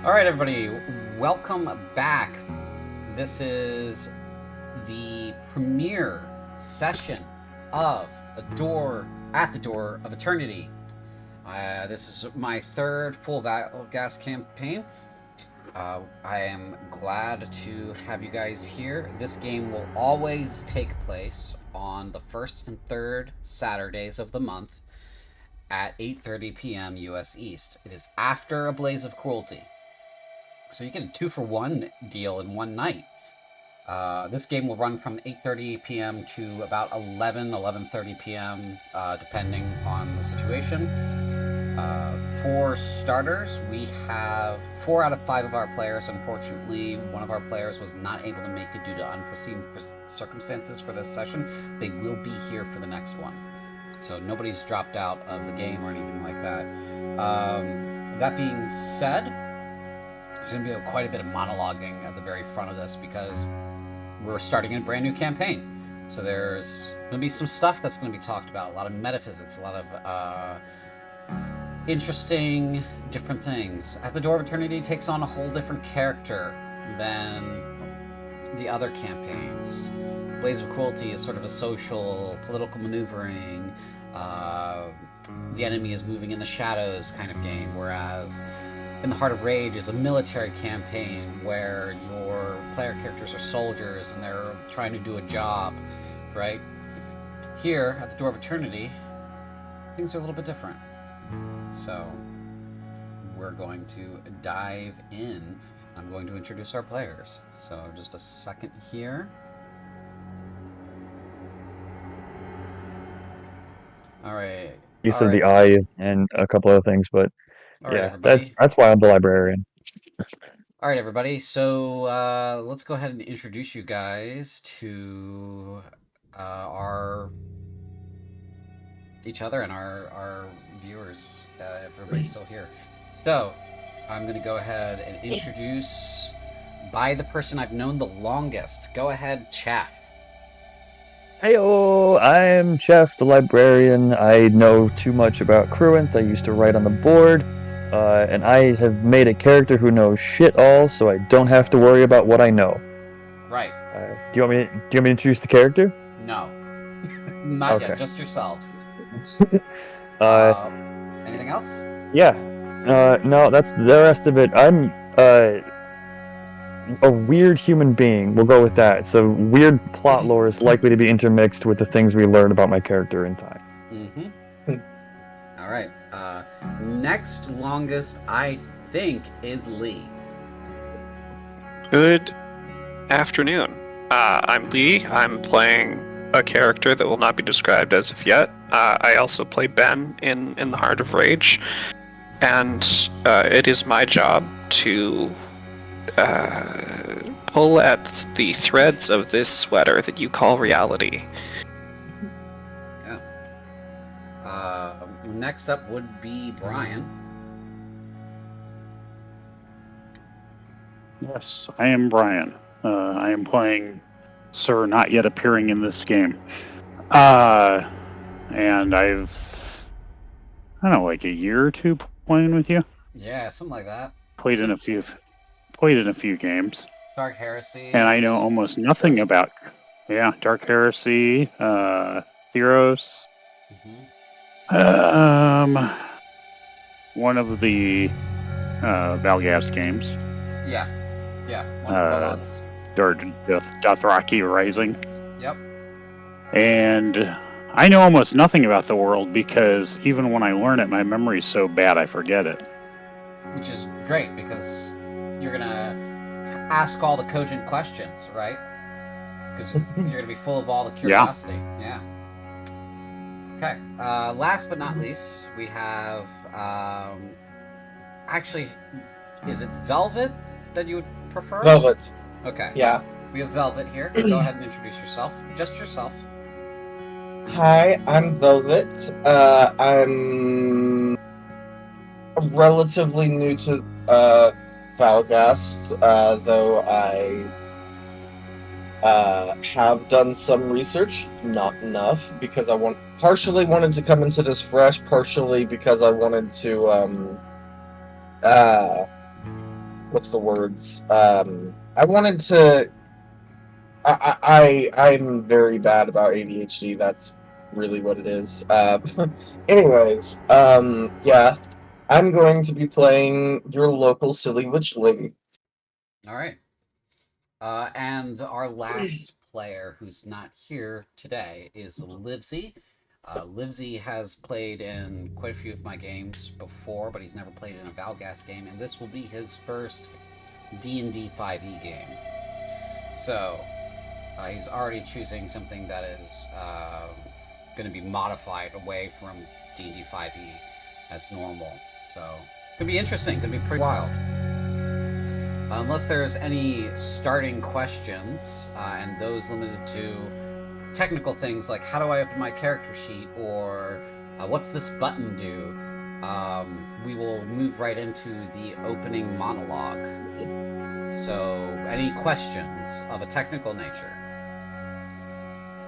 All right, everybody, welcome back. This is the premiere session of A Door at the Door of Eternity. This is my third full gas campaign. I am glad to have you guys here. This game will always take place on the first and third Saturdays of the month at 8:30 p.m. U.S. East. It is after A Blaze of Cruelty. So you get a 2-for-1 deal in one night. This game will run from 8:30 p.m. to about 11:30 p.m., depending on the situation. For starters, we have 4 out of 5 of our players. Unfortunately, one of our players was not able to make it due to unforeseen circumstances for this session. They will be here for the next one. So nobody's dropped out of the game or anything like that. That being said, there's going to be quite a bit of monologuing at the very front of this because we're starting a brand new campaign. So there's going to be some stuff that's going to be talked about, a lot of metaphysics, a lot of interesting different things. At the Door of Eternity takes on a whole different character than the other campaigns. Blaze of Cruelty is sort of a social, political maneuvering, the enemy is moving in the shadows kind of game, whereas In the Heart of Rage is a military campaign where your player characters are soldiers and they're trying to do a job, right? Here, at the Door of Eternity, things are a little bit different. So, we're going to dive in. I'm going to introduce our players. So, just a second here. All right. You said the eye and a couple other things, but All right, yeah, everybody. that's why I'm the librarian. All right, everybody. So let's go ahead and introduce you guys to our each other and our viewers. If everybody's still here. So I'm going to go ahead and introduce by the person I've known the longest. Go ahead, Chaff. Heyo, I'm Jeff, the librarian. I know too much about Cruent. I used to write on the board, and I have made a character who knows shit all, so I don't have to worry about what I know. Right. Do you want me to introduce the character? No. Not Okay. yet. Just yourselves. Anything else? Yeah. No, that's the rest of it. I'm a weird human being. We'll go with that. So weird plot lore is likely to be intermixed with the things we learn about my character in time. Mm-hmm. All right. Next longest, I think, is Lee. Good afternoon. I'm Lee. I'm playing a character that will not be described as of yet. I also play Ben in The Heart of Rage, and it is my job to pull at the threads of this sweater that you call reality. Yeah. Next up would be Brian. Yes, I am Brian. I am playing Sir, not yet appearing in this game. And I've, I don't know, like a year or two playing with you. Yeah, something like that. Played in a few games. Dark Heresy. And I know almost nothing about, Dark Heresy, Theros. Mm-hmm. One of the Valgas games. Yeah. One of the prologues. Dothraki Rising. Yep. And I know almost nothing about the world because even when I learn it, my memory's so bad I forget it. Which is great because you're gonna ask all the cogent questions, right? Because you're gonna be full of all the curiosity. Yeah. Okay. Last but not least, we have actually, is it Velvet that you would prefer? Velvet. Okay. Yeah. We have Velvet here. Go ahead and introduce yourself. Just yourself. Hi, I'm Velvet. I'm relatively new to Valgast, though I have done some research, not enough, because I partially wanted to come into this fresh, partially because I wanted to what's the words? I wanted to. I'm very bad about ADHD. That's really what it is. Anyways, yeah, I'm going to be playing your local silly witchling. All right. And our last player who's not here today is Livesey. Livesey has played in quite a few of my games before, but he's never played in a Valgas game, and this will be his first D&D 5e game. So, he's already choosing something that is going to be modified away from D&D 5e as normal. So, it's going to be interesting. It's going to be pretty wild. Unless there's any starting questions, and those limited to technical things like how do I open my character sheet, or what's this button do, we will move right into the opening monologue. So, any questions of a technical nature?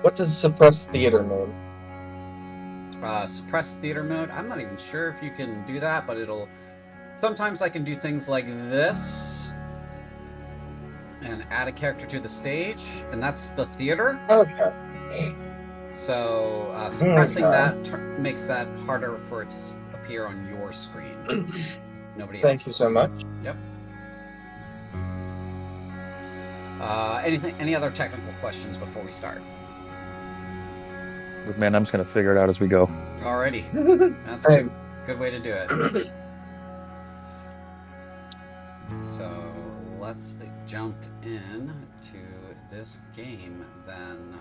What does suppressed theater mean? Suppressed theater mode, I'm not even sure if you can do that, but it'll... Sometimes I can do things like this and add a character to the stage, and that's the theater. Okay. So suppressing that makes that harder for it to appear on your screen. Nobody else. Thank you so much. Yep. Any other technical questions before we start? Look, man, I'm just gonna figure it out as we go. Alrighty. That's Hey. good way to do it. So let's jump in to this game then.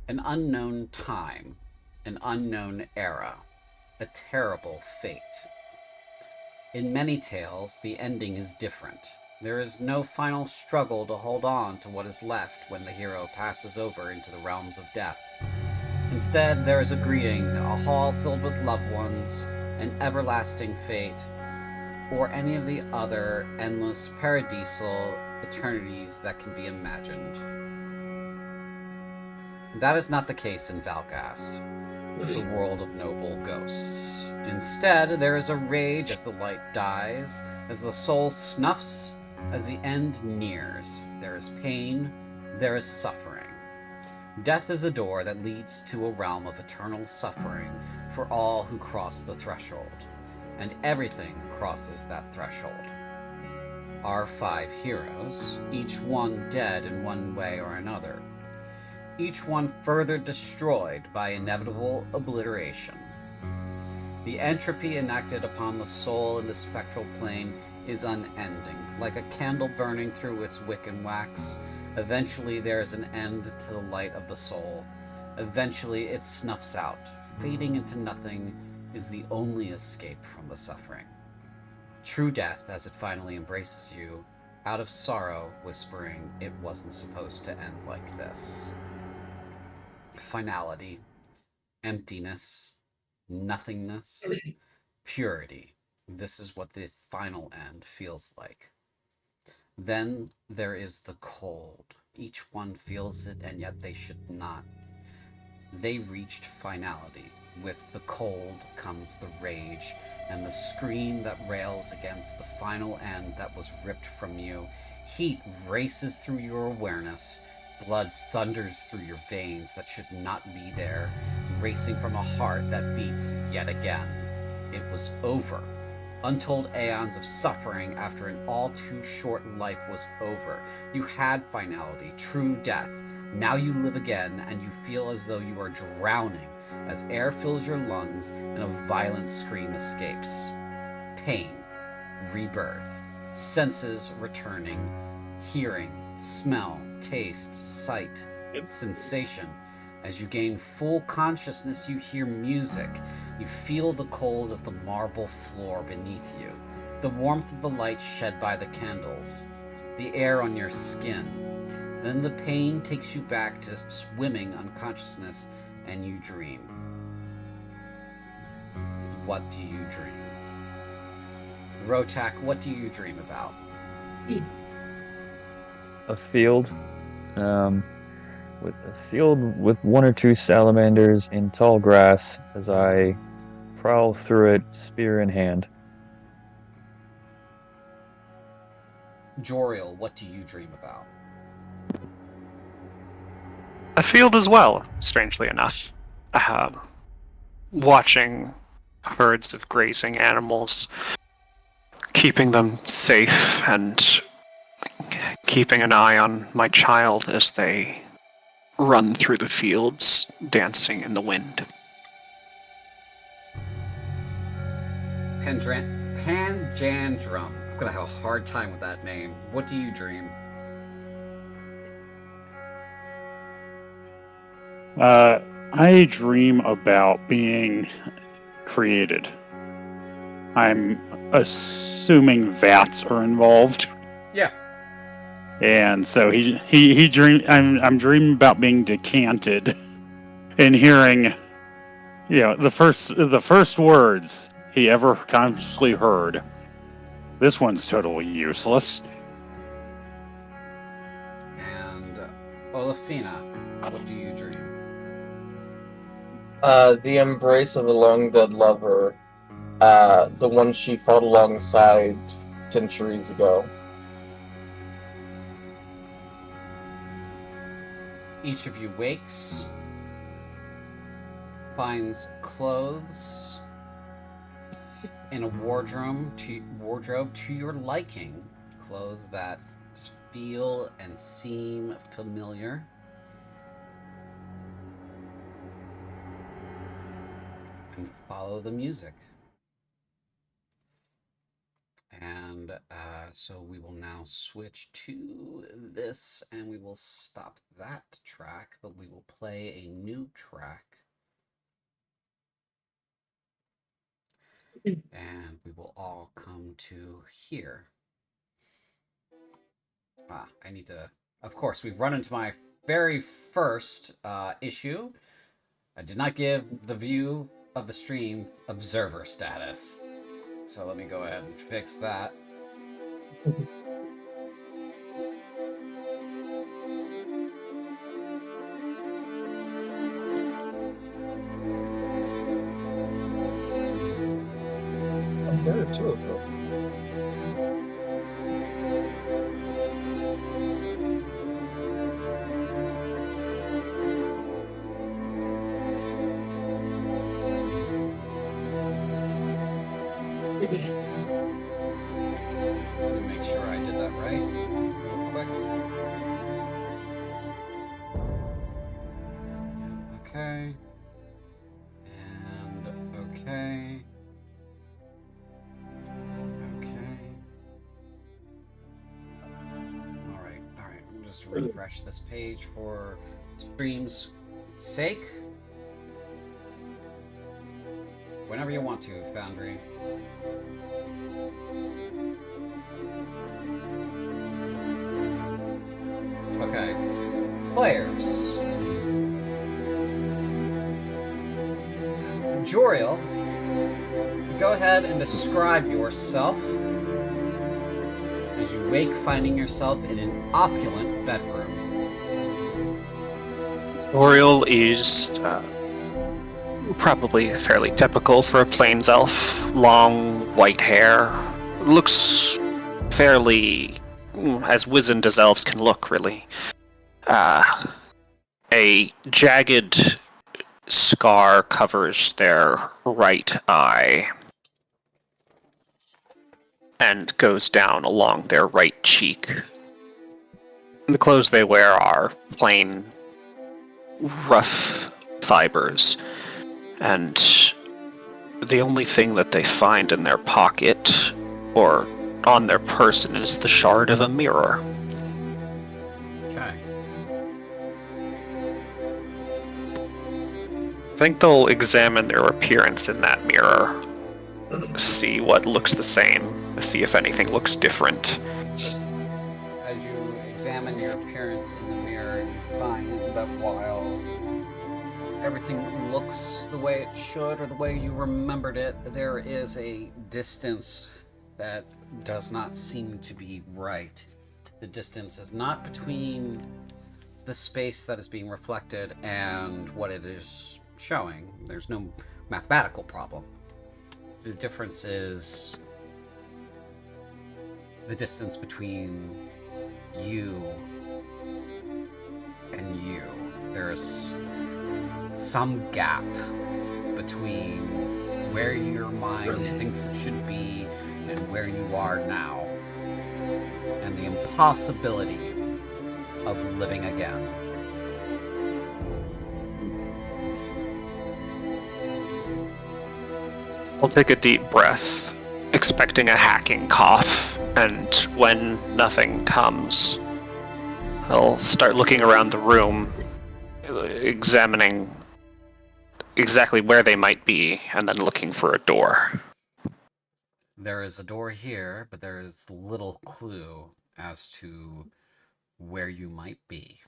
An unknown time, an unknown era, a terrible fate. In many tales, the ending is different. There is no final struggle to hold on to what is left when the hero passes over into the realms of death. Instead, there is a greeting, a hall filled with loved ones, an everlasting fate, or any of the other endless paradisal eternities that can be imagined. That is not the case in Valgast, the world of noble ghosts. Instead, there is a rage as the light dies, as the soul snuffs, as the end nears. There is pain, there is suffering. Death is a door that leads to a realm of eternal suffering for all who cross the threshold, and everything crosses that threshold. Our 5 heroes, each one dead in one way or another, each one further destroyed by inevitable obliteration. The entropy enacted upon the soul in the spectral plane is unending, like a candle burning through its wick and wax. Eventually there is an end to the light of the soul. Eventually it snuffs out. Fading into nothing is the only escape from the suffering. True death, as it finally embraces you, out of sorrow, whispering, it wasn't supposed to end like this. Finality, emptiness, nothingness, purity. This is what the final end feels like. Then there is the cold. Each one feels it, and yet they should not. They reached finality. With the cold comes the rage, and the scream that rails against the final end that was ripped from you. Heat races through your awareness. Blood thunders through your veins that should not be there, racing from a heart that beats yet again. It was over. Untold aeons of suffering after an all too short life was over. You had finality, true death. Now you live again, and you feel as though you are drowning as air fills your lungs and a violent scream escapes. Pain, rebirth, senses returning, hearing, smell, taste, sight, sensation. As you gain full consciousness, you hear music. You feel the cold of the marble floor beneath you, the warmth of the light shed by the candles, the air on your skin. Then the pain takes you back to swimming unconsciousness, and you dream. What do you dream? Rotak, what do you dream about? A field, with a field with 1 or 2 salamanders in tall grass as I prowl through it, spear in hand. Joriel, what do you dream about? A field as well, strangely enough. Watching herds of grazing animals, keeping them safe, and keeping an eye on my child as they run through the fields, dancing in the wind. Panjandrum. I'm gonna have a hard time with that name. What do you dream? I dream about being created. I'm assuming vats are involved. Yeah. And so he dream. I'm dreaming about being decanted, and hearing, the first words he ever consciously heard. This one's totally useless. And Olafina, what do you dream? The embrace of a long dead lover. The one she fought alongside centuries ago. Each of you wakes, finds clothes in a wardrobe to your liking, clothes that feel and seem familiar. And follow the music. And so we will now switch to this, and we will stop that track, but we will play a new track. And we will all come to here. I need to... Of course, we've run into my very first issue. I did not give the view of the stream observer status. So let me go ahead and fix that. There are 2 of them. Let me make sure I did that right real quick. Okay. And okay. Okay. Alright. I'm just to refresh this page for stream's sake. Whenever you want to, Foundry. Okay. Players. Joriel, go ahead and describe yourself as you wake, finding yourself in an opulent bedroom. Oriel is probably fairly typical for a Plains elf. Long, white hair. Looks fairly as wizened as elves can look, really. A jagged scar covers their right eye and goes down along their right cheek. The clothes they wear are plain, rough fibers, and the only thing that they find in their pocket or on their person is the shard of a mirror. Okay. I think they'll examine their appearance in that mirror, see what looks the same, see if anything looks different. As you examine your appearance in the mirror, you find that while everything looks the way it should or the way you remembered it, there is a distance that does not seem to be right. The distance is not between the space that is being reflected and what it is showing. There's no mathematical problem. The difference is the distance between you and you. There's some gap between where your mind thinks it should be and where you are now, and the impossibility of living again. I'll take a deep breath, expecting a hacking cough, and when nothing comes, I'll start looking around the room, examining exactly where they might be, and then looking for a door. There is a door here, but there is little clue as to where you might be.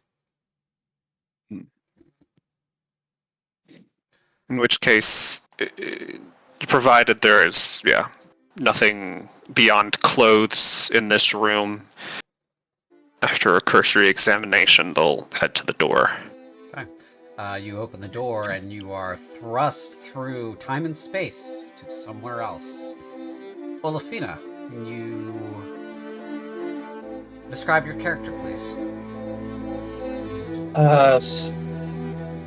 In which case, provided there is, nothing beyond clothes in this room, after a cursory examination, they'll head to the door. Okay. You open the door and you are thrust through time and space to somewhere else. Olafina, you describe your character, please.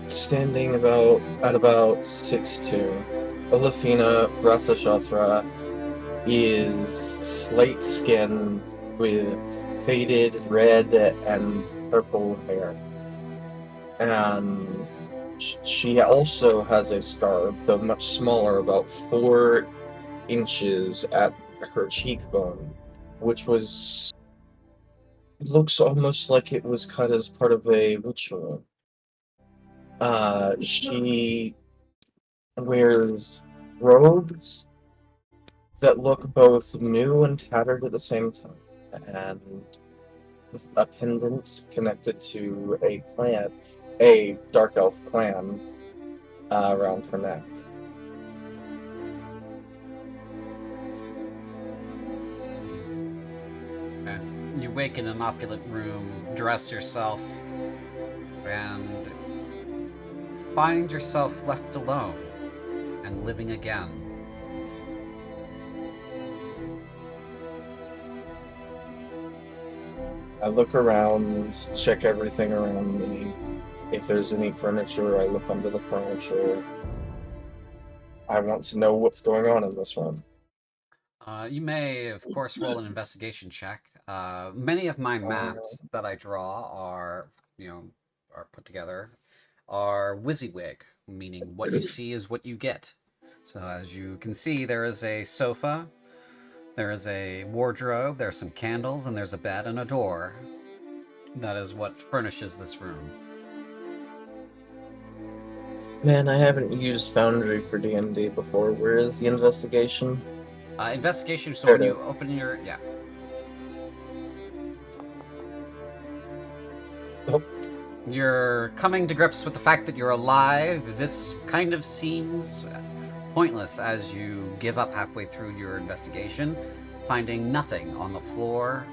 Standing at about 6'2", Olafina Brathashathra is slate-skinned with faded red and purple hair. And she also has a scar, though much smaller, about 4 inches at her cheekbone, which looks almost like it was cut as part of a ritual. She wears robes that look both new and tattered at the same time, and a pendant connected to a dark elf clan, around her neck. Okay. You wake in an opulent room, dress yourself, and find yourself left alone and living again. I look around, check everything around me. If there's any furniture, I look under the furniture. I want to know what's going on in this room. You may, of course, roll an investigation check. Many of my maps that I draw are put together, are WYSIWYG, meaning what you see is what you get. So as you can see, there is a sofa, there is a wardrobe, there are some candles, and there's a bed and a door. That is what furnishes this room. Man, I haven't used Foundry for D&D before. Where is the investigation? Investigation, so when you open your... Yeah. Oh. You're coming to grips with the fact that you're alive. This kind of seems pointless as you give up halfway through your investigation, finding nothing on the floor,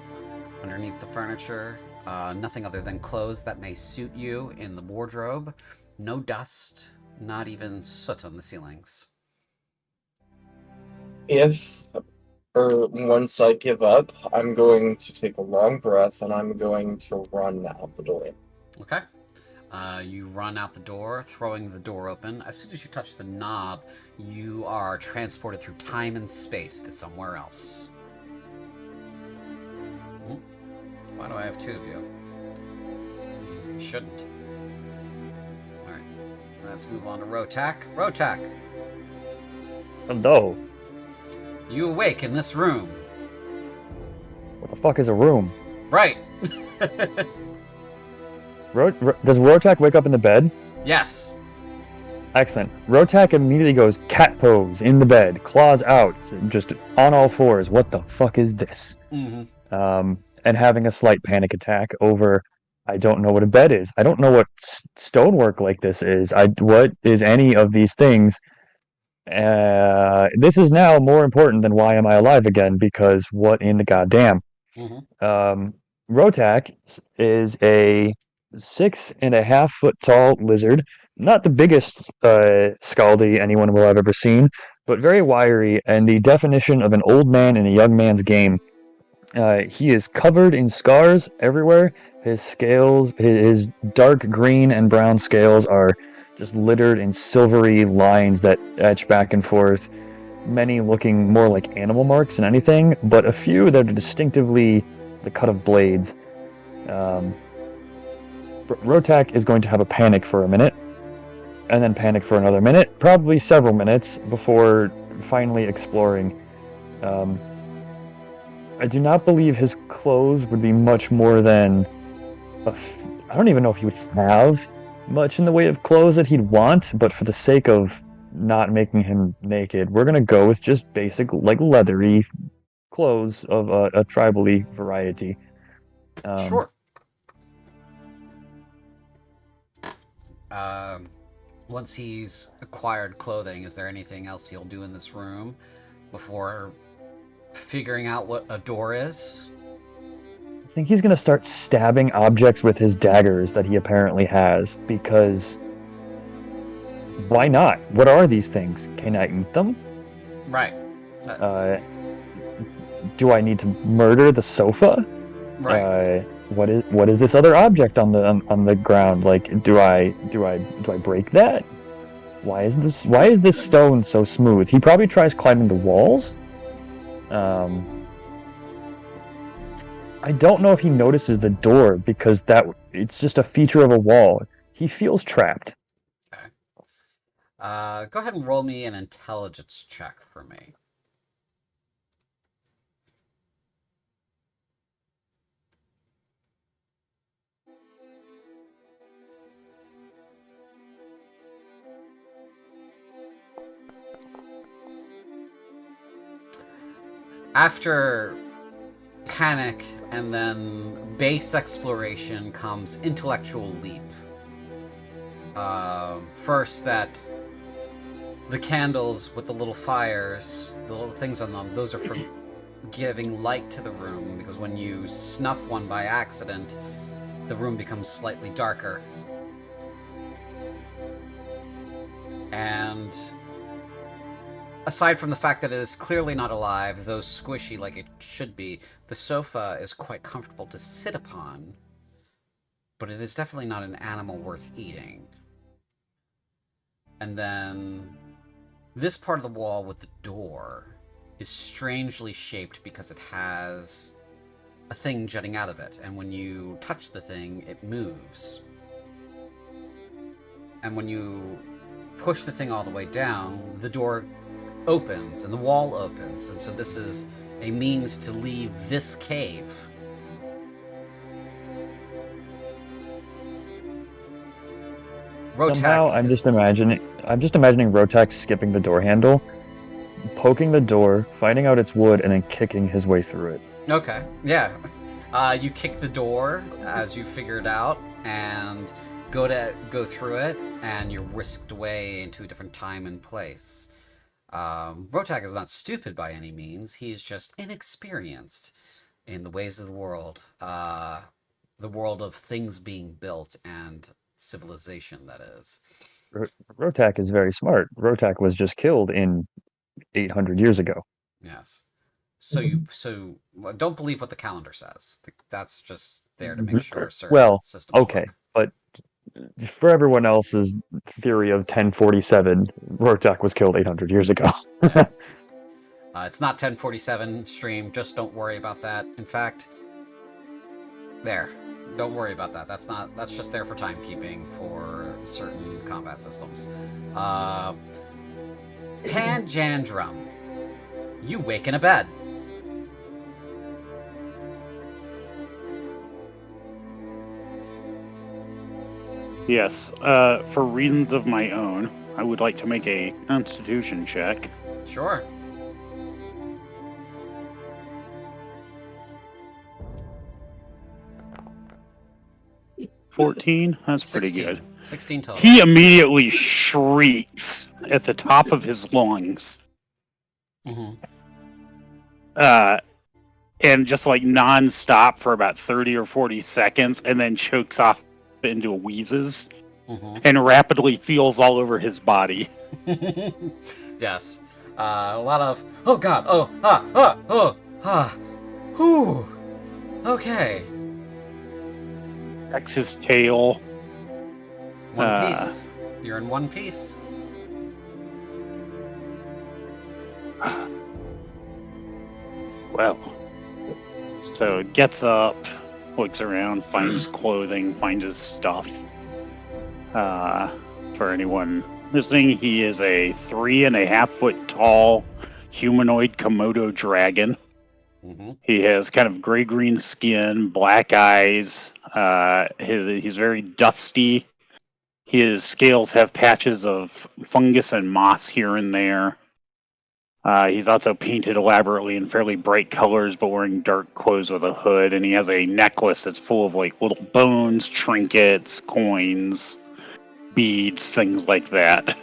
underneath the furniture, nothing other than clothes that may suit you in the wardrobe, no dust, not even soot on the ceilings. Once I give up, I'm going to take a long breath and I'm going to run out the door. Okay. You run out the door, throwing the door open. As soon as you touch the knob, you are transported through time and space to somewhere else. Why do I have 2 of you? I shouldn't. Alright. Let's move on to Rotak. Rotak! Hello. You awake in this room. What the fuck is a room? Right! Does Rotak wake up in the bed? Yes! Excellent. Rotak immediately goes cat pose in the bed, claws out, just on all fours. What the fuck is this? Mm-hmm. And having a slight panic attack over, I don't know what a bed is. I don't know what stonework like this is. What is any of these things? This is now more important than why am I alive again, because what in the goddamn? Mm-hmm. Rotak is a 6.5 foot tall lizard. Not the biggest Scaldy anyone will have ever seen, but very wiry and the definition of an old man in a young man's game. He is covered in scars everywhere. His scales, his dark green and brown scales, are just littered in silvery lines that etch back and forth. Many looking more like animal marks than anything, but a few that are distinctively the cut of blades. Rotak is going to have a panic for a minute, and then panic for another minute, probably several minutes, before finally exploring. I do not believe his clothes would be much more than I don't even know if he would have much in the way of clothes that he'd want, but for the sake of not making him naked, we're gonna go with just basic, like, leathery clothes of a tribally variety. Sure. Once he's acquired clothing, is there anything else he'll do in this room before figuring out what a door is? I think he's gonna start stabbing objects with his daggers that he apparently has, because why not? What are these things? Can I eat them? Right. Do I need to murder the sofa? Right. What is this other object on the ground? Like, do I break that? Why is this stone so smooth? He probably tries climbing the walls. I don't know if he notices the door, because it's just a feature of a wall. He feels trapped. Okay. Go ahead and roll me an intelligence check for me. After panic and then base exploration comes intellectual leap. First, that the candles with the little fires, the little things on them, those are for giving light to the room, because when you snuff one by accident, the room becomes slightly darker. And aside from the fact that it is clearly not alive, though squishy like it should be, the sofa is quite comfortable to sit upon, but it is definitely not an animal worth eating. And then this part of the wall with the door is strangely shaped because it has a thing jutting out of it, and when you touch the thing, it moves. And when you push the thing all the way down, the door opens and the wall opens, and so this is a means to leave this cave. Somehow, I'm just imagining Rotak skipping the door handle, poking the door, finding out it's wood, and then kicking his way through it. Okay, yeah. You kick the door as you figure it out, and go through it, and you're whisked away into a different time and place. Rotak is not stupid by any means. He's just inexperienced in the ways of the world of things being built and civilization, that is. Rotak is very smart. Rotak was just killed in 800 years ago. Yes. So don't believe what the calendar says. That's just there to make sure certain systems okay, work. But for everyone else's theory of 1047, Rotak was killed 800 years ago. It's not 1047 stream. Just don't worry about that. In fact, don't worry about that. That's just there for timekeeping for certain combat systems. Panjandrum, you wake in a bed. Yes. For reasons of my own, I would like to make a Constitution check. Sure. $14? That's 16. Pretty good. 16 total. He immediately shrieks at the top of his lungs. Mm-hmm. And just like non-stop for about 30 or 40 seconds, and then chokes off into wheezes Mm-hmm. and rapidly feels all over his body. Yes. A lot of, oh god, whew. Okay. Checks his tail. One piece. You're in one piece. Well, so gets up, looks around, finds clothing, finds his stuff. For anyone listening, he is a 3.5 foot tall humanoid Komodo dragon. Mm-hmm. He has kind of gray-green skin, black eyes. He's very dusty. His scales have patches of fungus and moss here and there. He's also painted elaborately in fairly bright colors, but wearing dark clothes with a hood. And he has a necklace that's full of like little bones, trinkets, coins, beads, things like that.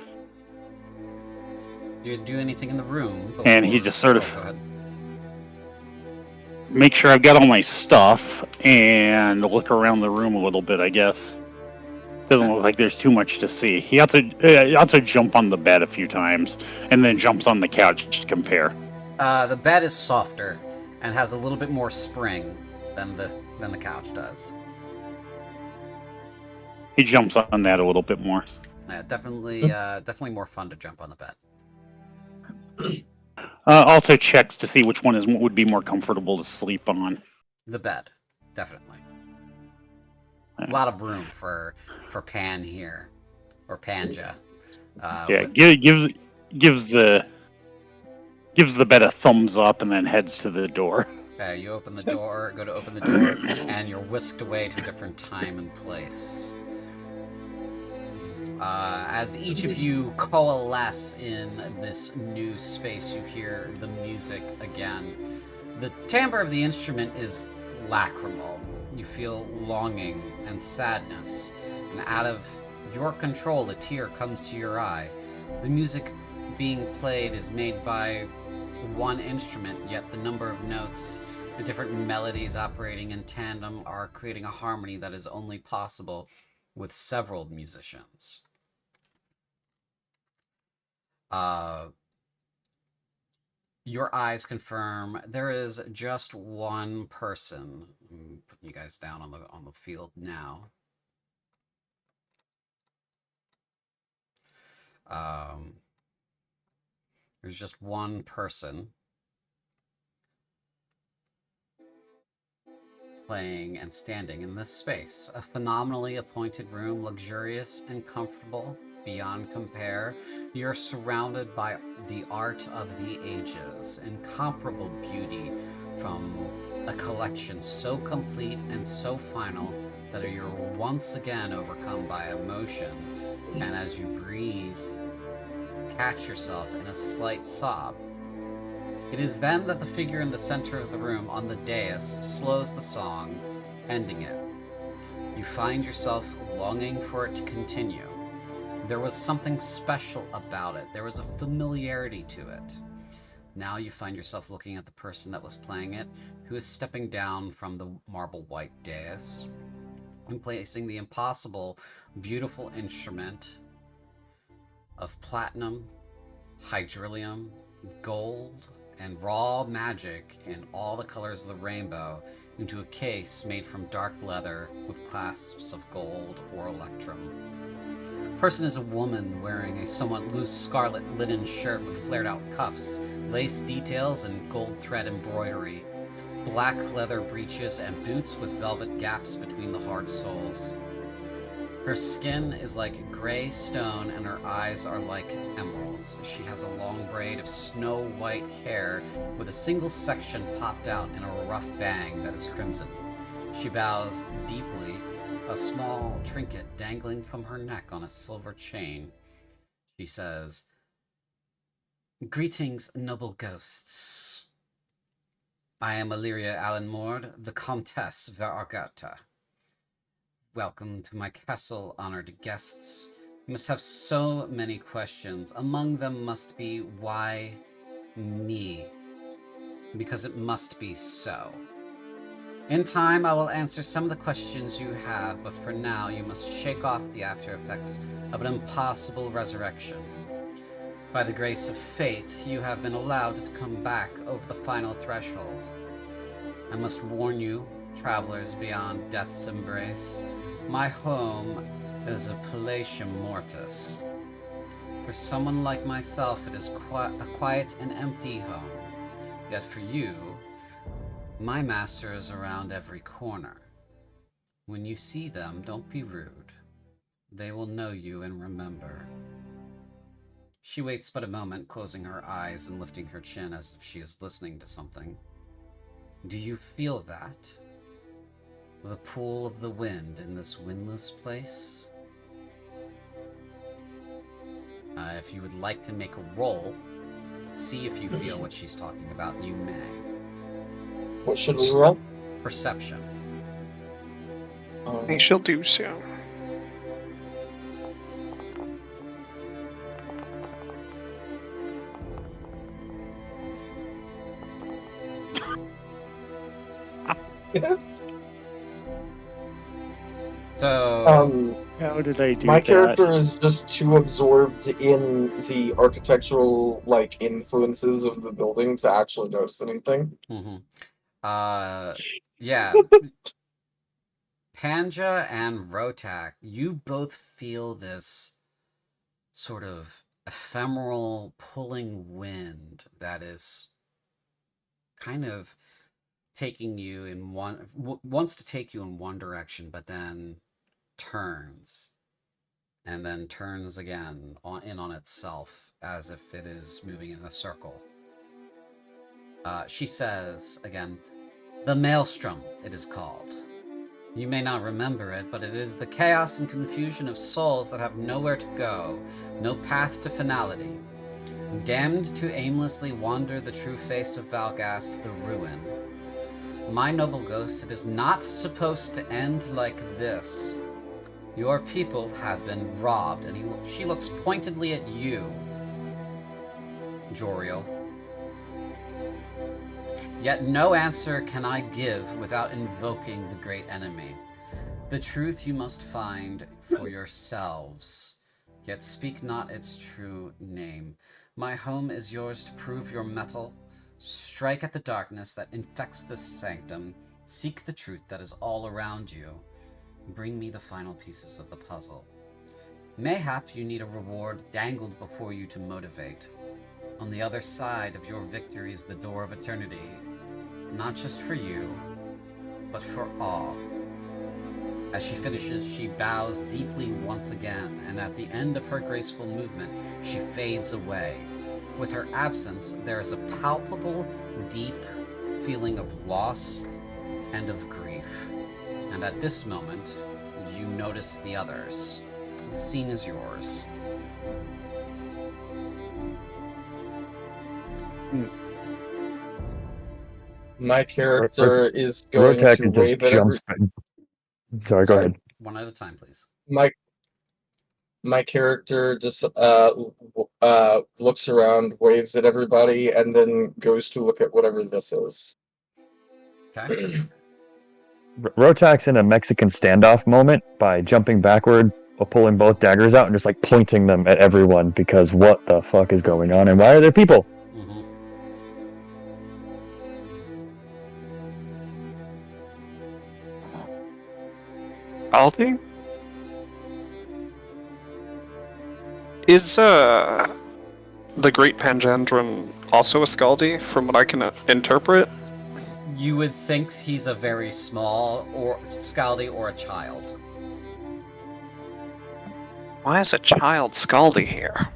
Do you do anything in the room? And he just sort of go ahead. make sure I've got all my stuff and look around the room a little bit, I guess. Doesn't look like there's too much to see. He also jump on the bed a few times and then jumps on the couch to compare. The bed is softer and has a little bit more spring than the couch does. He jumps on that a little bit more. Yeah, definitely more fun to jump on the bed. Also checks to see which one would be more comfortable to sleep on. The bed, definitely. A lot of room for Pan here, or Panja. Gives the bed a thumbs up and then heads to the door. Okay, you open the door, go to open the door, and you're whisked away to a different time and place. As each of you coalesce in this new space, you hear the music again. The timbre of the instrument is lacrimal. You feel longing and sadness, and out of your control, a tear comes to your eye. The music being played is made by one instrument, yet the number of notes, the different melodies operating in tandem are creating a harmony that is only possible with several musicians. Your eyes confirm there is just one person. I'm putting you guys down on the field now. There's just one person playing and standing in this space. A phenomenally appointed room, luxurious and comfortable beyond compare. You're surrounded by the art of the ages, incomparable beauty from a collection so complete and so final that you're once again overcome by emotion, and as you breathe, catch yourself in a slight sob. It is then that the figure in the center of the room on the dais slows the song, ending it. You find yourself longing for it to continue. There was something special about it. There was a familiarity to it. Now you find yourself looking at the person that was playing it, who is stepping down from the marble white dais and placing the impossible, beautiful instrument of platinum, hydrilium, gold, and raw magic in all the colors of the rainbow into a case made from dark leather with clasps of gold or electrum. The person is a woman wearing a somewhat loose scarlet linen shirt with flared out cuffs, lace details, and gold thread embroidery, black leather breeches, and boots with velvet gaps between the hard soles. Her skin is like gray stone and her eyes are like emeralds. She has a long braid of snow white hair with a single section popped out in a rough bang that is crimson. She bows deeply, a small trinket dangling from her neck on a silver chain. She says, "Greetings, noble ghosts. I am Illyria Allenmord, the Comtesse Verargata. Welcome to my castle, honored guests. You must have so many questions. Among them must be, why me? Because it must be so. In time, I will answer some of the questions you have, but for now, you must shake off the after effects of an impossible resurrection. By the grace of fate, you have been allowed to come back over the final threshold. I must warn you, travelers beyond death's embrace, my home is a palatium mortis. For someone like myself, it is a quiet and empty home. Yet for you, my master is around every corner. When you see them, don't be rude. They will know you and remember. She waits but a moment, closing her eyes and lifting her chin as if she is listening to something. Do you feel that? The pull of the wind in this windless place? If you would like to make a roll, see if you feel what she's talking about, you may. What should we roll? Perception. I shall do so. So, How did I do my that? character is just too absorbed in the architectural influences of the building to actually notice anything. yeah. Panja and Rotak, you both feel this sort of ephemeral pulling wind that is kind of taking you in wants to take you in one direction, but then turns, and then turns again on itself as if it is moving in a circle. She says again, the Maelstrom, it is called. You may not remember it, but it is the chaos and confusion of souls that have nowhere to go, no path to finality. Damned to aimlessly wander the true face of Valgast, the ruin. My noble ghost, it is not supposed to end like this. Your people have been robbed, and she looks pointedly at you, Joriel. Yet no answer can I give without invoking the great enemy. The truth you must find for yourselves, yet speak not its true name. My home is yours to prove your mettle. Strike at the darkness that infects this sanctum. Seek the truth that is all around you. Bring me the final pieces of the puzzle. Mayhap you need a reward dangled before you to motivate. On the other side of your victory is the door of eternity. Not just for you, but for all. As she finishes, she bows deeply once again, and at the end of her graceful movement, she fades away. With her absence, there is a palpable, deep feeling of loss and of grief. And at this moment, you notice the others. The scene is yours. My character is going Rotek to just wave at jumps. Sorry, go ahead. One at a time, please. My character just looks around, waves at everybody, and then goes to look at whatever this is. Okay. Rotak's in a Mexican standoff moment by jumping backward, pulling both daggers out, and just like pointing them at everyone because what the fuck is going on and why are there people? Aldi? Is the Great Panjandran also a Scaldi, from what I can interpret? You would think he's a very small or Scaldi or a child. Why is a child Scaldi here?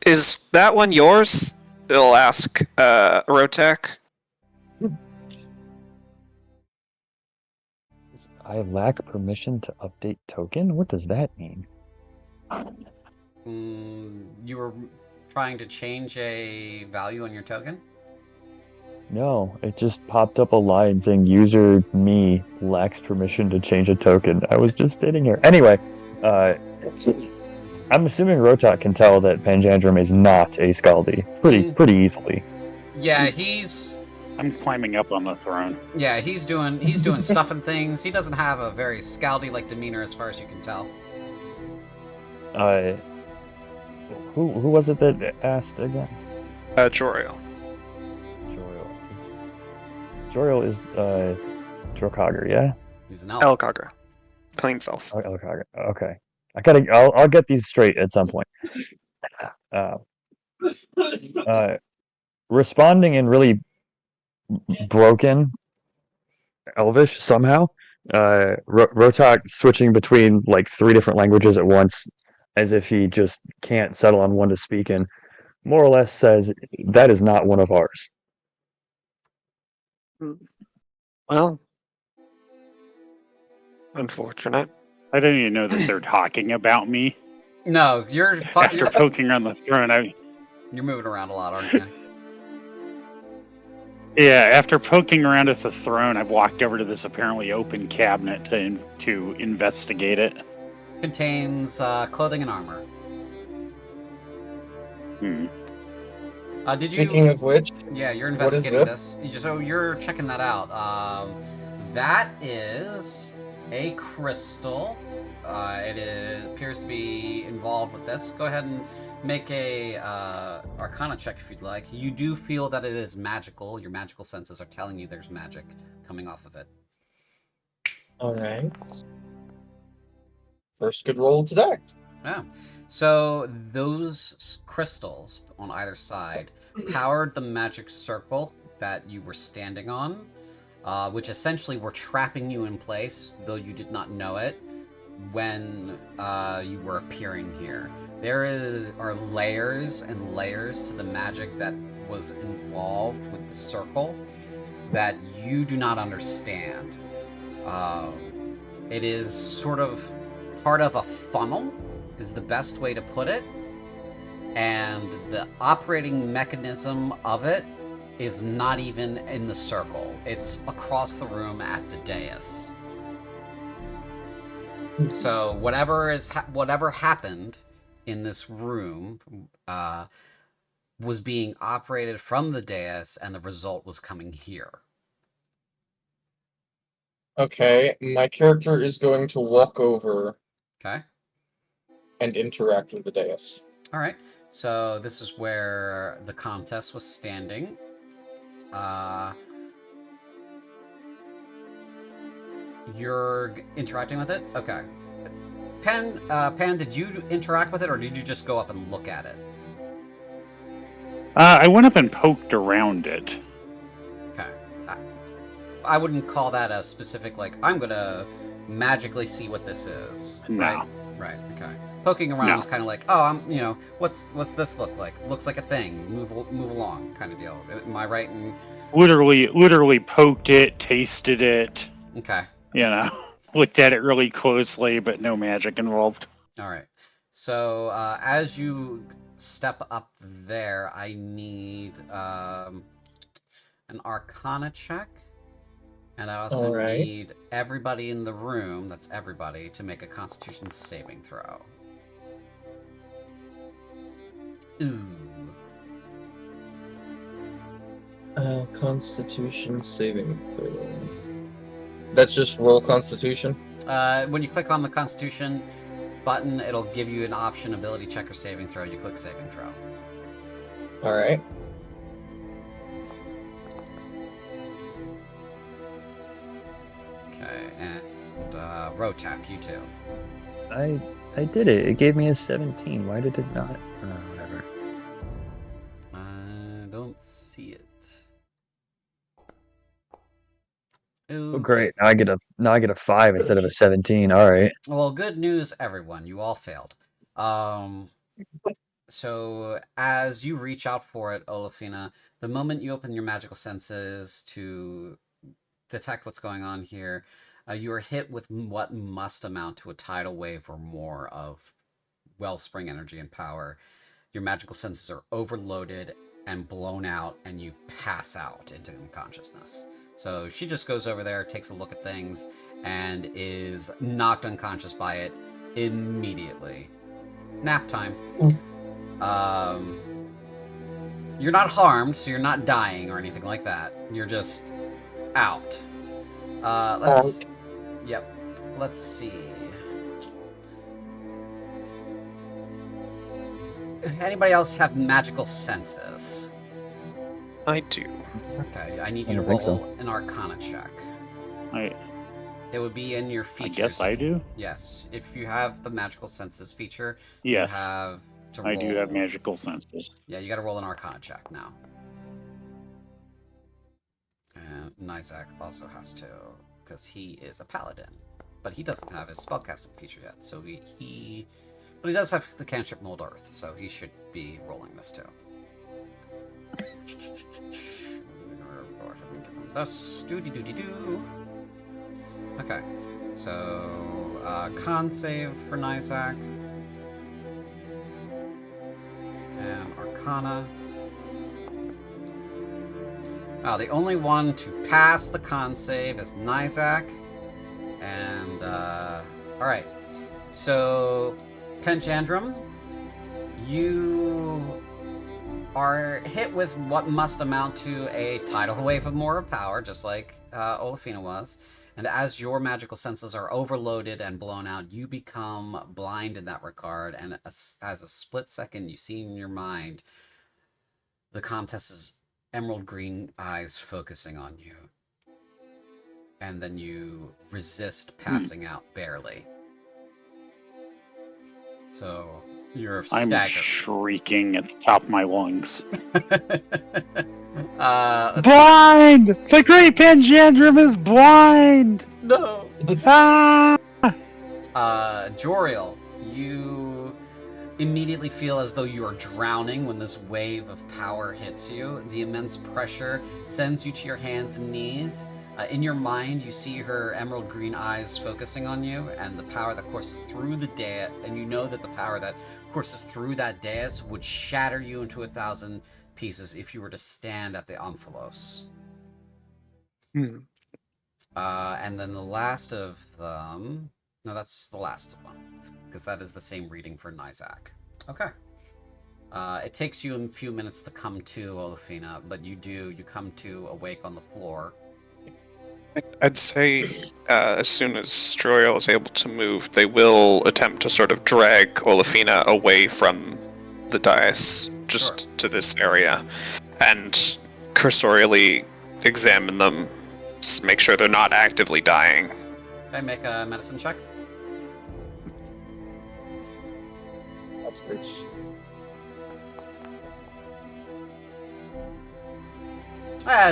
Is that one yours? They'll ask Rotek. I lack permission to update token? What does that mean? You were trying to change a value on your token? No, it just popped up a line saying user me lacks permission to change a token. I was just sitting here. Anyway, I'm assuming Rotak can tell that Panjandrum is not a Scaldi pretty easily. Yeah, he's I'm climbing up on the throne. Yeah, he's doing stuff and things. He doesn't have a very scowly like demeanor as far as you can tell. Who was it that asked again? Joriel. Joriel. Joriel is Drokogger, yeah? He's an elf. Elcogger. Plain self. Oh, Drokogger. Okay. I'll get these straight at some point. Uh, responding in really broken Elvish somehow. Rotok switching between like 3 different languages at once, as if he just can't settle on one to speak in. More or less says that is not one of ours. Well, unfortunate. I don't even know that they're talking about me. No, you're After poking on the throne, you're moving around a lot, aren't you? Yeah, after poking around at the throne, I've walked over to this apparently open cabinet to investigate it. Contains clothing and armor. Hmm. Did you? Speaking of which, Yeah, you're what is investigating this? So you're checking that out. That is a crystal. It appears to be involved with this. Go ahead and make a Arcana check if you'd like. You do feel that it is magical. Your magical senses are telling you there's magic coming off of it. All right. First good roll today. Yeah. So those crystals on either side powered the magic circle that you were standing on, which essentially were trapping you in place, though you did not know it, when you were appearing here. There are layers and layers to the magic that was involved with the circle that you do not understand. It is sort of part of a funnel, is the best way to put it, and the operating mechanism of it is not even in the circle. It's across the room at the dais. So whatever happened in this room was being operated from the dais, and the result was coming here. Okay, my character is going to walk over Okay. and interact with the dais. All right. So this is where the contest was standing. You're interacting with it? Okay. Pan, did you interact with it, or did you just go up and look at it? I went up and poked around it. Okay. I wouldn't call that a specific, like, I'm gonna magically see what this is. No. Right, okay. Poking around was kind of like, oh, what's this look like? Looks like a thing. Move along, kind of deal. Am I right in... Literally poked it, tasted it. Okay. Looked at it really closely, but no magic involved. All right. So as you step up there, I need an Arcana check. And I also need everybody in the room, that's everybody, to make a Constitution saving throw. Ooh. Constitution saving throw. That's just roll Constitution? When you click on the Constitution button, it'll give you an option, ability check or saving throw. You click saving throw. Alright. Okay, and Rotak, you too. I did it. It gave me a 17. Why did it not? Whatever. I don't see it. Oh, great. Now I get a 5 instead of a 17. All right. Well, good news, everyone. You all failed. So as you reach out for it, Olafina, the moment you open your magical senses to detect what's going on here, you are hit with what must amount to a tidal wave or more of wellspring energy and power. Your magical senses are overloaded and blown out, and you pass out into unconsciousness. So she just goes over there, takes a look at things, and is knocked unconscious by it immediately. Nap time. You're not harmed, so you're not dying or anything like that. You're just out. Let's. Yep. Let's see. Anybody else have magical senses? I do. Okay, I need I you to don't think roll an Arcana check. It would be in your I features. guess I do. Yes, if you have the magical senses feature, Yes, you have to roll. I do have magical senses. Yeah, you got to roll an Arcana check now. And Nizak also has to, because he is a paladin, but he doesn't have his spellcasting feature yet. So but he does have the cantrip Mold Earth, so he should be rolling this too. This doo. Okay, so con save for Nizak and Arcana. The only one to pass the con save is Nizak. And, alright. So, Penchandrum, you are hit with what must amount to a tidal wave of moral power, just like Olafina was. And as your magical senses are overloaded and blown out, you become blind in that regard. And as a split second, you see in your mind the Comtess's emerald green eyes focusing on you. And then you resist passing out barely. So you're staggered. I'm shrieking at the top of my lungs. Blind! The great Panjandrum is blind! No! Ah! Joriel, you immediately feel as though you are drowning when this wave of power hits you. The immense pressure sends you to your hands and knees. In your mind, you see her emerald green eyes focusing on you, and the power that courses through the dais, and you know that the power that courses through that dais would shatter you into 1,000 pieces if you were to stand at the Omphalos. And then the last of them... No, that's the last one, because that is the same reading for Nizak. Okay. It takes you a few minutes to come to, Olafina, but you come to awake on the floor. I'd say as soon as Stroil is able to move, they will attempt to sort of drag Olafina away from the dais, just to this area, and cursorially examine them, make sure they're not actively dying. Okay, make a medicine check. That's great.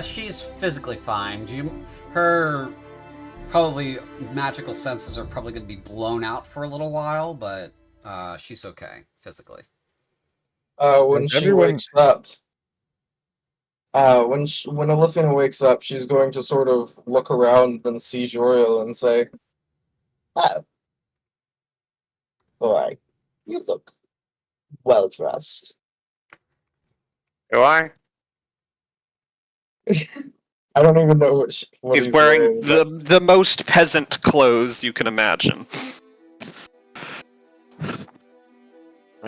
She's physically fine. Her probably magical senses are probably going to be blown out for a little while, but she's okay physically. When she wakes up, when Olafina wakes up, she's going to sort of look around and see Joriel and say, "Oh, boy, you look well dressed." Do I? I don't even know what He's wearing the most peasant clothes you can imagine.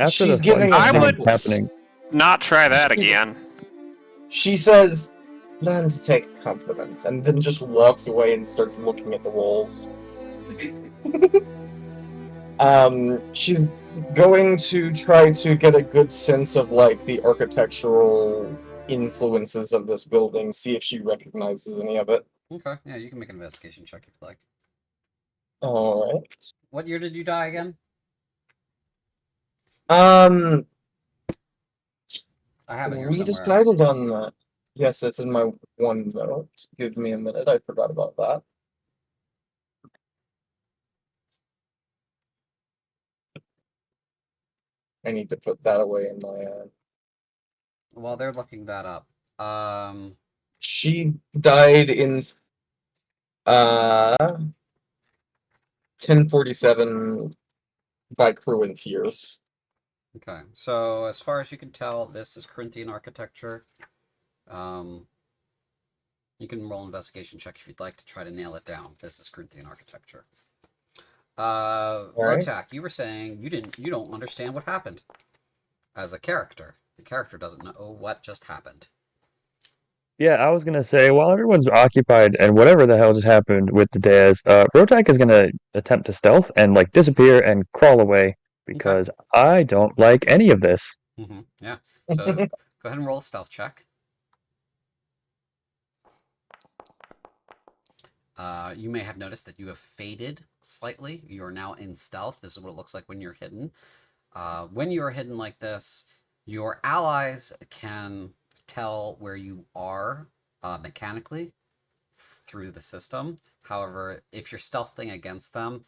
She's giving I would happening. not try that again. She says, "Learn to take a compliment," and then just walks away and starts looking at the walls. She's going to try to get a good sense of, like, the architectural influences of this building, see if she recognizes any of it. Okay, yeah, you can make an investigation check if you like. Alright. What year did you die again? I have it here we somewhere. decided on that. Yes, it's in my one note. Give me a minute, I forgot about that. I need to put that away in my While they're looking that up, she died in 1047 by crew and fears. okay. So as far as you can tell, this is Corinthian architecture. You can roll an investigation check if you'd like to try to nail it down. This is Corinthian architecture. Right. Rotak, you were saying you don't understand what happened as a character. The character doesn't know what just happened. Yeah, I was gonna say, while everyone's occupied and whatever the hell just happened with the Daz, Rotak is gonna attempt to stealth and like disappear and crawl away because I don't like any of this. Yeah. So go ahead and roll a stealth check. You may have noticed that you have faded slightly. You are now in stealth. This is what it looks like when you're hidden. When you are hidden like this, your allies can tell where you are mechanically through the system. However, if you're stealthing against them,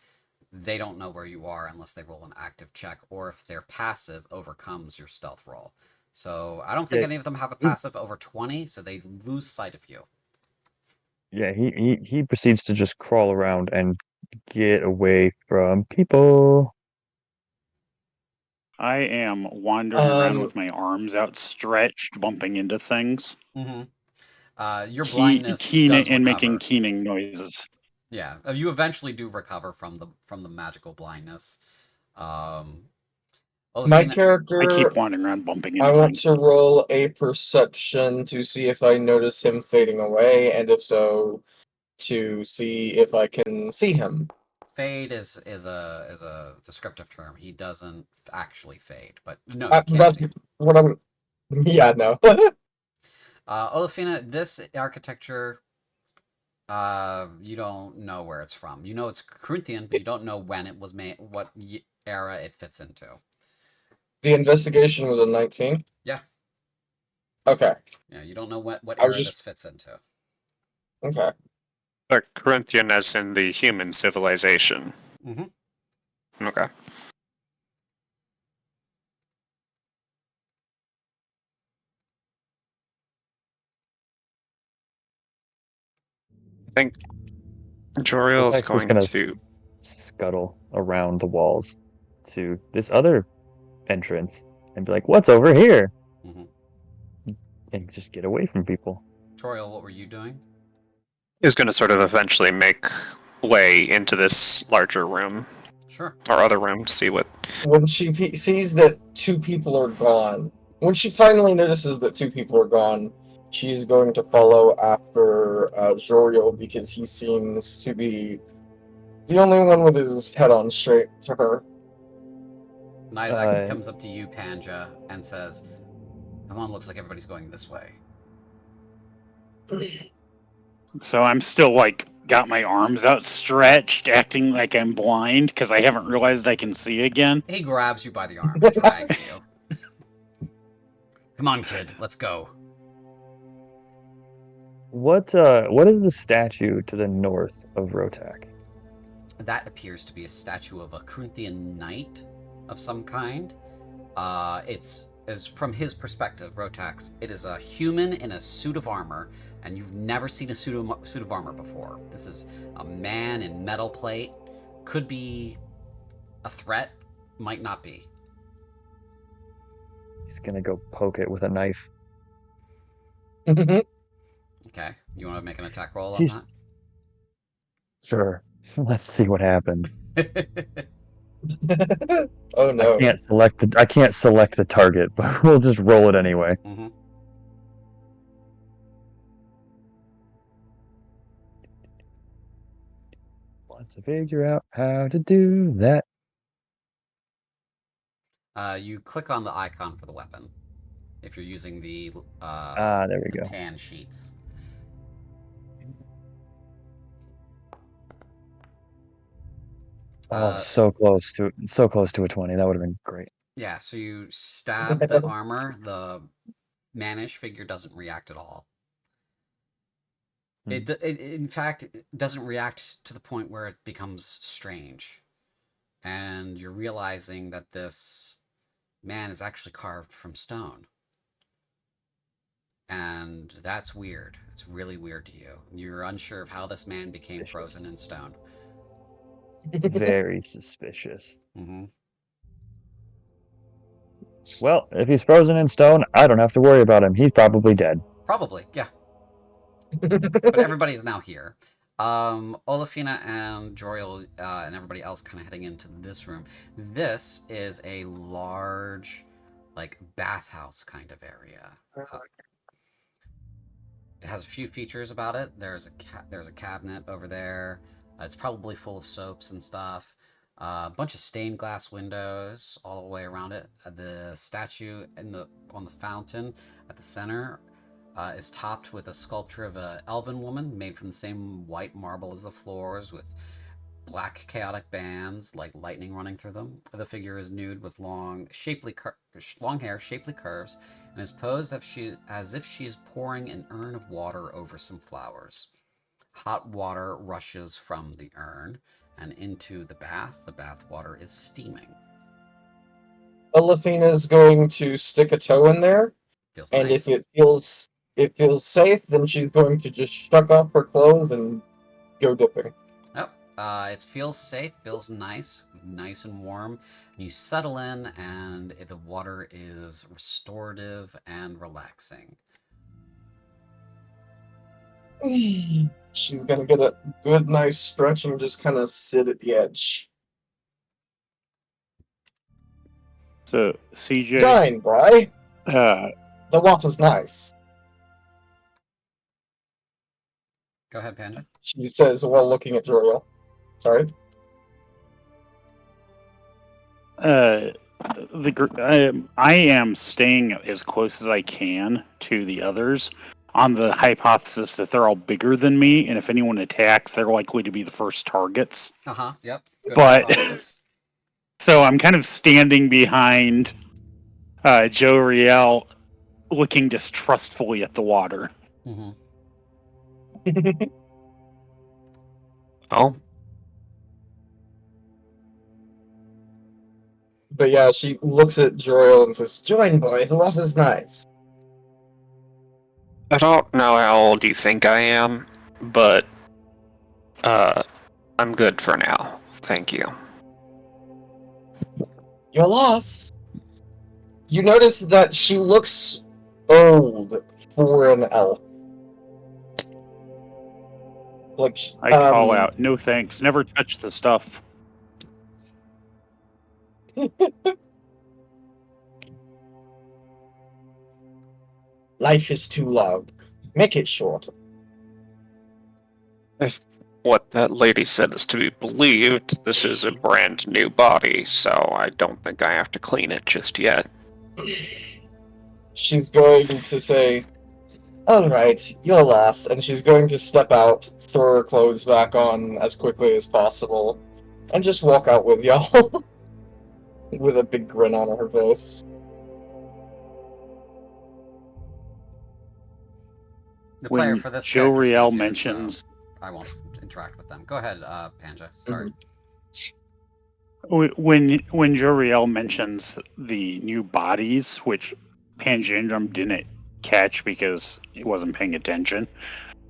they don't know where you are unless they roll an active check, or if their passive overcomes your stealth roll. So I don't think Yeah. any of them have a passive over 20, so they lose sight of you. Yeah, he proceeds to just crawl around and get away from people. I am wandering around with my arms outstretched, bumping into things. Your blindness does And making recover. keening noises. Yeah, you eventually do recover from the magical blindness. My Olafina, character, I keep wandering around, bumping I into want things. to roll a perception to see if I notice him fading away, and if so, to see if I can see him. fade is a descriptive term. He doesn't actually fade, but no, you can't That's see him. what I'm. Yeah, no. Olafina, this architecture, you don't know where it's from. You know it's Corinthian, but you don't know when it was made, what era it fits into. The investigation was a 19. Yeah. Okay. Yeah, you don't know what I was era just this fits into. okay. Corinthian as in the human civilization. Okay. I think Joriel is Rotak's just going gonna to. scuttle around the walls to this other entrance and be like, "What's over here?" And just get away from people. Toriel, what were you doing? Is going to sort of eventually make way into this larger room Sure. or other room to see what. When she sees that two people are gone, when she finally notices that two people are gone, she's going to follow after Joriel because he seems to be the only one with his head on straight to her. Nidek comes up to you, Panja, and says, "Come on, looks like everybody's going this way." So I'm still like got my arms outstretched, acting like I'm blind because I haven't realized I can see again. He grabs you by the arm and drags you. Come on, kid, let's go. What is the statue to the north of Rotak? That appears to be a statue of a Corinthian knight of some kind. It's, as from his perspective, Rotax, it is a human in a suit of armor, and you've never seen a suit of armor before. This is a man in metal plate. Could be a threat, might not be. He's gonna go poke it with a knife. Okay, you want to make an attack roll on that? Sure. Let's see what happens. Oh no. I can't select the target, but we'll just roll it anyway. Want to figure out how to do that. You click on the icon for the weapon if you're using the there we go. tan sheets. Oh, so close to a 20. That would have been great. Yeah, so you stab the armor. The manish figure doesn't react at all. It in fact doesn't react to the point where it becomes strange, and you're realizing that this man is actually carved from stone, and that's weird. It's really weird to you. You're unsure of how this man became frozen in stone. Very suspicious. Well, if he's frozen in stone, I don't have to worry about him. He's probably dead. Probably, yeah. But everybody is now here. Olafina and Joriel and everybody else kind of heading into this room. This is a large like bathhouse kind of area. It has a few features about it. There's a cabinet over there. It's probably full of soaps and stuff. A bunch of stained glass windows all the way around it. The statue on the fountain at the center is topped with a sculpture of an elven woman made from the same white marble as the floors, with black chaotic bands like lightning running through them. The figure is nude with long hair, shapely curves, and is posed as if she is pouring an urn of water over some flowers. Hot water rushes from the urn and into the bath. The bath water is steaming. Elefina's going to stick a toe in there, Feels and nice. if it feels safe, then she's going to just shuck off her clothes and go dipping. Oh, it feels safe, feels nice and warm. And you settle in, and the water is restorative and relaxing. She's gonna get a good, nice stretch and just kind of sit at the edge. So, CJ, Dine, Bry. uh, The water's nice, Go ahead, Panja. she says while looking at Joriel. Sorry. I am staying as close as I can to the others on the hypothesis that they're all bigger than me, and if anyone attacks, they're likely to be the first targets. Yep. Good But hypothesis. so I'm kind of standing behind Joriel, looking distrustfully at the water. Mm-hmm. Oh, But yeah, she looks at Joriel and says, "Join, boy. The water's nice." I don't know how old you think I am, but I'm good for now. Thank you. Your loss. You notice that she looks old for an elf. Like I call out, no thanks, never touch the stuff. Life is too long. Make it short. If what that lady said is to be believed, this is a brand new body, so I don't think I have to clean it just yet. She's going to say, "Alright, your loss," and she's going to step out, throw her clothes back on as quickly as possible, and just walk out with y'all. With a big grin on her face. The player When for this character is Joriel not here, mentions, so I won't interact with them. Go ahead, Panja. Sorry. when Joriel mentions the new bodies, which Panjandrum didn't catch because he wasn't paying attention,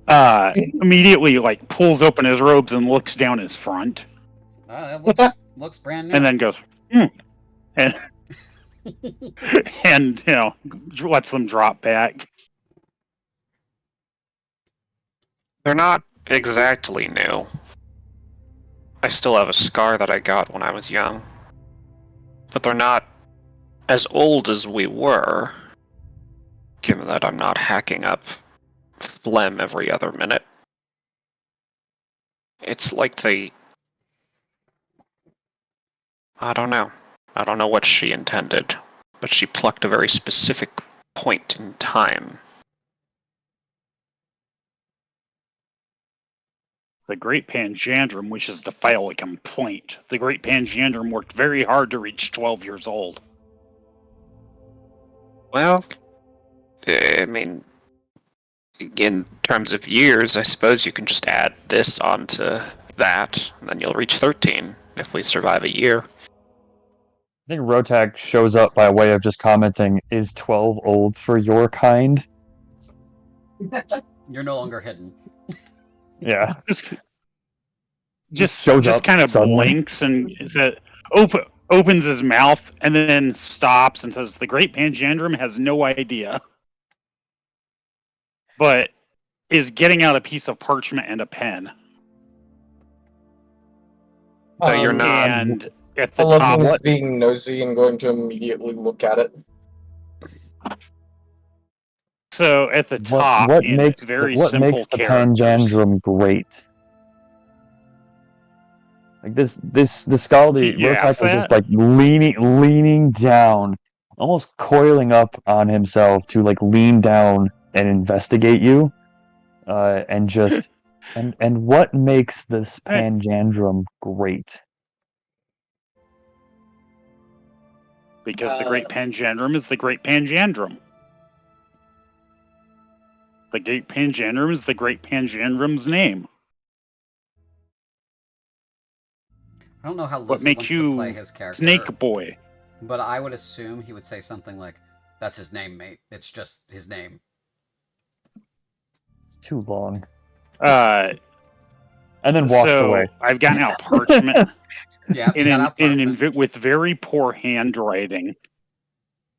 immediately like pulls open his robes and looks down his front, It looks brand new. and then goes, and and lets them drop back. They're not exactly new. I still have a scar that I got when I was young. But they're not as old as we were, given that I'm not hacking up phlegm every other minute. It's like I don't know. I don't know what she intended, but she plucked a very specific point in time. The Great Panjandrum wishes to file a complaint. The Great Panjandrum worked very hard to reach 12 years old. Well, I mean, in terms of years, I suppose you can just add this onto that, and then you'll reach 13 if we survive a year. I think Rotak shows up by way of just commenting, "Is 12 old for your kind?" You're no longer hidden. Yeah. Just shows up kind of suddenly. blinks and opens his mouth and then stops and says, "The Great Panjandrum has no idea," but is getting out a piece of parchment and a pen. You're not. And at the I love top, him being nosy and going to immediately look at it. So at the What top, what in makes very what simple makes the characters. Panjandrum great? Like the Scaldi You Rotak asked was just that? like leaning down, almost coiling up on himself to like lean down and investigate you, and just and what makes this Eh, Panjandrum great? Because the Great Panjandrum is the Great Panjandrum. The Great Panjandrum is the Great Panjandrum's name. I don't know how What Luke makes wants to play you his character, Snake Boy? but I would assume he would say something like, "That's his name, mate. It's just his name." It's too long. Uh, And then walks away. so I've gotten out parchment Yeah, you got out parchment. with very poor handwriting.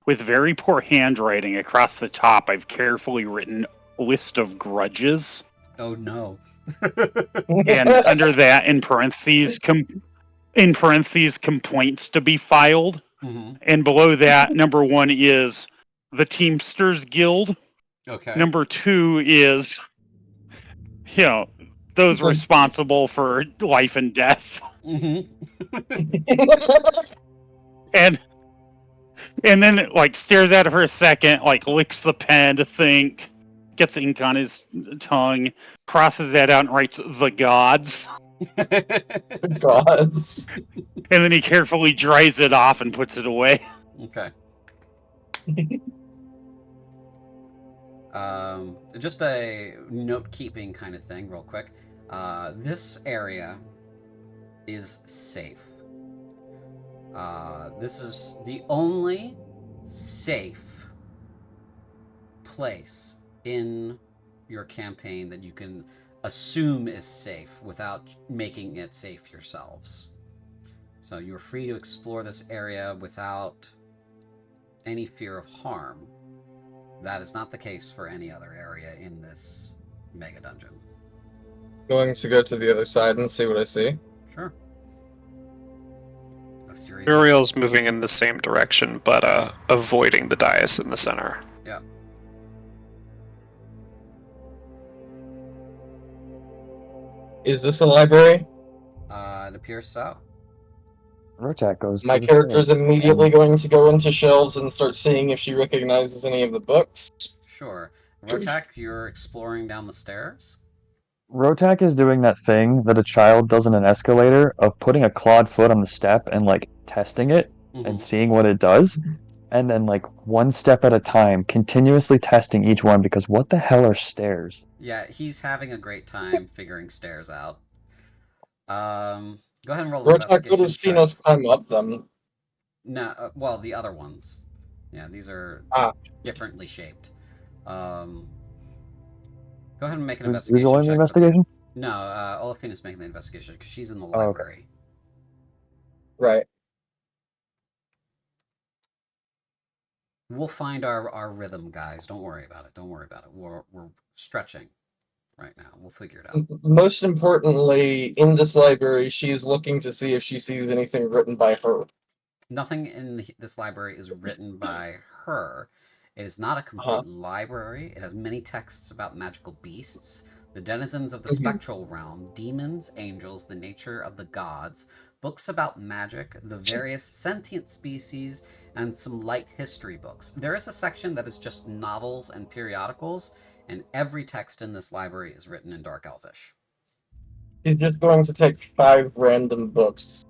With very poor handwriting across the top, I've carefully written list of grudges, Oh no. and under that, in parentheses, complaints to be filed. Mm-hmm. And below that, number 1 is the Teamsters Guild. Okay. Number 2 is, those responsible for life and death. Mm-hmm. And then it, stares at it for a second, licks the pen to think, gets ink on his tongue, crosses that out and writes the gods. Gods. And then he carefully dries it off and puts it away. Okay. Just a note-keeping kind of thing, real quick. This area is safe. This is the only safe place in your campaign that you can assume is safe without making it safe yourselves. So you're free to explore this area without any fear of harm. That is not the case for any other area in this mega dungeon. Going to go to the other side and see what I see. Sure. A series Uriel's moving in the same direction, but avoiding the dais in the center. Yeah. Is this a library? It appears so. Rotak goes My to the character's stairs. immediately going to go into shelves and start seeing if she recognizes any of the books. Sure. Rotak, you're exploring down the stairs? Rotak is doing that thing that a child does in an escalator of putting a clawed foot on the step and like testing it and seeing what it does, and then like one step at a time, continuously testing each one because what the hell are stairs? Yeah, he's having a great time figuring stairs out. Go ahead and roll an Rotak would investigation have seen check. us climb up them. No, well, the other ones. Yeah, these are differently shaped. Go ahead and make an Who's investigation rolling check. the investigation? No, Olafina's making the investigation because she's in the Oh, okay. library. Right. We'll find our rhythm, guys. Don't worry about it. Don't worry about it. We're stretching right now. We'll figure it out. Most importantly, in this library, she's looking to see if she sees anything written by her. Nothing in this library is written by her. It is not a complete library. It has many texts about magical beasts, the denizens of the spectral realm, demons, angels, the nature of the gods, books about magic, the various sentient species, and some light history books. There is a section that is just novels and periodicals, and every text in this library is written in Dark Elvish. She's just going to take 5 random books.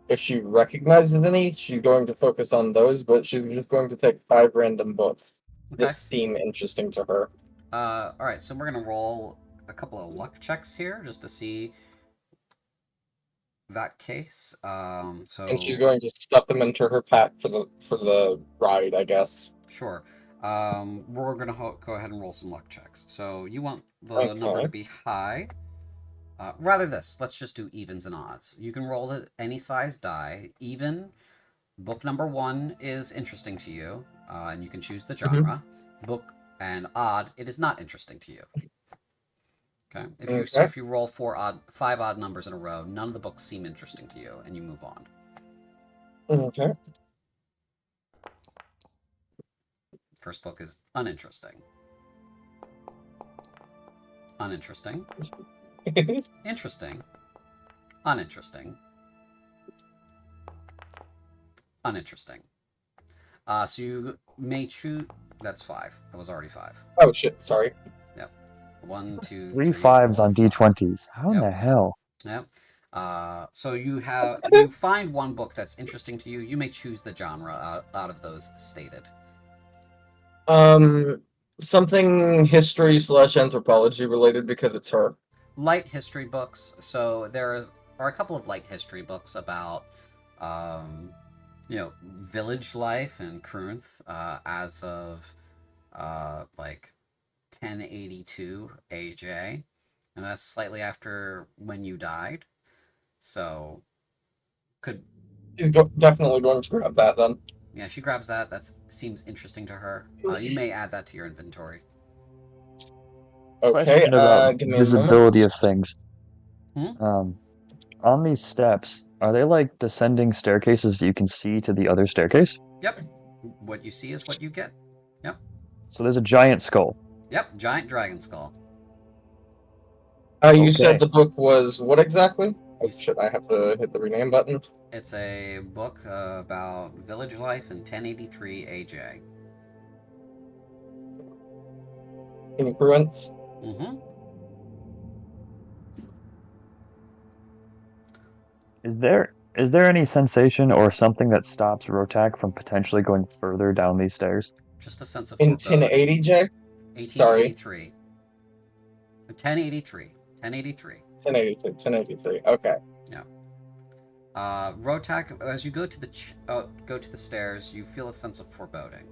If she recognizes any, she's going to focus on those, but she's just going to take 5 random books that seem interesting to her. Alright, so we're going to roll a couple of luck checks here just to see that case. And she's going to stuff them into her pack for the ride, I guess. Sure. We're going to go ahead and roll some luck checks. So you want the number to be high. Rather this, let's just do evens and odds. You can roll any size die. Even, book number 1 is interesting to you, and you can choose the genre. Book and odd, it is not interesting to you. Okay. If you roll 5 odd numbers in a row, none of the books seem interesting to you, and you move on. Okay. First book is uninteresting. Uninteresting. Interesting. Uninteresting. Uninteresting. So you may choose. That's 5. That was already 5. Oh shit! Sorry. Yep. 1, 2, 3 3, 5s 4, on 5. D20s. How in Yep. the hell? Yep. So you find one book that's interesting to you. You may choose the genre out of those stated. Something history / anthropology related because it's her. Light history books. So are a couple of light history books about, village life in Krunth as of like 1082 AJ, and that's slightly after when you died. So She's definitely going to grab that then. yeah, she grabs that. That seems interesting to her. You may add that to your inventory. Okay, Question about give me a visibility moment. of things. Hmm? On these steps, are they like descending staircases that you can see to the other staircase? Yep. What you see is what you get. Yep. So there's a giant skull. Yep. Giant dragon skull. You Okay. said the book was what exactly? Oh You shit! I have to hit the rename button. It's a book about village life in 1083 AJ. Incruence. Mm-hmm. Is there any sensation or something that stops Rotak from potentially going further down these stairs? Just a sense of In foreboding. 1080J? Sorry. 1883. 1083. 1083. 1083. Okay. Yeah. Rotak, as you go to the stairs, you feel a sense of foreboding.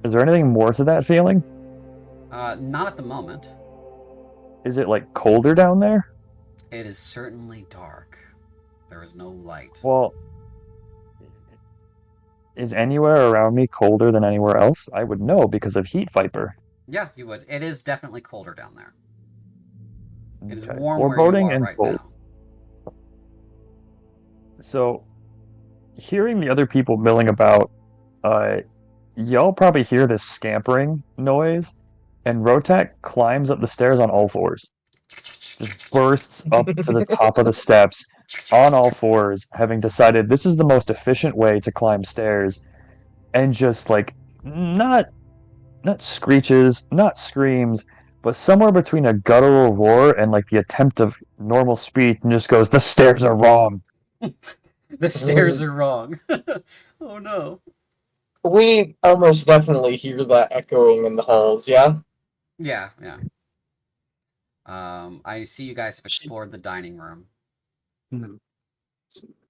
Is there anything more to that feeling? Not at the moment. Is it like colder down there? It is certainly dark. There is no light. Well, is anywhere around me colder than anywhere else? I would know because of Heat Viper. Yeah, you would. It is definitely colder down there. It is Okay. warm where you Foreboding are and right cold. now. So, hearing the other people milling about, y'all probably hear this scampering noise, and Rotak climbs up the stairs on all fours. Just bursts up to the top of the steps on all fours, having decided this is the most efficient way to climb stairs, and just like not screeches, not screams, but somewhere between a guttural roar and like the attempt of normal speech, and just goes, "The stairs are wrong." The stairs are wrong. Oh no. We almost definitely hear that echoing in the halls, yeah? Yeah. I see you guys have explored the dining room.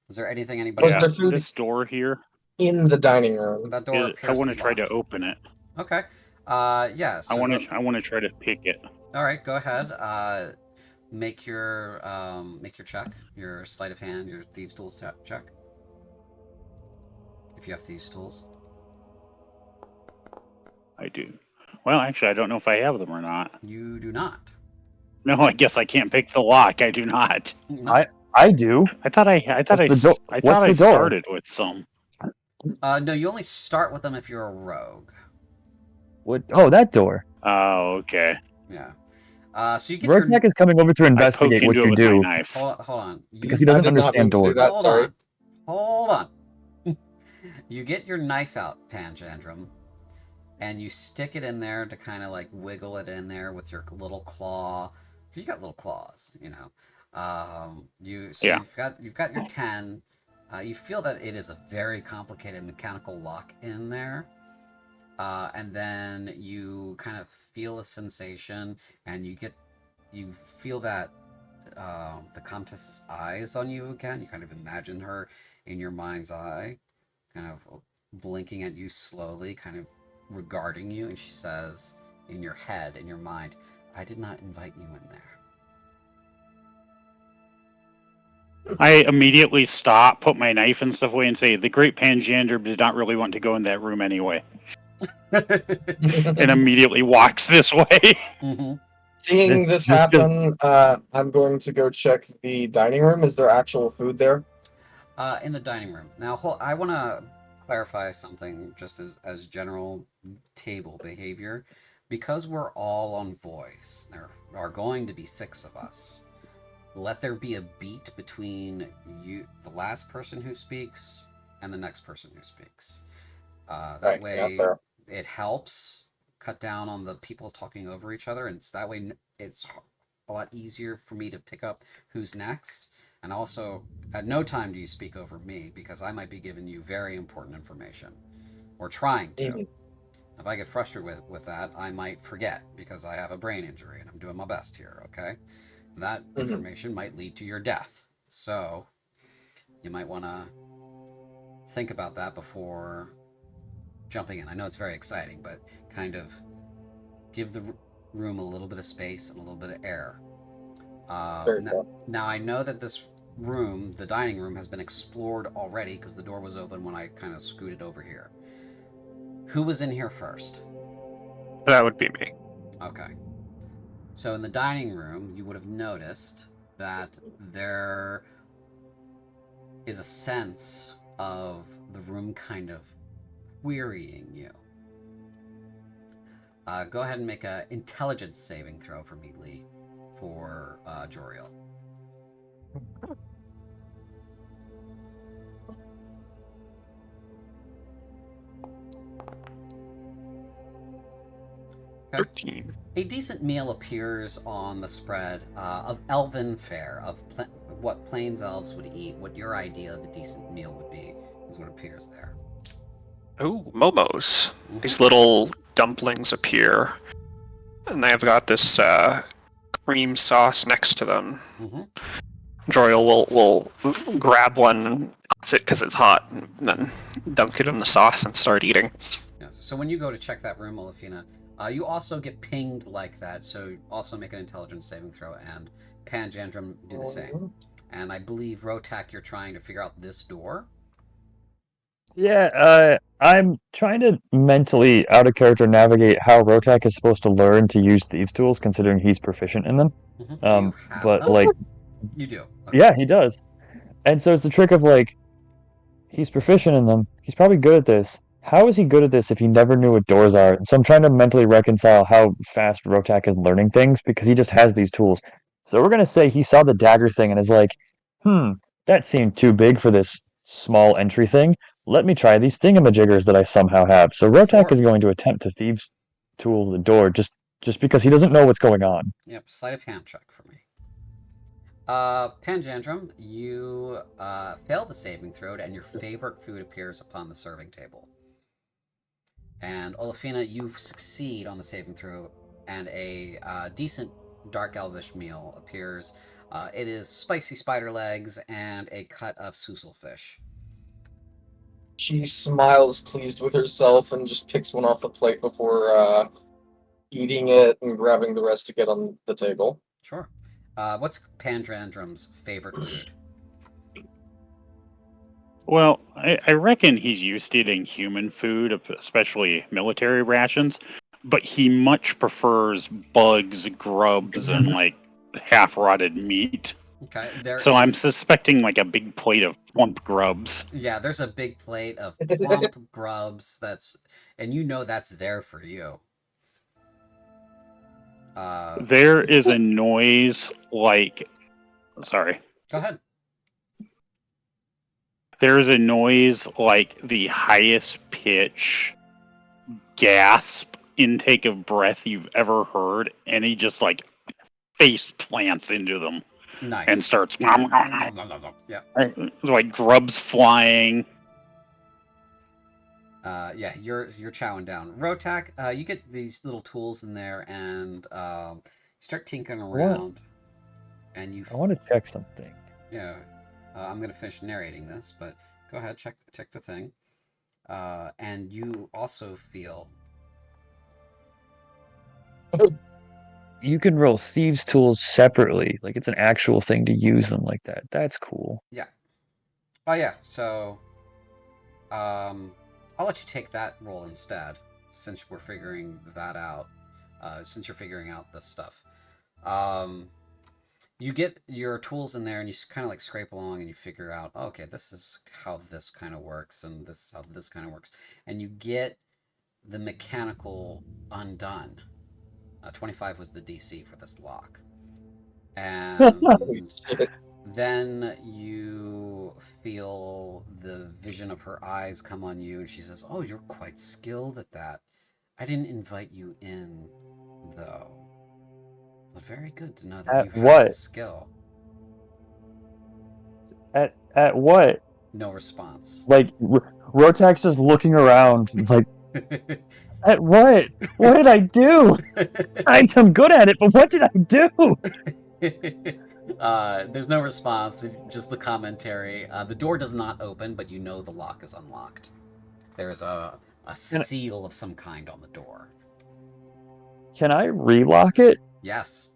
Is there anything anybody? Was there food This door here, in the dining room? That door I appears want to to be try to locked. open it. Okay. Yeah. So I want to try to pick it. All right. Go ahead. Make your check. Your sleight of hand. Your thieves' tools check. If you have thieves' tools. I do. Well, actually, I don't know if I have them or not. You do not. No, I guess I can't pick the lock. I do not. No. I do. I thought I started with some. No, you only start with them if you're a rogue. What? Oh, that door. Oh, okay. Yeah. So you get Rotak is coming over to I poke investigate what into it you with do my knife. Hold on. because he doesn't I did not understand mean to do doors. that. Sorry. Hold on. You get your knife out, Panjandrum, and you stick it in there to kind of like wiggle it in there with your little claw. You got little claws, you know. Yeah. You've got your 10. You feel that it is a very complicated mechanical lock in there. And then you kind of feel a sensation, and you feel that the Comtess's eyes on you again. You kind of imagine her in your mind's eye, kind of blinking at you slowly, kind of regarding you, and she says in your head, in your mind, "I did not invite you in there." I immediately stop, put my knife and stuff away, and say, "The great Panjander did not really want to go in that room anyway," and immediately walks this way. Mm-hmm. Seeing this just happen, I'm going to go check the dining room. Is there actual food there? In the dining room. Now, I want to clarify something just as general table behavior. Because we're all on voice, there are going to be 6 of us. Let there be a beat between you, the last person who speaks, and the next person who speaks. That Right, way, fair. it helps cut down on the people talking over each other, and it's that way it's a lot easier for me to pick up who's next. And also, at no time do you speak over me because I might be giving you very important information, or trying to. Mhm. If I get frustrated with that, I might forget because I have a brain injury and I'm doing my best here, okay? That information might lead to your death. So, you might want to think about that before jumping in. I know it's very exciting, but kind of give the room a little bit of space and a little bit of air. Very Now, I know that this room, the dining room, has been explored already because the door was open when I kind of scooted over here. Who was in here first? That would be me. Okay. So in the dining room, you would have noticed that there is a sense of the room kind of querying you. Go ahead and make an intelligence saving throw for me, Lee, for Joriel. Okay. 13. A decent meal appears on the spread of elven fare, of what plains elves would eat, what your idea of a decent meal would be, is what appears there. Ooh, momos. These little dumplings appear, and they've got this cream sauce next to them. Mm-hmm. Joriel will grab one and toss it because it's hot, and then dunk it in the sauce and start eating. Yes. So when you go to check that room, Olafina, you also get pinged like that, so also make an intelligence saving throw, and Panjandrum do the same. And I believe, Rotak, you're trying to figure out this door. Yeah, I'm trying to mentally, out of character, navigate how Rotak is supposed to learn to use thieves' tools, considering he's proficient in them. Mm-hmm. Do you have But them? like, You do. Okay. yeah, he does. And so it's the trick of like, he's proficient in them. He's probably good at this. How is he good at this if he never knew what doors are? And so I'm trying to mentally reconcile how fast Rotak is learning things because he just has these tools. So we're gonna say he saw the dagger thing and is like, that seemed too big for this small entry thing. Let me try these thingamajiggers that I somehow have. So Rotak is going to attempt to thieves tool the door just because he doesn't know what's going on. Yep, sleight of hand check for me. Panjandrum, you fail the saving throw, and your favorite food appears upon the serving table. And Olafina, you succeed on the saving throw, and a decent dark elvish meal appears. It is spicy spider legs and a cut of fish. She smiles, pleased with herself, and just picks one off the plate before eating it and grabbing the rest to get on the table. Sure. What's Panjandrum's favorite food? Well, I reckon he's used to eating human food, especially military rations, but he much prefers bugs, grubs, and like half-rotted meat. Okay, I'm suspecting like a big plate of plump grubs. Yeah, there's a big plate of plump grubs and you know that's there for you. There is a noise like... Sorry. Go ahead. There's a noise like the highest pitch gasp intake of breath you've ever heard, and he just like face plants into them. Nice. And starts yeah. Like grubs flying. Yeah, you're chowing down. Rotak, you get these little tools in there and you start tinkering around. And you I want to check something. Yeah. I'm gonna finish narrating this, but go ahead, check the thing. And you also feel You can roll thieves' tools separately. Like it's an actual thing to use them like that. That's cool. Yeah. Oh yeah, so I'll let you take that roll instead, since we're figuring that out. Since you're figuring out this stuff. You get your tools in there and you kind of like scrape along and you figure out, oh, okay, this is how this kind of works and this is how this kind of works. And you get the mechanical undone. 25 was the DC for this lock. And then you feel the vision of her eyes come on you and she says, oh, you're quite skilled at that. I didn't invite you in, though. But very good to know that At you have what? the skill. At what? No response. Like, Rotax just looking around, like, at what? What did I do? I'm good at it, but what did I do? There's no response, just the commentary. The door does not open, but you know the lock is unlocked. There's a seal of some kind on the door. Can I relock it? Yes.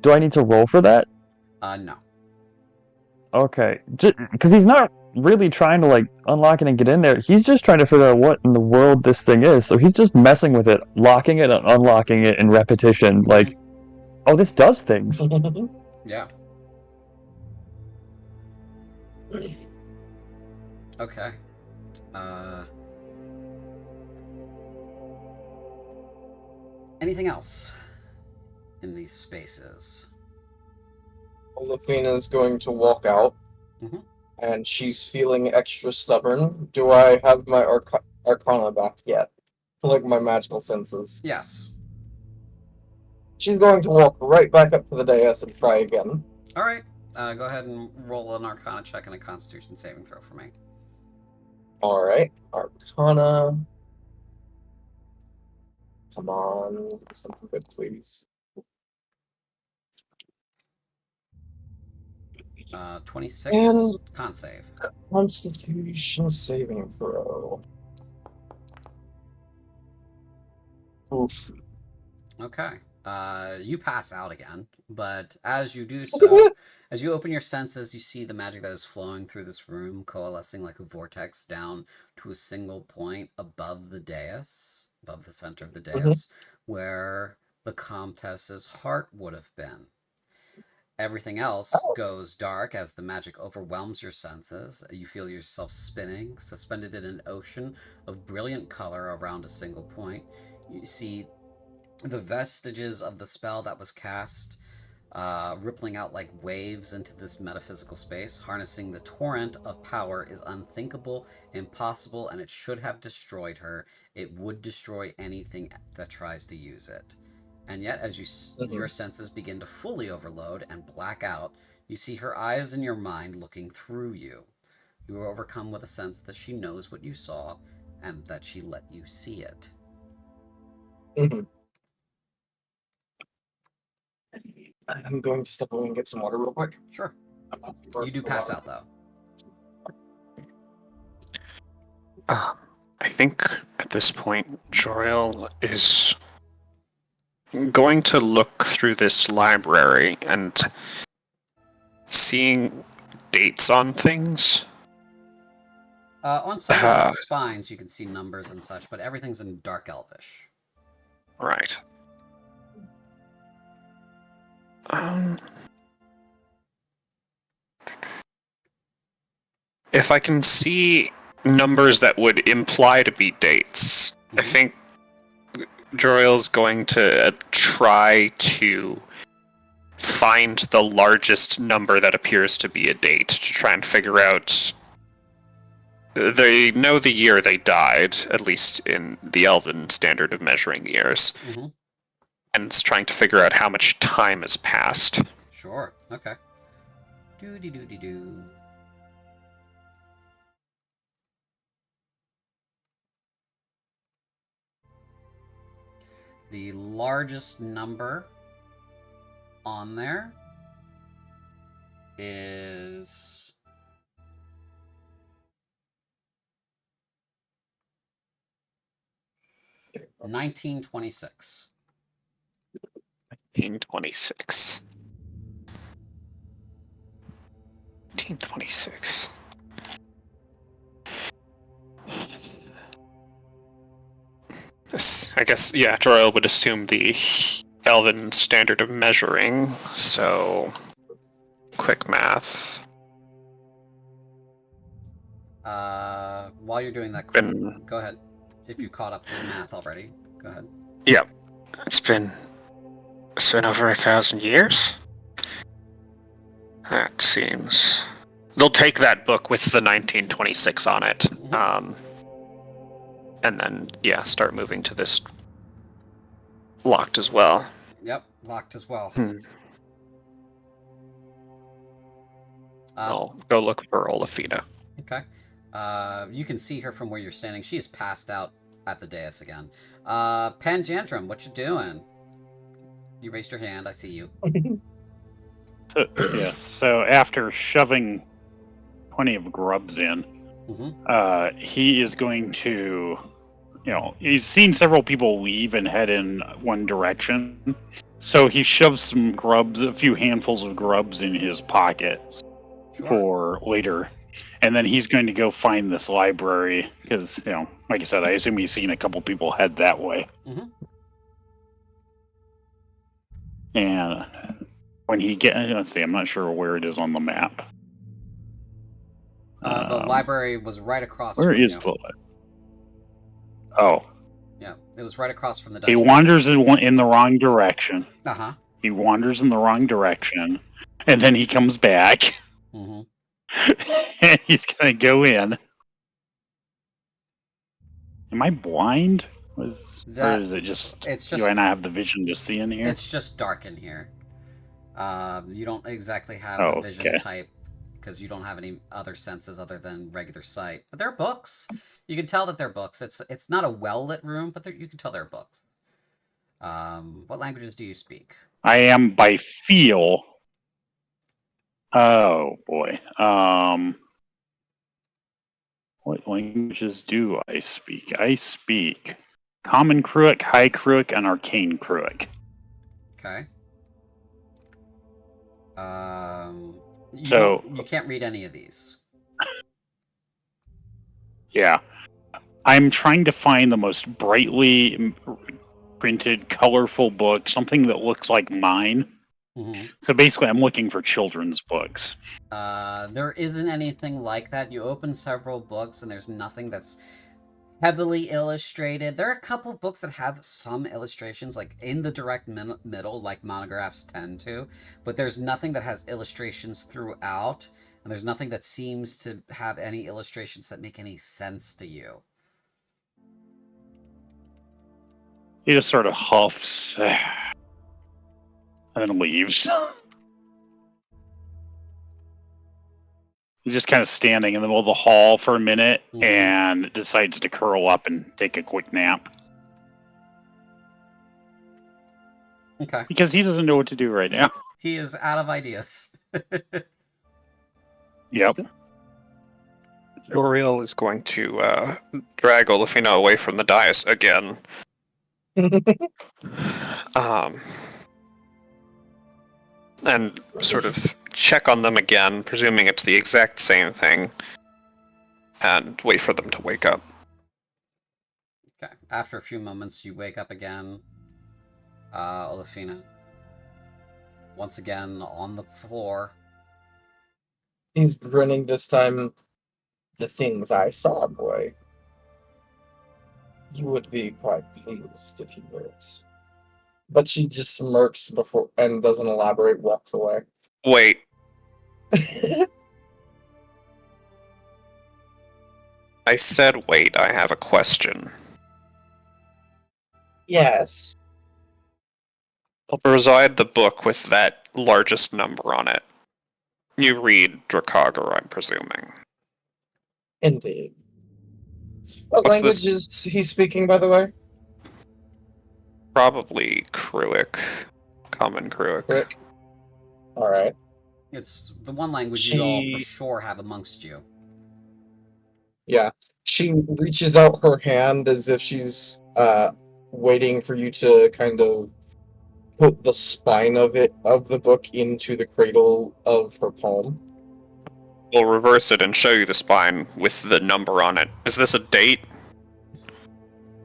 Do I need to roll for that? No. Okay, because he's not really trying to like unlock it and get in there. He's just trying to figure out what in the world this thing is. So he's just messing with it, locking it and unlocking it in repetition. Like, oh, this does things. Yeah. Okay. Anything else in these spaces? Olafina's going to walk out, Mhm. and she's feeling extra stubborn. Do I have my Arcana back yet? Like my magical senses. Yes. She's going to walk right back up to the dais and try again. All right. Go ahead and roll an Arcana check and a Constitution saving throw for me. All right, Arcana. Come on, something good, please. 26. And con save. Constitution saving throw. Oof. Okay. You pass out again, but as you do so, as you open your senses, you see the magic that is flowing through this room, coalescing like a vortex down to a single point above the dais, above the center of the dais, where the Comtess's heart would have been. Everything else goes dark as the magic overwhelms your senses. You feel yourself spinning, suspended in an ocean of brilliant color around a single point. You see the vestiges of the spell that was cast rippling out like waves into this metaphysical space. Harnessing the torrent of power is unthinkable, impossible, and it should have destroyed her. It would destroy anything that tries to use it. And yet, as your senses begin to fully overload and black out, you see her eyes in your mind looking through you. You are overcome with a sense that she knows what you saw and that she let you see it. I'm going to step away and get some water real quick. Sure. You do pass out, though. I think at this point, Joriel is going to look through this library and seeing dates on things. On some of the spines, you can see numbers and such, but everything's in Dark Elvish. Right. If I can see numbers that would imply to be dates, I think Joriel's going to try to find the largest number that appears to be a date to try and figure out. They know the year they died, at least in the Elven standard of measuring years, and it's trying to figure out how much time has passed. Sure. Okay. Doo-dee-doo-dee-doo. The largest number on there is 1926. 1926. 1926. I guess, yeah, Jor-El would assume the Elven standard of measuring, so quick math. While you're doing that, go ahead. If you caught up to the math already, go ahead. Yeah, it's been over 1,000 years. That seems. They'll take that book with the 1926 on it, and then start moving to this locked as well. Yep, locked as well. I'll go look for Olafina. Okay. You can see her from where you're standing. She is passed out at the dais again. Panjandrum, what you doing? You raised your hand. I see you. So after shoving plenty of grubs in, he is going to, he's seen several people leave and head in one direction. So he shoves some grubs, a few handfuls of grubs in his pockets for later. And then he's going to go find this library because, like I said, I assume he's seen a couple people head that way. And when he let's see, I'm not sure where it is on the map. The library was right across where from is you. the Oh. Yeah, it was right across from the He dungeon. wanders in the wrong direction. Uh-huh. He wanders in the wrong direction, and then he comes back. And he's going to go in. Am I blind? Or is it just... Do I not have the vision to see in here? It's just dark in here. You don't exactly have a vision type because you don't have any other senses other than regular sight. But they're books. You can tell that they're books. It's not a well-lit room, but you can tell they're books. What languages do you speak? I am by feel. Oh, boy. What languages do I speak? I speak Common Kruik, High Kruik, and Arcane Kruik. Okay. You can't read any of these. Yeah. I'm trying to find the most brightly printed, colorful book, something that looks like mine. So basically, I'm looking for children's books. There isn't anything like that. You open several books, and there's nothing that's heavily illustrated. There are a couple of books that have some illustrations, like in the direct middle, like monographs tend to, but there's nothing that has illustrations throughout, and there's nothing that seems to have any illustrations that make any sense to you. He just sort of huffs and then leaves. He's just kind of standing in the middle of the hall for a minute and decides to curl up and take a quick nap. Okay. Because he doesn't know what to do right now. He is out of ideas. Yep. Jor-El is going to drag Olafina away from the dais again. And sort of check on them again, presuming it's the exact same thing, and wait for them to wake up. Okay. After a few moments, you wake up again. Olafina. Once again, on the floor. He's grinning this time. The things I saw, boy. You would be quite pleased if you were it. But she just smirks before and doesn't elaborate, walks away. Wait. I said wait, I have a question. Yes. I'll preside the book with that largest number on it. You read Drakagar, I'm presuming. Indeed. What What's language is he speaking, by the way? Probably Kruik. Common Kruik. Kruik. Alright. It's the one language you all for sure have amongst you. Yeah. She reaches out her hand as if she's waiting for you to kind of put the spine of the book into the cradle of her palm. We'll reverse it and show you the spine with the number on it. Is this a date?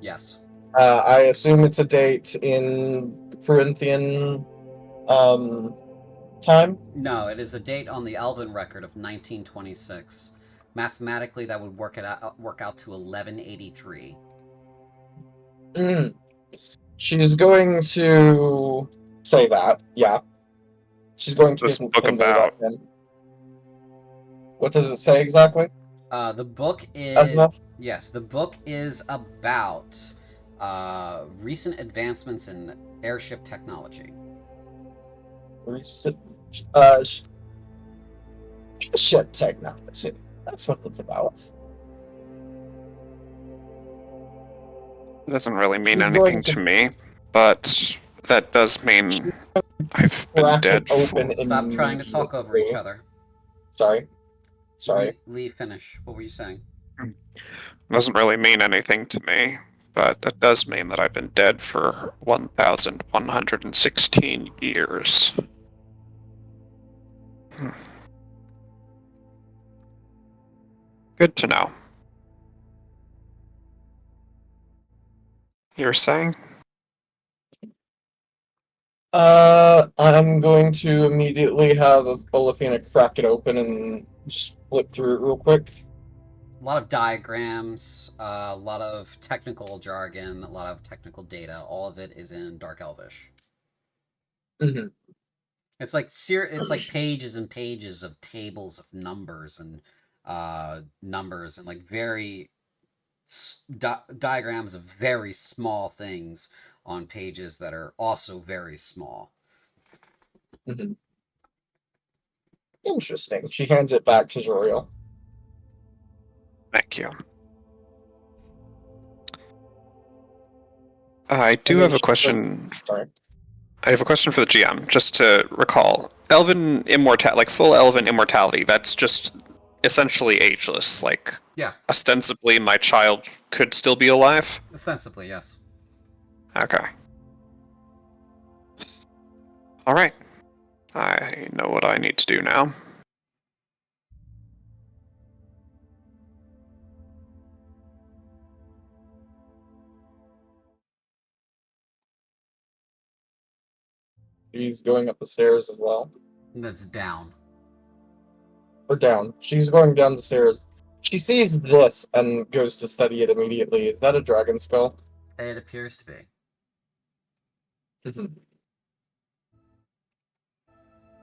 Yes. I assume it's a date in Corinthian time. No, it is a date on the Elven record of 1926. Mathematically, that would work out to 1183. She's going to say that. Yeah, she's going to This book convey about? that to him. What does it say exactly? The book is Azimuth? yes. The book is about recent advancements in airship technology. Ship technology. That's what it's about. It doesn't really mean She's going anything to me, but that does mean I've been Crack dead it open for. Stop trying to talk over each other. Sorry. Lee, finish. What were you saying? It doesn't really mean anything to me, but that does mean that I've been dead for 1,116 years. Good to know. You were saying? I'm going to immediately have Olafina crack it open and just flip through it real quick. A lot of diagrams, a lot of technical jargon, a lot of technical data. All of it is in Dark Elvish. Mm-hmm. It's like pages and pages of tables of numbers and like very diagrams of very small things on pages that are also very small. Mm-hmm. Interesting. She hands it back to Joriel. Thank you. I do have a question. Sorry. I have a question for the GM, just to recall. Elven immortality, like full elven immortality, that's just essentially ageless. Like, yeah. Ostensibly, my child could still be alive? Ostensibly, yes. Okay. Alright. I know what I need to do now. She's going up the stairs as well. That's down. Or down. She's going down the stairs. She sees this and goes to study it immediately. Is that a dragon skull? It appears to be. Mm-hmm.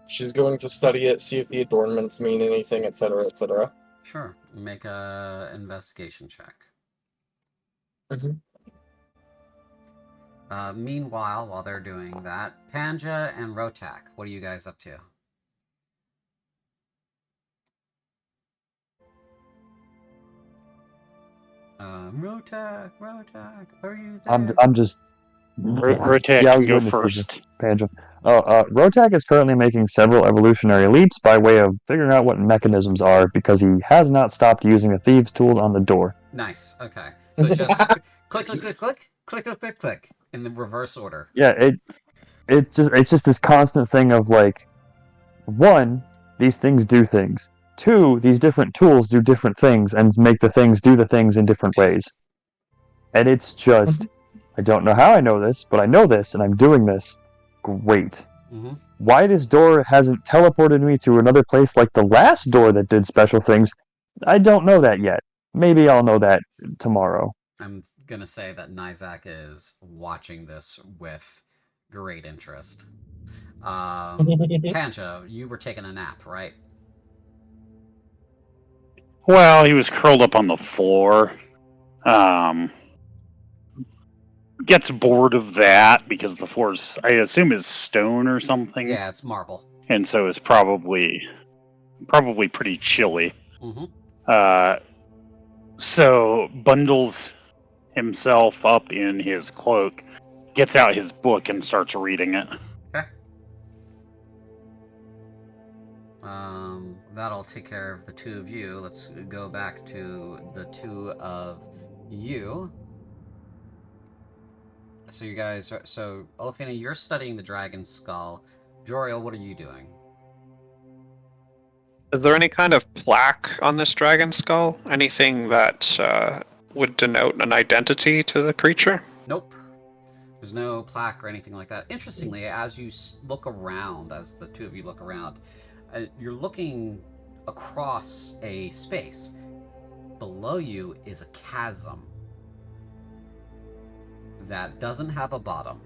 She's going to study it, see if the adornments mean anything, etc., etc. Sure. Make a investigation check. Mm-hmm. Meanwhile, while they're doing that, Panja and Rotak, what are you guys up to? Rotak, are you there? I'm just. Rotak Yeah, I can was go going to first. Panja. Rotak is currently making several evolutionary leaps by way of figuring out what mechanisms are because he has not stopped using a thieves' tool on the door. Nice. Okay. So just click in the reverse order. Yeah, it's just this constant thing of like, one, these things do things. Two, these different tools do different things and make the things do the things in different ways. And it's just, I don't know how I know this, but I know this and I'm doing this. Great. Mm-hmm. Why this door hasn't teleported me to another place like the last door that did special things, I don't know that yet. Maybe I'll know that tomorrow. I'm gonna say that Nizak is watching this with great interest. Panja, you were taking a nap, right? Well, he was curled up on the floor. Gets bored of that because the floor's, I assume, is stone or something. Yeah, it's marble. And so it's probably pretty chilly. Mm-hmm. So bundles himself up in his cloak, gets out his book and starts reading it. Okay. That'll take care of the two of you. Let's go back to the two of you. So you guys are, so Olafina, you're studying the dragon skull. Joriel, what are you doing? Is there any kind of plaque on this dragon skull? Anything that would denote an identity to the creature? Nope. There's no plaque or anything like that. Interestingly, as you look around, as the two of you look around, you're looking across a space. Below you is a chasm that doesn't have a bottom.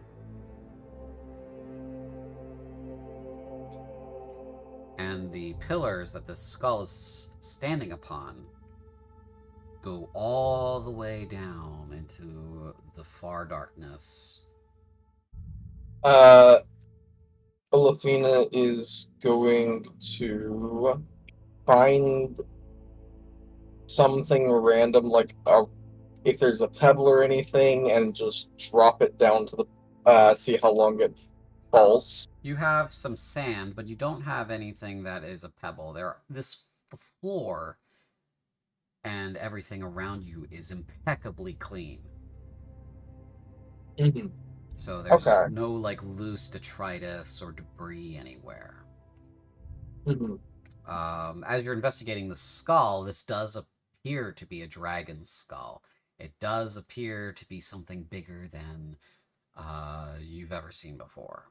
And the pillars that this skull is standing upon go all the way down into the far darkness. Olafina is going to find something random, like if there's a pebble or anything, and just drop it down to the see how long it falls. You have some sand, but you don't have anything that is a pebble. The floor and everything around you is impeccably clean. Mm-hmm. So there's Okay. no like loose detritus or debris anywhere. Mm-hmm. As you're investigating the skull, this does appear to be a dragon's skull. It does appear to be something bigger than you've ever seen before.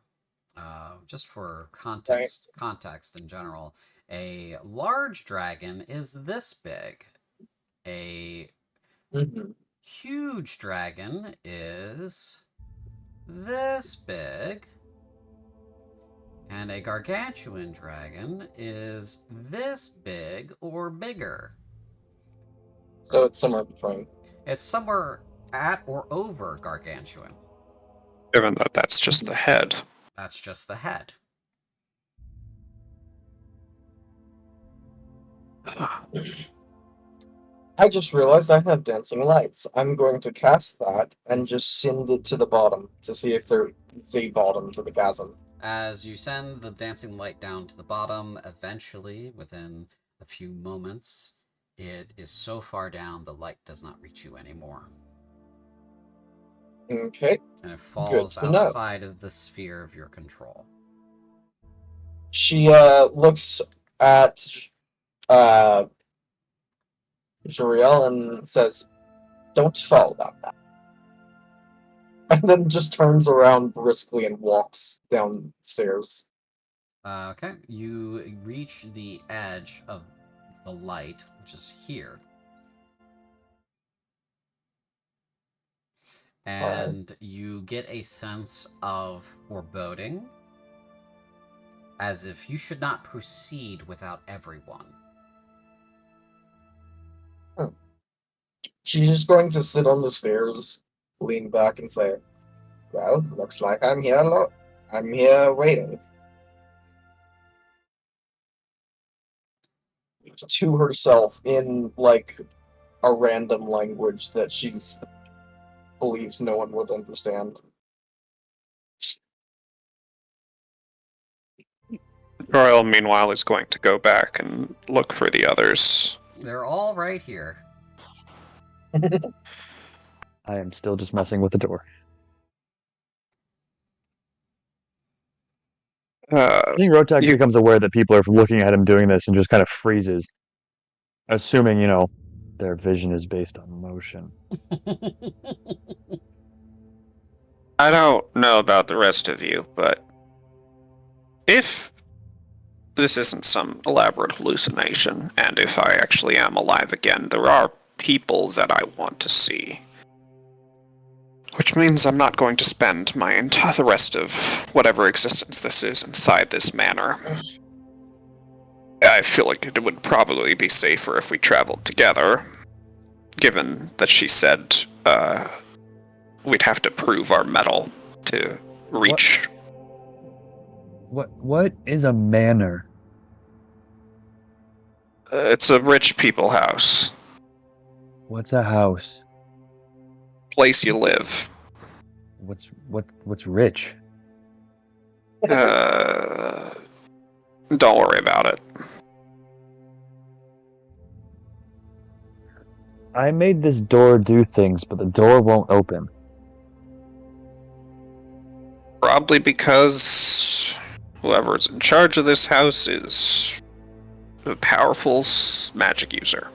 Just for context in general, a large dragon is this big. A huge dragon is this big. And a gargantuan dragon is this big or bigger. So it's somewhere between. It's somewhere at or over gargantuan. Given that that's just the head. That's just the head. I just realized I have dancing lights. I'm going to cast that and just send it to the bottom to see if there's a bottom to the chasm. As you send the dancing light down to the bottom, eventually, within a few moments, it is so far down the light does not reach you anymore. Okay. And it falls outside of the sphere of your control. She looks at Juriel and says, "Don't fall about that." And then just turns around briskly and walks downstairs. Okay, you reach the edge of the light, which is here. And you get a sense of foreboding, as if you should not proceed without everyone. She's just going to sit on the stairs, lean back, and say, "Well, looks like I'm here I'm here waiting." To herself in like a random language that she believes no one would understand. Royal, meanwhile, is going to go back and look for the others. They're all right here. I am still just messing with the door. I think Rotax becomes aware that people are looking at him doing this and just kind of freezes, assuming, their vision is based on motion. I don't know about the rest of you, but if this isn't some elaborate hallucination, and if I actually am alive again, there are people that I want to see. Which means I'm not going to spend the rest of whatever existence this is inside this manor. I feel like it would probably be safer if we traveled together, given that she said we'd have to prove our mettle to reach. What is a manor? It's a rich people house. What's a house? Place you live. What's rich? Don't worry about it. I made this door do things, but the door won't open. Probably because whoever's in charge of this house is a powerful magic user.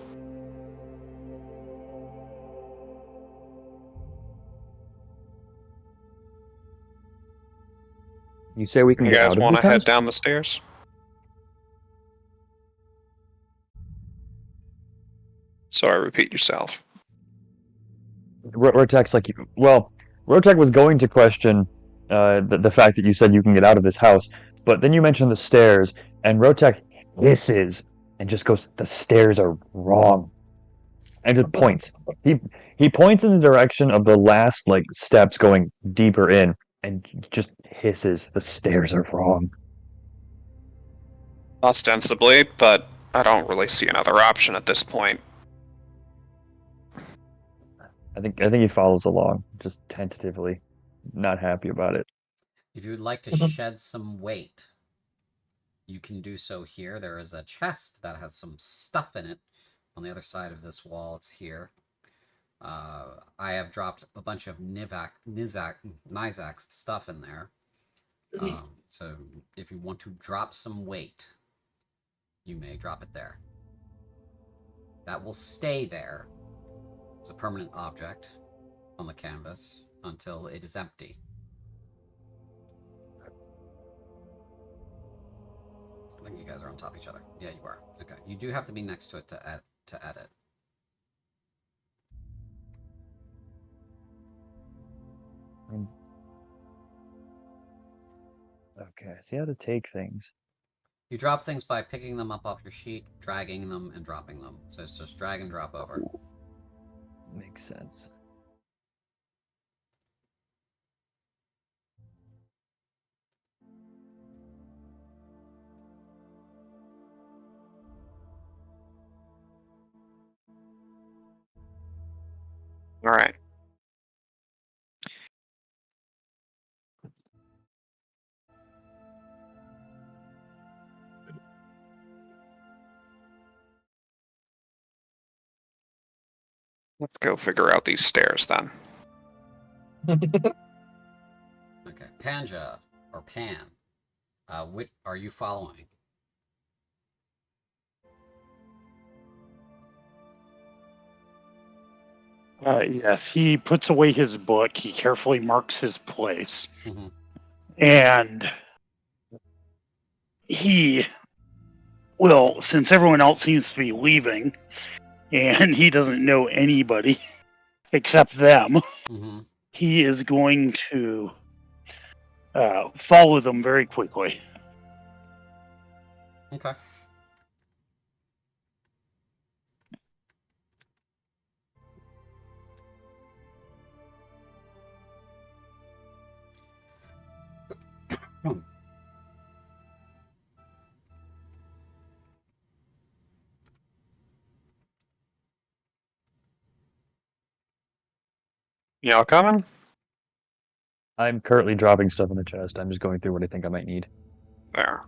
You say we can You get guys out of want this to head house? down the stairs? So I repeat yourself. Rotek's like, well, Rotek was going to question the fact that you said you can get out of this house, but then you mentioned the stairs, and Rotek hisses and just goes, "The stairs are wrong," and just points. He points in the direction of the last like steps going deeper in, and just hisses, "The stairs are wrong." Ostensibly, but I don't really see another option at this point. I think he follows along, just tentatively, not happy about it. If you would like to shed some weight, you can do so here. There is a chest that has some stuff in it. On the other side of this wall, it's here. I have dropped a bunch of Nizak's stuff in there. So if you want to drop some weight, you may drop it there. That will stay there. It's a permanent object on the canvas until it is empty. I think you guys are on top of each other. Yeah, you are. Okay. You do have to be next to it to edit. Okay, I see how to take things. You drop things by picking them up off your sheet, dragging them, and dropping them. So it's just drag and drop over. Makes sense. All right. Let's go figure out these stairs then. Okay. Panja, or Pan, what are you following? Yes, he puts away his book. He carefully marks his place. Mm-hmm. And he will, since everyone else seems to be leaving, and he doesn't know anybody except them, Mm-hmm. he is going to follow them very quickly. Okay. Y'all coming? I'm currently dropping stuff in the chest. I'm just going through what I think I might need. There.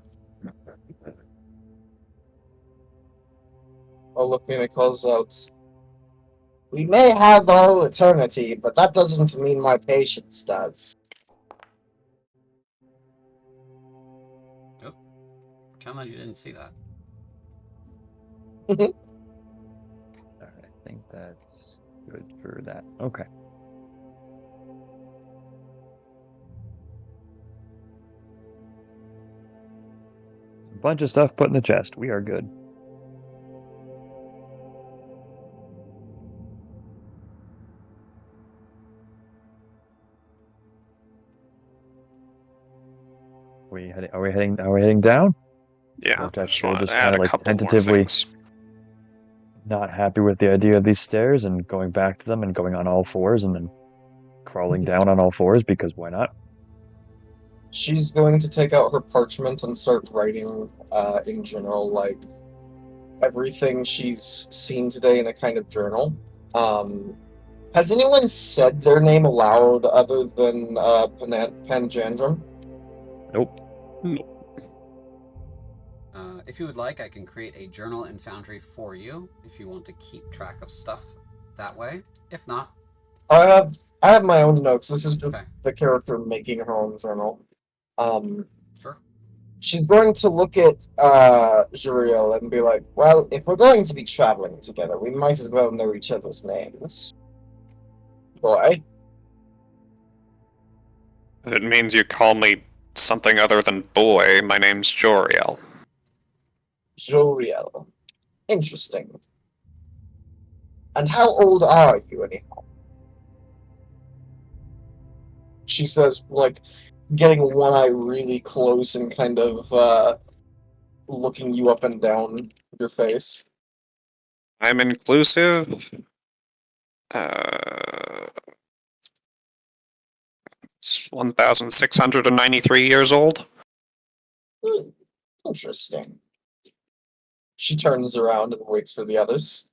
Olafina calls out, "We may have all eternity, but that doesn't mean my patience does." Oh, pretend that you didn't see that. Alright, I think that's good for that. Okay. A bunch of stuff put in the chest. We are good. Are we heading down? Yeah, I Vortex just still wanted just to add kinda, a like, couple more tentatively things. not happy with the idea of these stairs and going back to them and going on all fours and then crawling down on all fours because why not? She's going to take out her parchment and start writing, in general, like, everything she's seen today in a kind of journal. Has anyone said their name aloud other than Panjandrum? Nope. If you would like, I can create a journal and foundry for you if you want to keep track of stuff that way. If not, I have my own notes. This is just okay. the character making her own journal. Sure. She's going to look at Juriel and be like, "Well, if we're going to be traveling together, we might as well know each other's names." Boy. It means you call me something other than boy. My name's Joriel. Joriel. Interesting. And how old are you, anyhow? She says, like, getting one eye really close and kind of looking you up and down your face. I'm inclusive. Uh, 1,693 years old. Hmm, interesting. She turns around and waits for the others.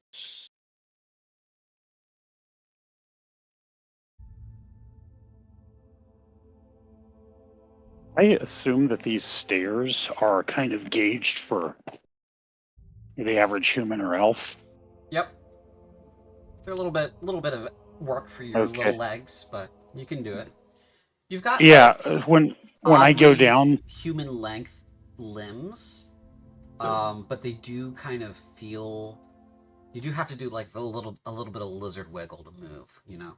I assume that these stairs are kind of gauged for the average human or elf. Yep. They're a little bit of work for your little Okay. legs, but you can do it. You've got Yeah, like when I go oddly down, human length limbs, but they do kind of feel. You do have to do like a little bit of lizard wiggle to move, you know.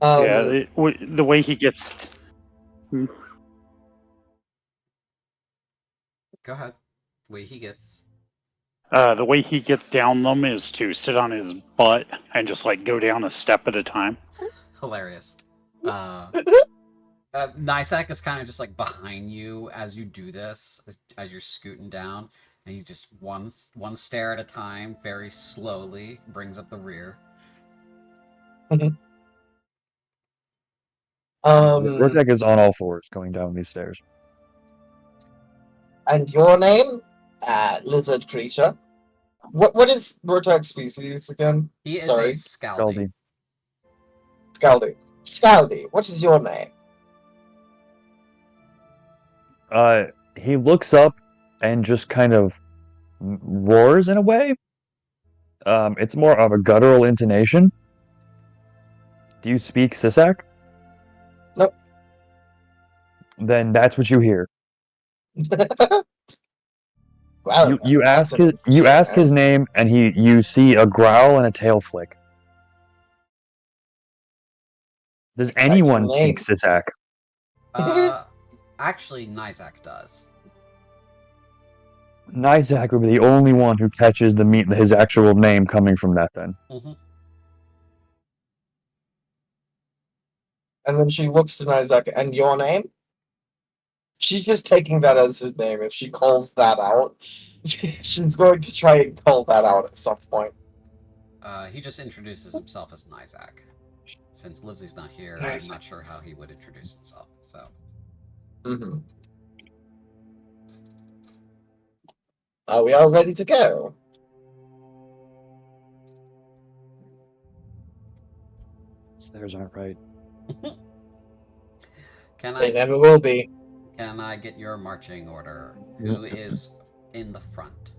yeah, the way he gets, Go ahead. Way he gets. the way he gets down them is to sit on his butt and just like go down a step at a time. Hilarious. Nysak is kind of just like behind you as you do this, as you're scooting down, and he just one stare at a time, very slowly brings up the rear. Rotek is on all fours going down these stairs. And your name? Lizard creature. What is Vortex species again? He is Sorry. a Scaldy. Scaldy. Scaldy. Scaldy, what is your name? He looks up and just kind of roars in a way. It's more of a guttural intonation. Do you speak Sisak? Nope. Then that's what you hear. Well, You that's ask an you ask his interesting name, and you see a growl and a tail flick. Does anyone speak name. Sisak? Actually, Nysak does. Nyzak would be the only one who catches his actual name coming from that then. Mm-hmm. And then she looks to Isaac, and your name? She's just taking that as his name. If she calls that out, she's going to try and call that out at some point. He just introduces himself as Nysak. Since Livsy's not here, Nice. I'm not sure how he would introduce himself. So. Mm-hmm. Are we all ready to go? Stairs aren't right. They never will be. Can I get your marching order? Who is in the front?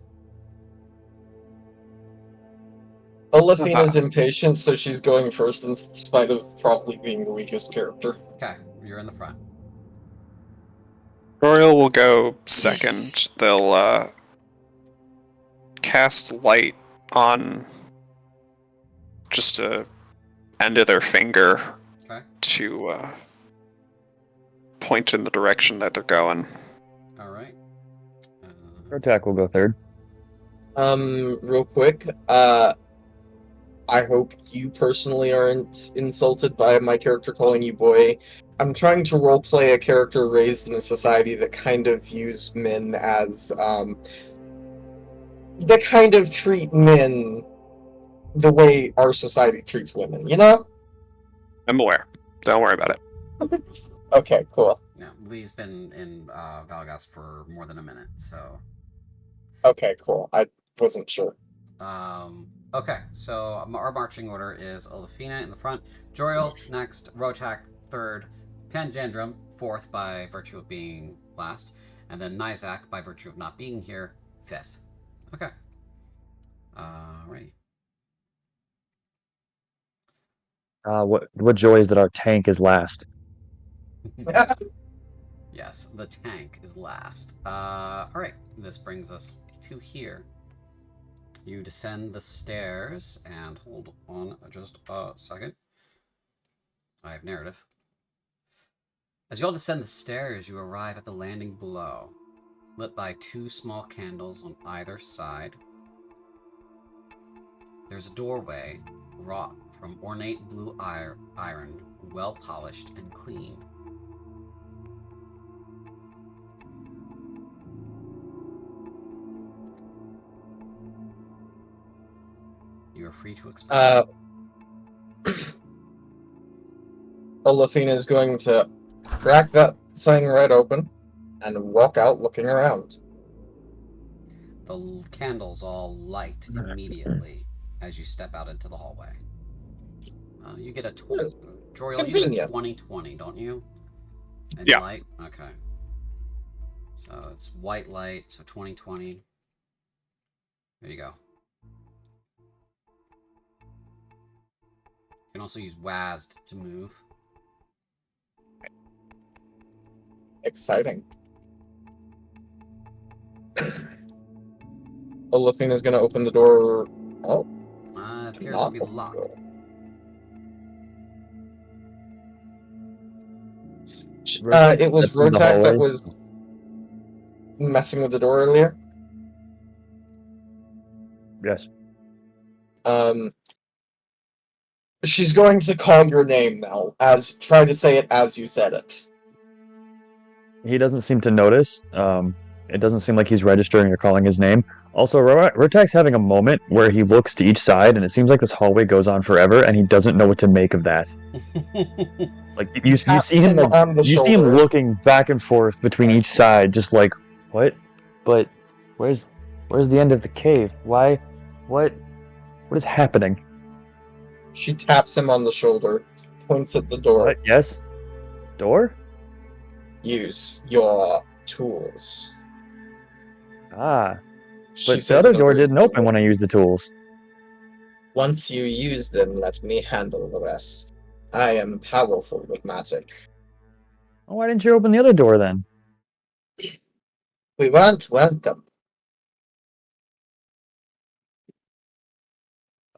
Olafina's impatient, so she's going first in spite of probably being the weakest character. Okay, you're in the front. Joriel will go second. They'll cast light on just a end of their finger Okay. to point in the direction that they're going. All right. Rotek will go third. Real quick, I hope you personally aren't insulted by my character calling you boy. I'm trying to roleplay a character raised in a society that kind of views men as, that kind of treat men the way our society treats women, you know? I'm aware. Don't worry about it. Okay, cool. Yeah, Lee's been in Valgas for more than a minute, so. Okay, cool. I wasn't sure. Okay, so our marching order is Olafina in the front, Joriel next, Rotak third, Panjandrum fourth by virtue of being last, and then Nyzak by virtue of not being here fifth. Okay. Alrighty. What joy is that our tank is last. Yes, the tank is last. Alright, this brings us to here. You descend the stairs, and hold on just a second. I have narrative. As you all descend the stairs, you arrive at the landing below, lit by 2 small candles on either side. There's a doorway wrought from ornate blue iron, well polished and clean. You are free to explore. Olafina is going to crack that thing right open and walk out looking around. The candles all light immediately as you step out into the hallway. You get a Joriel, you get a 20/20, don't you? And Yeah. light? Okay. So it's white light, so 20/20. There you go. You can also use WASD to move. Exciting. Olafina's going to open the door. Oh, It appears to be locked. It was Rotak that was messing with the door earlier. Yes. She's going to call your name now. Try to say it as you said it. He doesn't seem to notice. It doesn't seem like he's registering or calling his name. Also, Rotak's having a moment where he looks to each side, and it seems like this hallway goes on forever, and he doesn't know what to make of that. Like you see him, you see him looking back and forth between each side, just like, what? But where's the end of the cave? Why? What is happening? She taps him on the shoulder, points at the door. What? Yes? Door? Use your tools. Ah. But the other door didn't open when I used the tools. Once you use them, let me handle the rest. I am powerful with magic. Well, why didn't you open the other door then? We weren't welcome.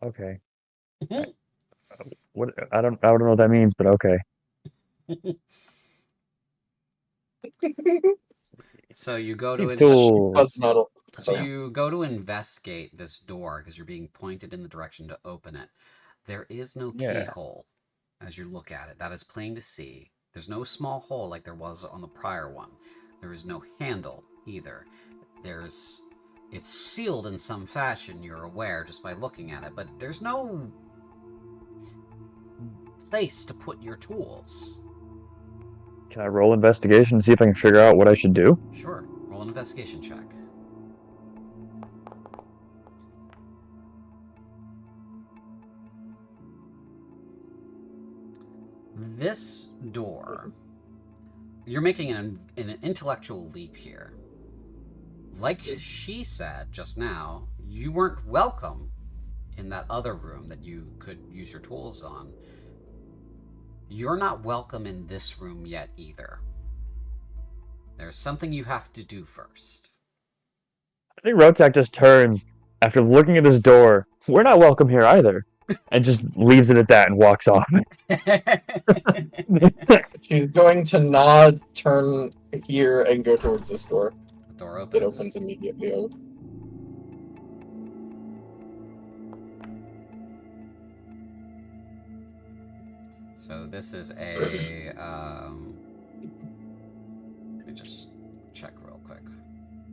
Okay. What? I don't know what that means, but okay. So you go to you go to investigate this door because you're being pointed in the direction to open it. There is no keyhole as you look at it. That is plain to see. There's no small hole like there was on the prior one. There is no handle either. It's sealed in some fashion, you're aware just by looking at it, but there's no place to put your tools. Can I roll investigation and see if I can figure out what I should do? Sure. Roll an investigation check. This door, you're making an intellectual leap here. Like she said just now, you weren't welcome in that other room that you could use your tools on. You're not welcome in this room yet either. There's something you have to do first. I think Rotak just turns after looking at this door. We're not welcome here either. And just leaves it at that and walks off. She's going to nod, turn here, and go towards this door. The door opens. It opens immediately. So this is a, let me just check real quick.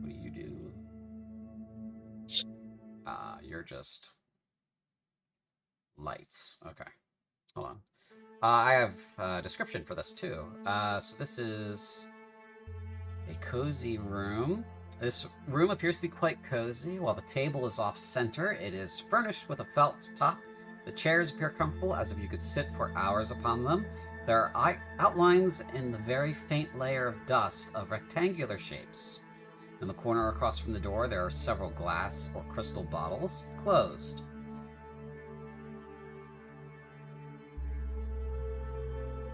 What do you do? You're just lights. Okay. Hold on. I have a description for this too. So this is a cozy room. This room appears to be quite cozy. While the table is off center, it is furnished with a felt top. The chairs appear comfortable, as if you could sit for hours upon them. There are outlines in the very faint layer of dust of rectangular shapes. In the corner across from the door, there are several glass or crystal bottles, closed.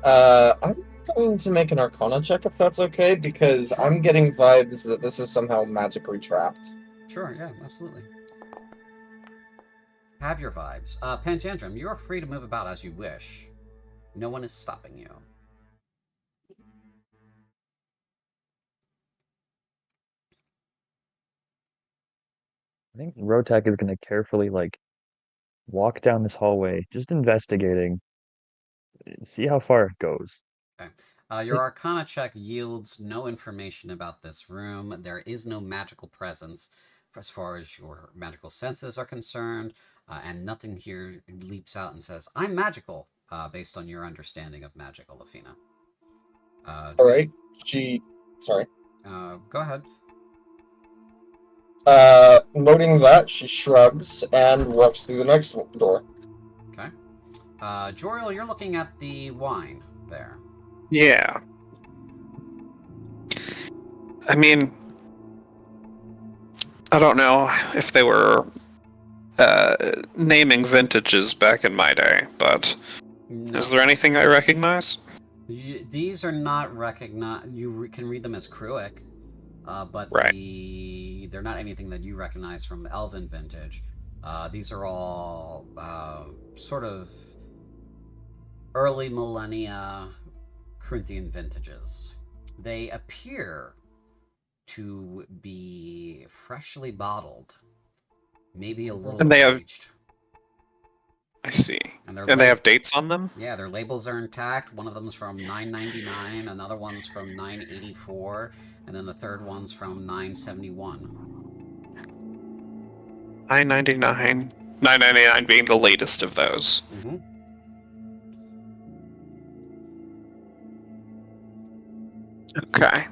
I'm going to make an Arcana check if that's okay, because I'm getting vibes that this is somehow magically trapped. Sure, yeah, absolutely. Have your vibes. Pantandrum, you are free to move about as you wish. No one is stopping you. think Rotak is going to carefully, walk down this hallway, just investigating, see how far it goes. Okay. Your Arcana check yields no information about this room. There is no magical presence as far as your magical senses are concerned, and nothing here leaps out and says, I'm magical, based on your understanding of magic, Olafina. Alright. Sorry. Go ahead. Noting that, she shrugs and walks through the next door. Okay. Joriel, you're looking at the wine there. Yeah. I mean, I don't know if they were naming vintages back in my day, but No. is there anything I recognize? These are not recognized. You can read them as Kruick, but Right. they're not anything that you recognize from Elven vintage. These are all sort of early millennia Corinthian vintages. They appear to be freshly bottled, maybe a little And they have- aged. I see. And And they have dates on them? Yeah, their labels are intact. One of them's from 999, another one's from 984, and then the third one's from 971. 999. 999 being the latest of those. Mm-hmm. Okay.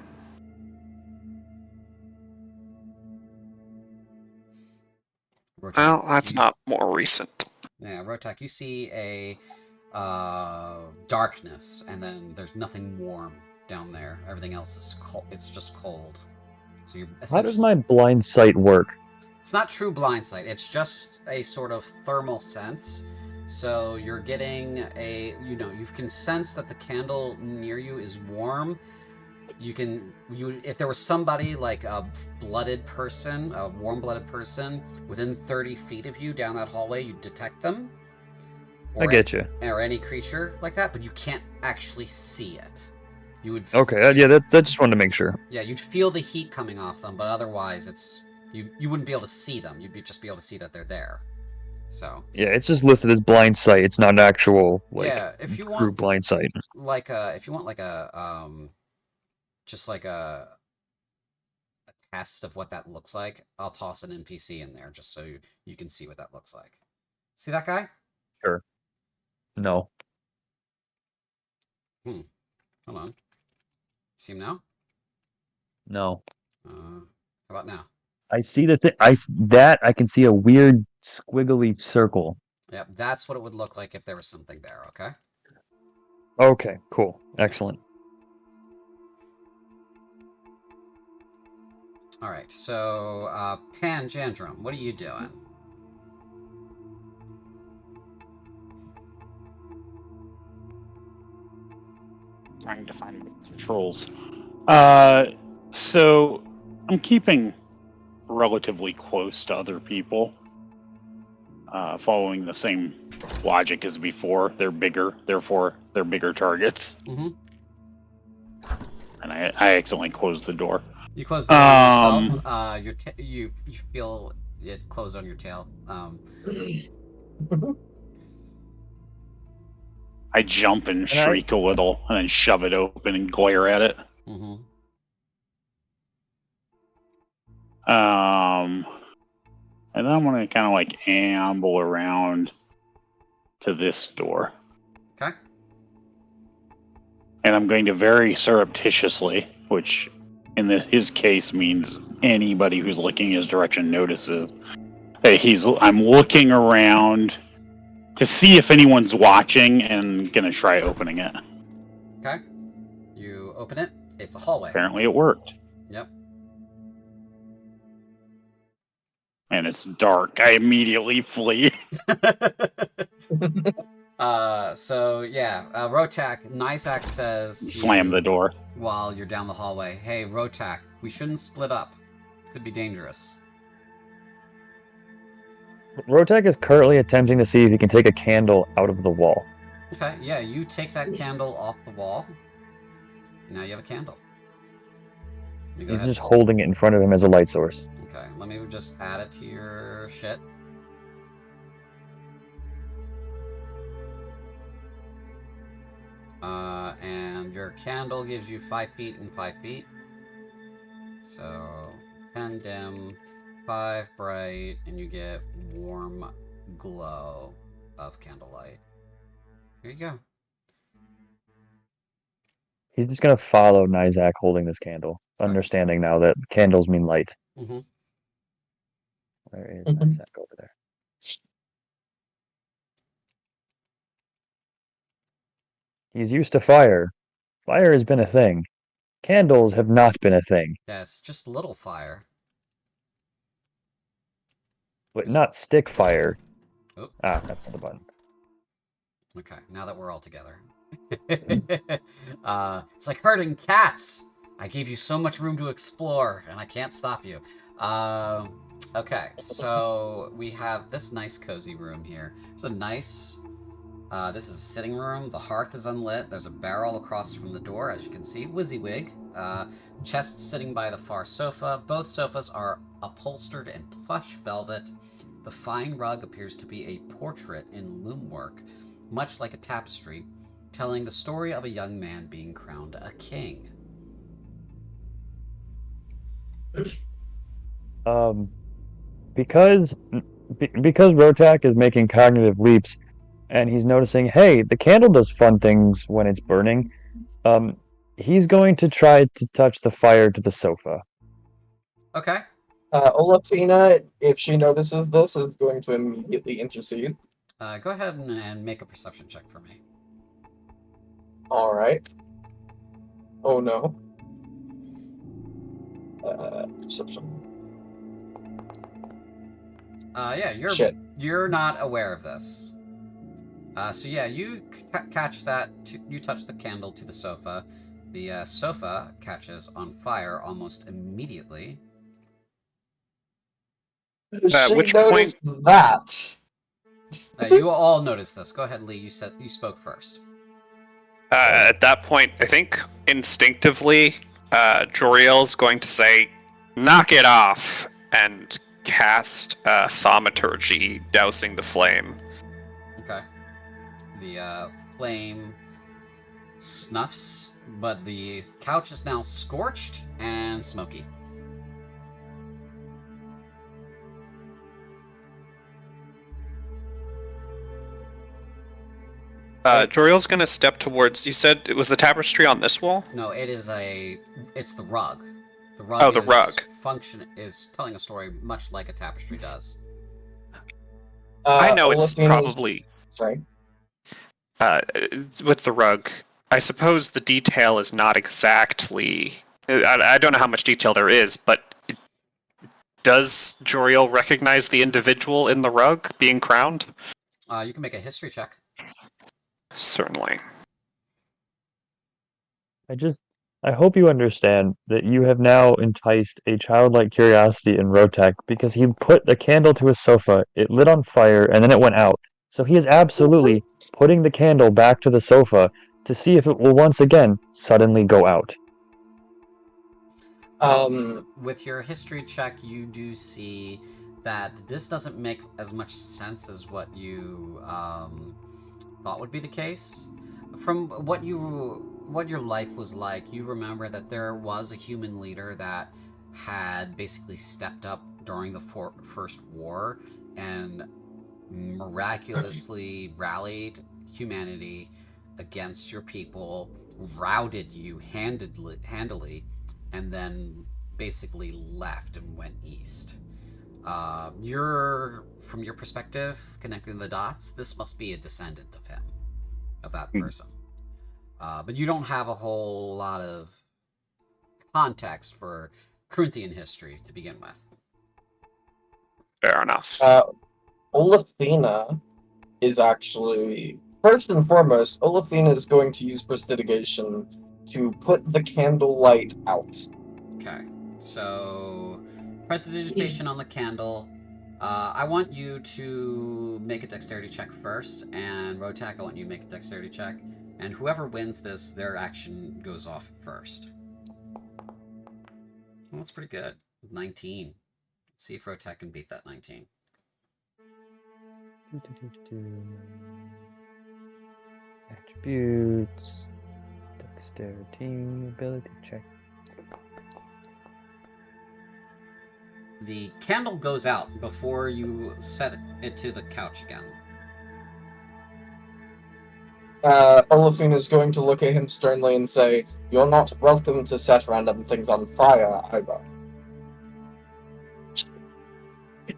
Well, that's not more recent. Yeah, Rotak, you see a darkness, and then there's nothing warm down there. Everything else is cold. It's just cold. So you're How does my blind sight work? It's not true blind sight. It's just a sort of thermal sense. So you're getting you can sense that the candle near you is warm. If there was somebody like a blooded person, a warm-blooded person, within 30 feet of you down that hallway, you'd detect them. I get you. Or any creature like that, but you can't actually see it. You would. Okay, yeah, that just wanted to make sure. Yeah, you'd feel the heat coming off them, but otherwise, you wouldn't be able to see them. You'd just be able to see that they're there. So. Yeah, it's just listed as blind sight. It's not an actual if you want group blind sight. if you want just like a test of what that looks like, I'll toss an NPC in there just so you can see what that looks like. See that guy? Sure. No. Hold on. See him now? No. How about now? I see the thing. I can see a weird squiggly circle. Yep, that's what it would look like if there was something there, okay? Okay, cool. Excellent. Alright, so Panjandrum, what are you doing? Trying to find my controls. So I'm keeping relatively close to other people, following the same logic as before. They're bigger, therefore they're bigger targets. Mm-hmm. And I accidentally closed the door. You close the door on yourself. You feel it close on your tail. I jump and shriek a little, and then shove it open and glare at it. Mm-hmm. And then I'm gonna kind of like amble around to this door. Okay. And I'm going to very surreptitiously, which in his case means anybody who's looking his direction notices that I'm looking around to see if anyone's watching and gonna try opening it. Okay. You open it. It's a hallway. Apparently it worked. Yep. And it's dark. I immediately flee. Rotak, Nizak says Slam the door. while you're down the hallway, hey, Rotak, we shouldn't split up. Could be dangerous. Rotek is currently attempting to see if he can take a candle out of the wall. Okay, yeah, you take that candle off the wall. Now you have a candle. He's just holding it in front of him as a light source. Okay. Okay, let me just add it to your shit. And your candle gives you 5 feet and 5 feet. So 10 dim, 5 bright, and you get warm glow of candlelight. Here you go. He's just gonna follow Nizak holding this candle, understanding now that candles mean light. Mm-hmm. Where is Nizak over there? He's used to fire. Fire has been a thing. Candles have not been a thing. Yeah, it's just little fire. But not stick fire. Oh. Ah, that's not the button. Okay, now that we're all together. It's like herding cats! I gave you so much room to explore, and I can't stop you. Okay, so we have this nice cozy room here. There's a nice... this is a sitting room. The hearth is unlit. There's a barrel across from the door, as you can see. WYSIWYG. Chest sitting by the far sofa. Both sofas are upholstered in plush velvet. The fine rug appears to be a portrait in loom work, much like a tapestry, telling the story of a young man being crowned a king. Because Rotak is making cognitive leaps, and he's noticing, hey, the candle does fun things when it's burning. He's going to try to touch the fire to the sofa. Okay. Olafina, if she notices this, is going to immediately intercede. Go ahead and make a perception check for me. Alright. Oh no. Perception. Yeah, you're not aware of this. So yeah, you catch that. You touch the candle to the sofa. The sofa catches on fire almost immediately. She which noticed that. You all notice this. Go ahead, Lee. You spoke first. At that point, I think instinctively, Joriel's going to say, "Knock it off," and cast thaumaturgy, dousing the flame. Okay. The flame snuffs, but the couch is now scorched and smoky. Joriel's going to step towards. You said it was the tapestry on this wall? No, it's the rug. The rug. Oh, the rug. Is telling a story much like a tapestry does. I know it's Olafina's- probably Sorry. with the rug. I suppose the detail is not exactly. I don't know how much detail there is, but does Joriel recognize the individual in the rug being crowned? You can make a history check. Certainly. I hope you understand that you have now enticed a childlike curiosity in Rotek because he put the candle to his sofa, it lit on fire, and then it went out. So he is absolutely putting the candle back to the sofa to see if it will once again suddenly go out. With your history check, you do see that this doesn't make as much sense as what you thought would be the case. From what your life was like, you remember that there was a human leader that had basically stepped up during the First War and miraculously rallied humanity against your people, routed you handily, and then basically left and went east. From your perspective, connecting the dots, this must be a descendant of him, of that person. But you don't have a whole lot of context for Corinthian history to begin with. Fair enough. Olafina is actually, first and foremost, Olafina is going to use prestidigitation to put the candle light out. Okay, so prestidigitation on the candle. I want you to make a dexterity check first, and Rotak, I want you to make a dexterity check. And whoever wins this, their action goes off first. Well, that's pretty good. 19. See if Rotek can beat that 19. Attributes, dexterity, ability check. The candle goes out before you set it to the couch again. Olafine is going to look at him sternly and say, "You're not welcome to set random things on fire, either."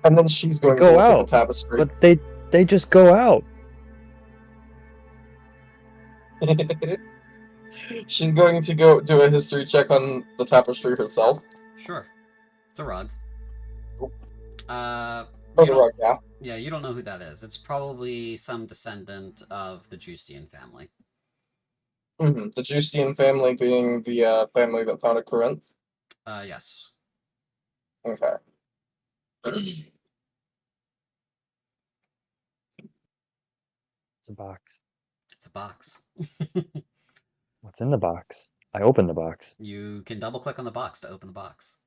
And then she's going to Go look at out, the tapestry. but they just go out. She's going to go do a history check on the tapestry herself. Sure. It's a rug. Oh, You the don't, rug, yeah. yeah, you don't know who that is. It's probably some descendant of the Justian family. The Justian family being the family that founded Corinth. Yes. Okay. It's a box. It's a box. What's in the box? I opened the box. You can double click on the box to open the box.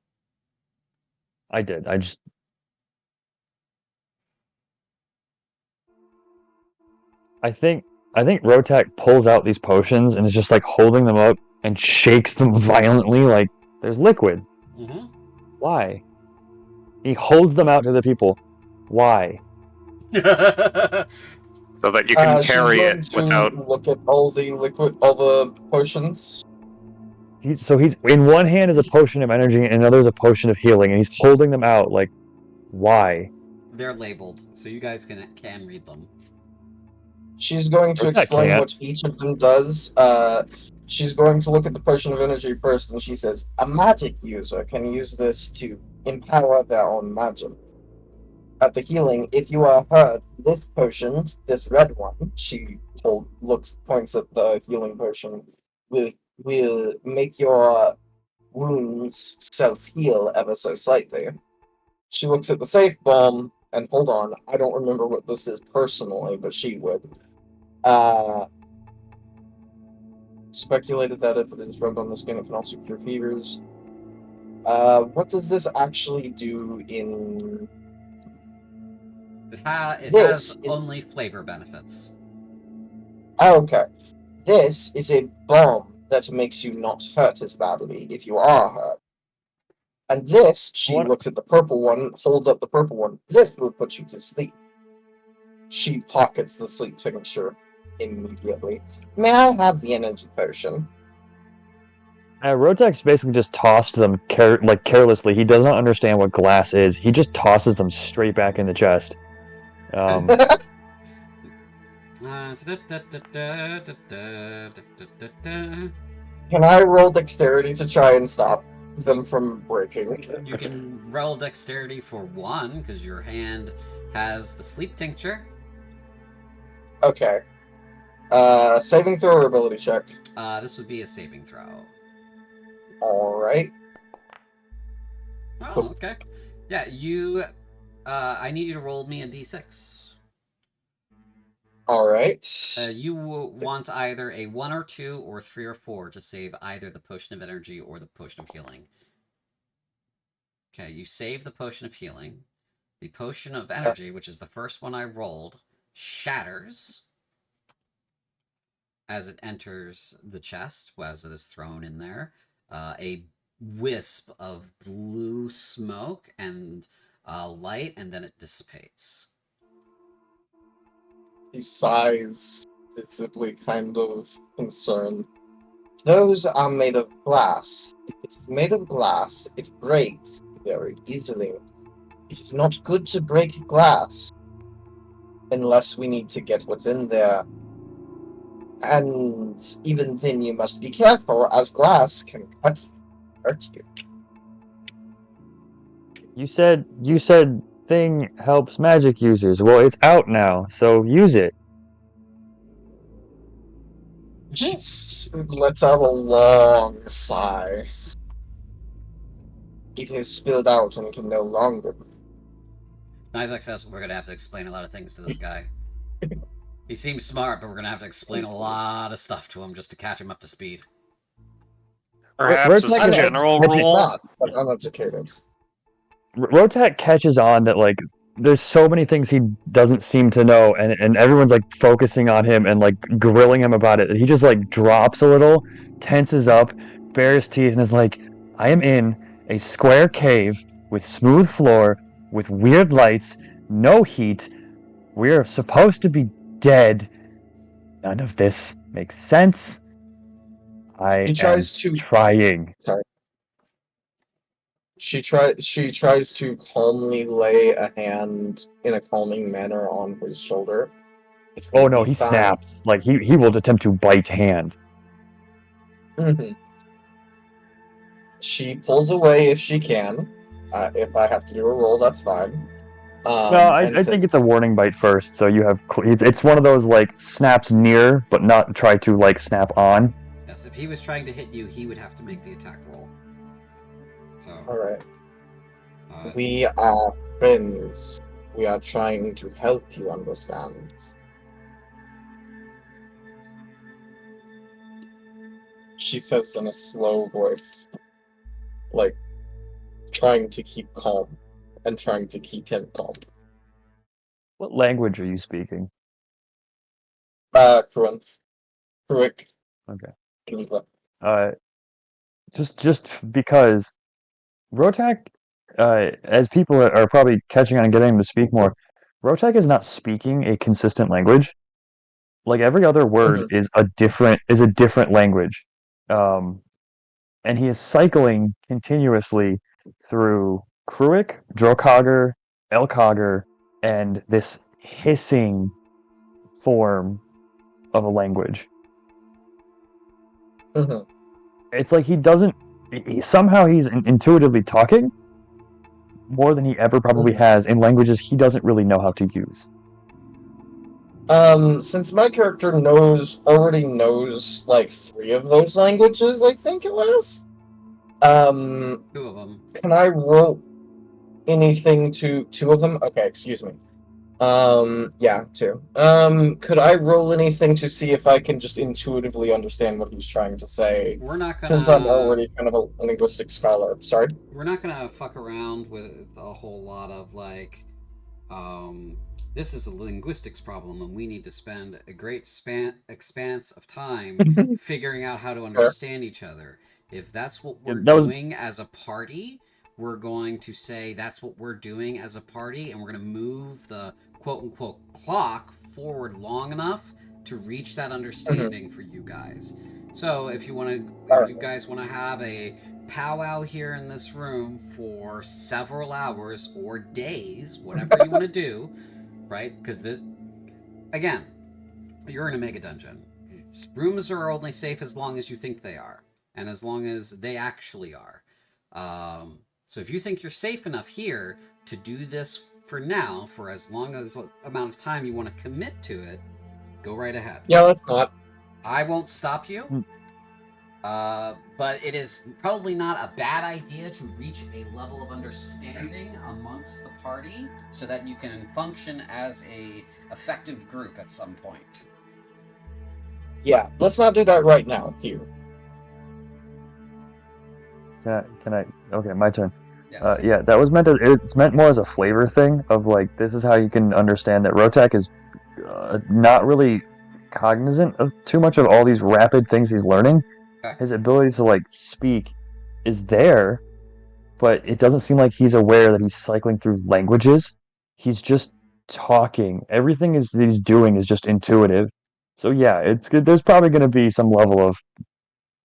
I did. I think Rotak pulls out these potions and is just like holding them up and shakes them violently like there's liquid. Mm-hmm. Why? He holds them out to the people. Why? So that you can carry she's it going to without. look at all the potions. He's in one hand is a potion of energy and another is a potion of healing, and he's holding them out like, why? They're labeled, so you guys can read them. She's going to Rotak explain can't. what each of them does. She's going to look at the potion of energy first, and she says, "A magic user can use this to empower their own magic. At the healing, if you are hurt, this potion, this red one," she points at the healing potion, will make your wounds self-heal ever so slightly. She looks at the safe bomb, and hold on, I don't remember what this is personally, but she would. Speculated that if it is rubbed on the skin, it can also cure fevers. What does this actually do in... It has This is... only flavor benefits. Okay. This is a bomb that makes you not hurt as badly if you are hurt. And this, she looks at the purple one, holds up the purple one. This will put you to sleep. She pockets the sleep tincture immediately. "May I have the energy potion?" Rotek's basically just tossed them carelessly. He does not understand what glass is. He just tosses them straight back in the chest. Can I roll dexterity to try and stop them from breaking? You can roll dexterity for 1, because your hand has the sleep tincture. Okay. Saving throw or ability check? This would be a saving throw. Alright. Oh, okay. Yeah, you... I need you to roll me a d6. Alright. You want either a 1 or 2 or 3 or 4 to save either the potion of energy or the potion of healing. Okay, you save the potion of healing. The potion of energy, which is the first one I rolled, shatters as it enters the chest, as it is thrown in there. A wisp of blue smoke and light, and then it dissipates. He sighs, visibly kind of concerned. "Those are made of glass. If it is made of glass, it breaks very easily. It is not good to break glass unless we need to get what's in there. And even then you must be careful, as glass can hurt you." You said thing helps magic users. Well, it's out now, so use it. She lets out a long sigh. "It has spilled out and can no longer be." Isaac says we're going to have to explain a lot of things to this guy. He seems smart, but we're going to have to explain a lot of stuff to him just to catch him up to speed. Perhaps as a Rotek is general uneducated. rule, Not, but uneducated. Rotak catches on that like there's so many things he doesn't seem to know, and everyone's like focusing on him and like grilling him about it. He just like drops a little, tenses up, bares teeth, and is like, "I am in a square cave with smooth floor, with weird lights, no heat. We're supposed to be dead. None of this makes sense. I He am tries to. trying." Sorry. She tries to calmly lay a hand in a calming manner on his shoulder. It Oh will no, be he fine. snaps. Like he will attempt to bite hand. Mhm. She pulls away if she can. If I have to do a roll, that's fine. No, And I think says, it's a warning bite first, so you have it's one of those like snaps near, but not try to like snap on. Yes, if he was trying to hit you, he would have to make the attack roll. So, "All right, uh, we are friends. We are trying to help you understand." She says in a slow voice, like trying to keep calm and trying to keep him calm. What language are you speaking? Kruant. Kruik. Okay. Kruik. Uh, just because Rotak, as people are probably catching on and getting him to speak more, Rotak is not speaking a consistent language. Like every other word Mhm. is a different language. Um, and he is cycling continuously through Kruik, Drokogger, Elcogger, and this hissing form of a language. Mhm. It's like he doesn't. Somehow he's intuitively talking more than he ever probably Mhm. has in languages he doesn't really know how to use. Since my character already knows like 3 of those languages, I think it was. 2 of them. Can I roll anything to 2 of them? Okay, excuse me. Yeah, 2. Could I roll anything to see if I can just intuitively understand what he's trying to say? We're not Since I'm gonna already kind of a linguistic scholar. Sorry. we're not gonna fuck around with a whole lot of like, um, this is a linguistics problem, and we need to spend a great expanse of time figuring out how to Fair. understand each other. If that's what Yeah, we're that was doing as a party, we're going to say that's what we're doing as a party, and we're going to move the quote unquote clock forward long enough to reach that Mhm. understanding for you guys. So if Alright. you guys want to have a powwow here in this room for several hours or days, whatever you want to do, right? Because this, again, you're in a mega dungeon. Rooms are only safe as long as you think they are, and as long as they actually are. So if you think you're safe enough here to do this for now, for as long as amount of time you want to commit to it, go right ahead. Yeah, let's not. I won't stop you. But it is probably not a bad idea to reach a level of understanding amongst the party so that you can function as a effective group at some point. Yeah, let's not do that right now, here. can I okay, my turn. Yes. Yeah, that was meant to it's meant more as a flavor thing of like this is how you can understand that Rotak is not really cognizant of too much of all these rapid things he's learning. Okay. His ability to like speak is there, but it doesn't seem like he's aware that he's cycling through languages. He's just talking. Everything is that he's doing is just intuitive. So yeah, it's good. There's probably going to be some level of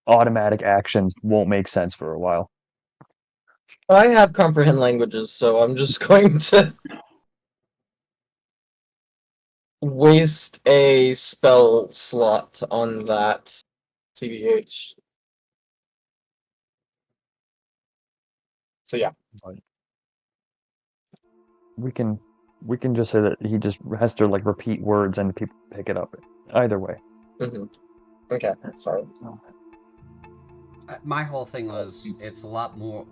automatic actions won't make sense for a while. I have comprehend languages, so I'm just going to waste a spell slot on that. TBH. So yeah. But we can we can just say that he just has to like repeat words and people pick it up. Either way. Mm-hmm. Okay, sorry. My whole thing was it's a lot more.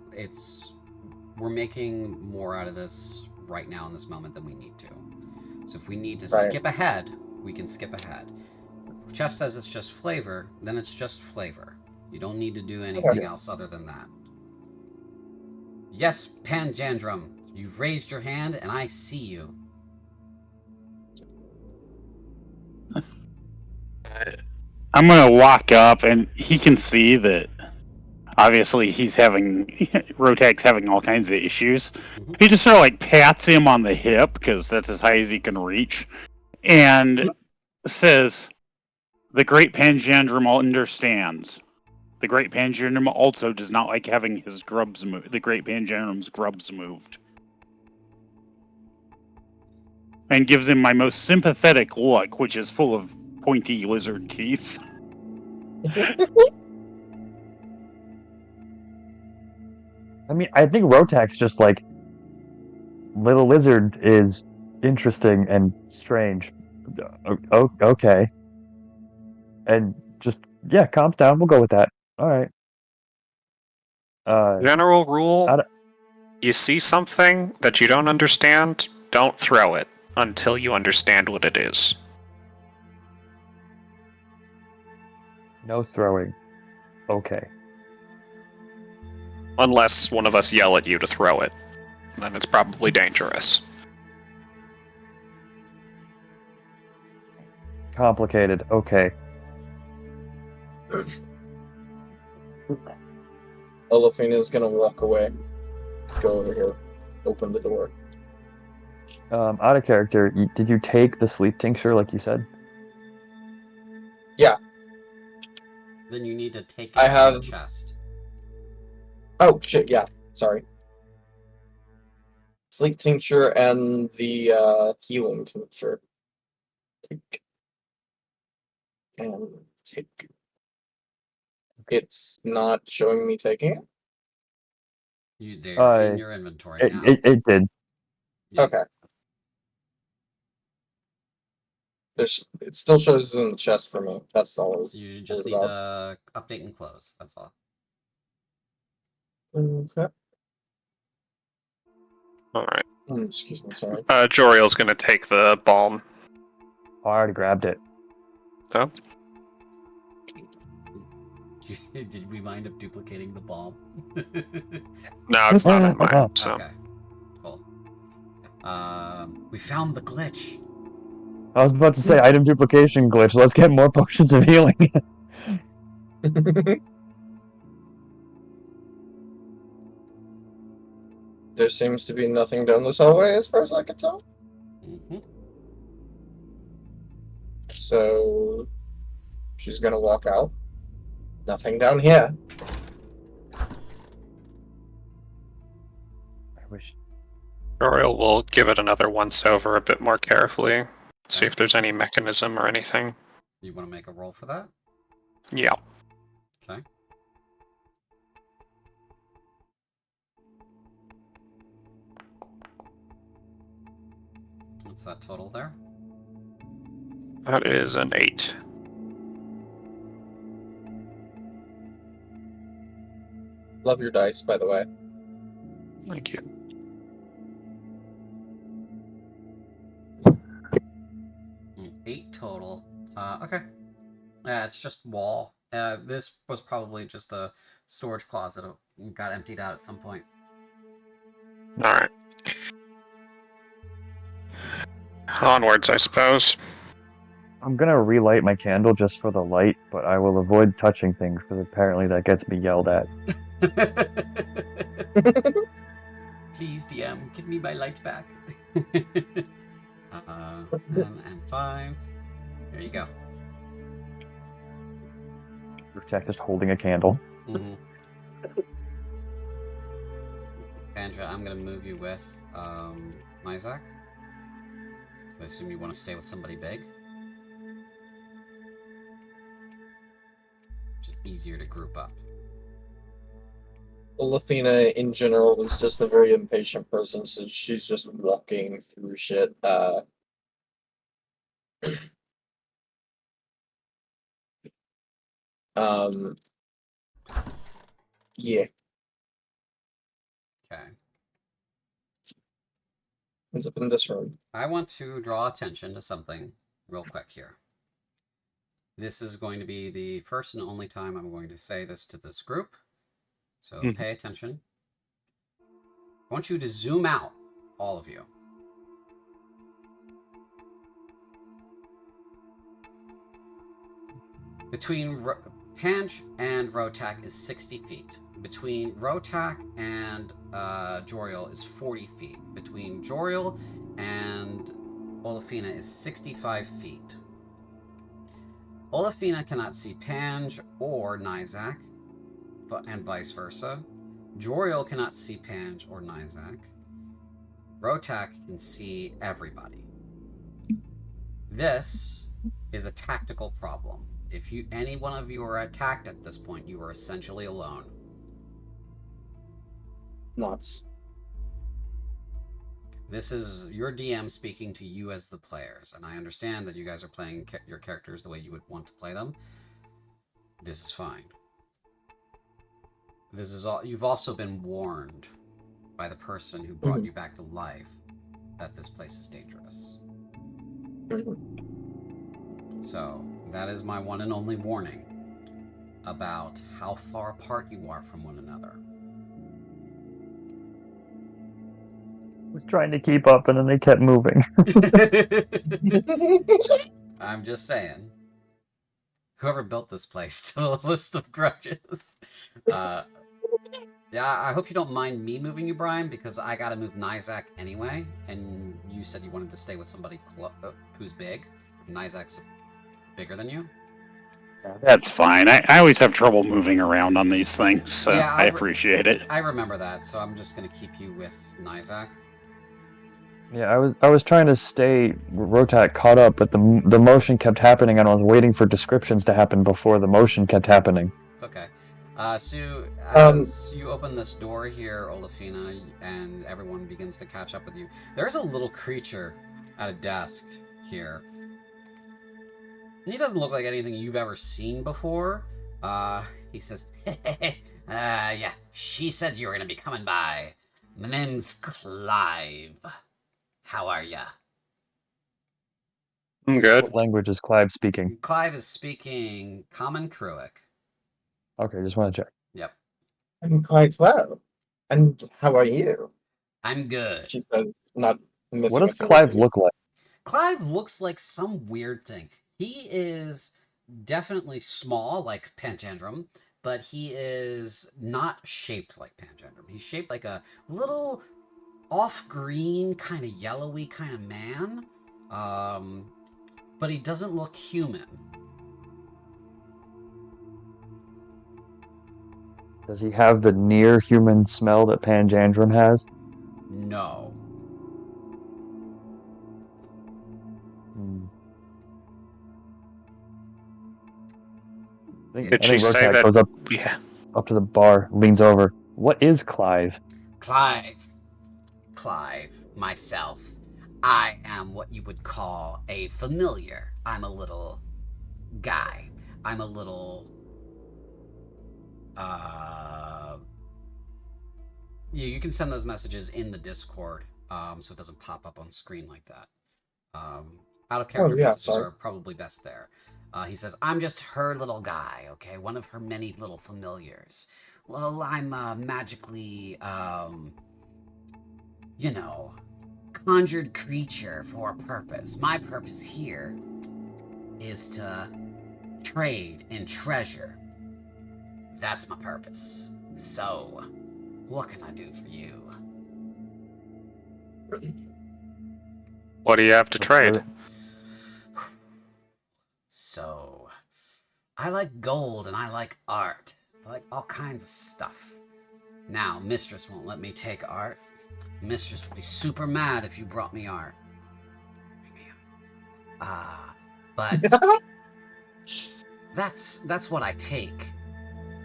We're making more out of this right now in this moment than we need to. So if we need to Right. skip ahead, we can skip ahead. Jeff says it's just flavor, then it's just flavor. You don't need to do anything Okay. else other than that. Yes, Panjandrum, you've raised your hand and I see you. I'm gonna walk up, and he can see that. Obviously, he's having Rotek's having all kinds of issues. Mhm. He just sort of like pats him on the hip because that's as high as he can reach, and says, "The Great Panjandrum understands. The Great Panjandrum also does not like having his grubs moved. The Great Panjandrum's grubs moved." And gives him my most sympathetic look, which is full of pointy lizard teeth. I mean, I think Rotak's just like, little lizard is interesting and strange. Okay. And just, yeah, calms down. We'll go with that. All right. General rule: Out of- you see something that you don't understand, don't throw it until you understand what it is. no throwing. Okay. Unless one of us yell at you to throw it. Then it's probably dangerous. Complicated. Okay. Olafina's gonna walk away. Go over here. Open the door. Out of character, did you take the sleep tincture like you said? Then you need to take it I out of have- the chest. Oh shit! Yeah, sorry. Sleep tincture and the healing tincture. Take and take. It's not showing me taking it. They're in your inventory now. It did. Yes. Okay. It still shows in the chest for me. That's all I was You just worried need about. to update and close. That's all. Okay. Alright. Excuse me, sorry. Joriel's gonna take the balm. Oh, I already grabbed it. Oh? Did we wind up duplicating the bomb? No, it's not in mine, so. Okay. Cool. We found the glitch. I was about to say item duplication glitch. Let's get more potions of healing. There seems to be nothing down this hallway as far as I can tell. Mm-hmm. So she's gonna walk out. Nothing down here. I wish. Joriel will give it another once over a bit more carefully. See if there's any mechanism or anything. You want to make a roll for that? Yeah. Okay. What's that total there? That is an 8. Love your dice, by the way. Thank you. Eight total. Okay. Yeah, it's just wall. This was probably just a storage closet. It got emptied out at some point. Alright. Onwards, I suppose. I'm gonna relight my candle just for the light, but I will avoid touching things because apparently that gets me yelled at. Please, DM, give me my light back. And 5. There you go. Protect just holding a candle. Mm-hmm. Andrea, I'm gonna move you with Myzak. I assume you want to stay with somebody big. Just easier to group up. Olafina, in general, is just a very impatient person, so she's just walking through shit. Yeah. Okay. Ends up in this room. I want to draw attention to something real quick here. This is going to be the first and only time I'm going to say this to this group. So pay attention. I want you to zoom out, all of you. Between Panj and Rotak is 60 feet. Between Rotak and Joriel is 40 feet. Between Joriel and Olafina is 65 feet. Olafina cannot see Panj or Nizak, and vice versa. Joriel cannot see Panj or Nizak. Rotak can see everybody. This is a tactical problem. If any one of you are attacked at this point, you are essentially alone. Nuts. This is your DM speaking to you as the players, and I understand that you guys are playing your characters the way you would want to play them. This is fine. This is all. You've also been warned by the person who brought you back to life that this place is dangerous. So that is my one and only warning about how far apart you are from one another. I was trying to keep up, and then they kept moving. I'm just saying. Whoever built this place to the list of grudges. Yeah, I hope you don't mind me moving you, Brian, because I gotta move Nizak anyway, and you said you wanted to stay with somebody who's big. Nizak's bigger than you. That's fine. I always have trouble moving around on these things, so Yeah, I appreciate it. I remember that, so I'm just gonna keep you with Nizak. Yeah, I was trying to stay Rotak caught up, but the motion kept happening, and I was waiting for descriptions to happen before the motion kept happening. It's okay. So as you open this door here, Olafina, and everyone begins to catch up with you, there's a little creature at a desk here. And he doesn't look like anything you've ever seen before. He says, yeah, she said you were gonna be coming by. My name's Clive. How are ya? I'm good. What language is Clive speaking? Clive is speaking Common Kruic. Okay, just want to check. Yep. I'm quite well. And how are you? I'm good. She says, not missing What a does single Clive beat. look like? Clive looks like some weird thing. He is definitely small, like Pantandrum, but he is not shaped like Pantandrum. He's shaped like a little off-green, kind of yellowy kind of man. But he doesn't look human. Does he have the near human smell that Panjandrum has? No. I Did think she say Rotak that? goes Yeah. up to the bar, leans over. What is Clive? Clive, myself. I am what you would call a familiar. I'm a little guy. I'm a little, you can send those messages in the Discord, so it doesn't pop up on screen like that. Out of character messages are probably best there. He says, I'm just her little guy, okay? One of her many little familiars. Well, I'm a magically, conjured creature for a purpose. My purpose here is to trade in treasure. That's my purpose. So, what can I do for you? What do you have to trade? So, I like gold and I like art. I like all kinds of stuff. Now, Mistress won't let me take art. Mistress would be super mad if you brought me art. But that's what I take.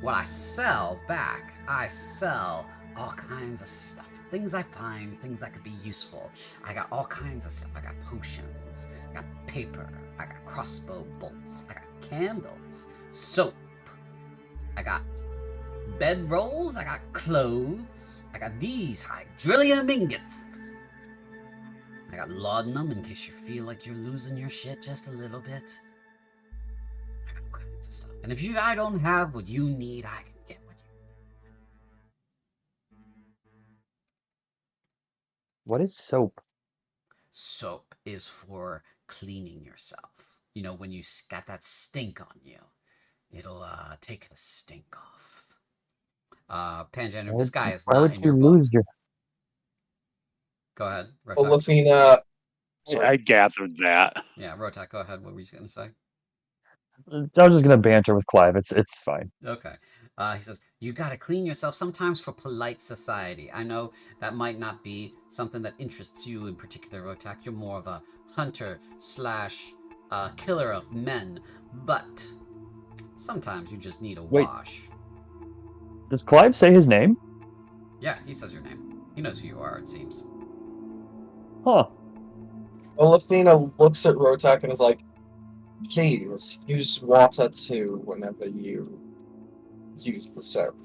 What I sell back, I sell all kinds of stuff. Things I find, things that could be useful. I got all kinds of stuff. I got potions, I got paper, I got crossbow bolts, I got candles, soap, I got bed rolls, I got clothes, I got these hydrillium ingots. I got laudanum in case you feel like you're losing your shit just a little bit. I got all kinds of stuff. And if I don't have what you need, I can get what you What is soap? Soap is for cleaning yourself. You know, when you got that stink on you, it'll take the stink off. Panjander, this guy is Why not would in you your book. lose your? Go ahead, Rotak. Olafina. Sorry. I gathered that. Yeah, Rotak, go ahead. What were you going to say? I was just gonna banter with Clive. It's fine. Okay. He says, you gotta clean yourself sometimes for polite society. I know that might not be something that interests you in particular, Rotak. You're more of a hunter slash killer of men, but sometimes you just need a Wait. wash. Does Clive say his name? Yeah, he says your name. He knows who you are, it seems. Huh. Olafina looks at Rotak and is like, please use water too whenever you use the soap.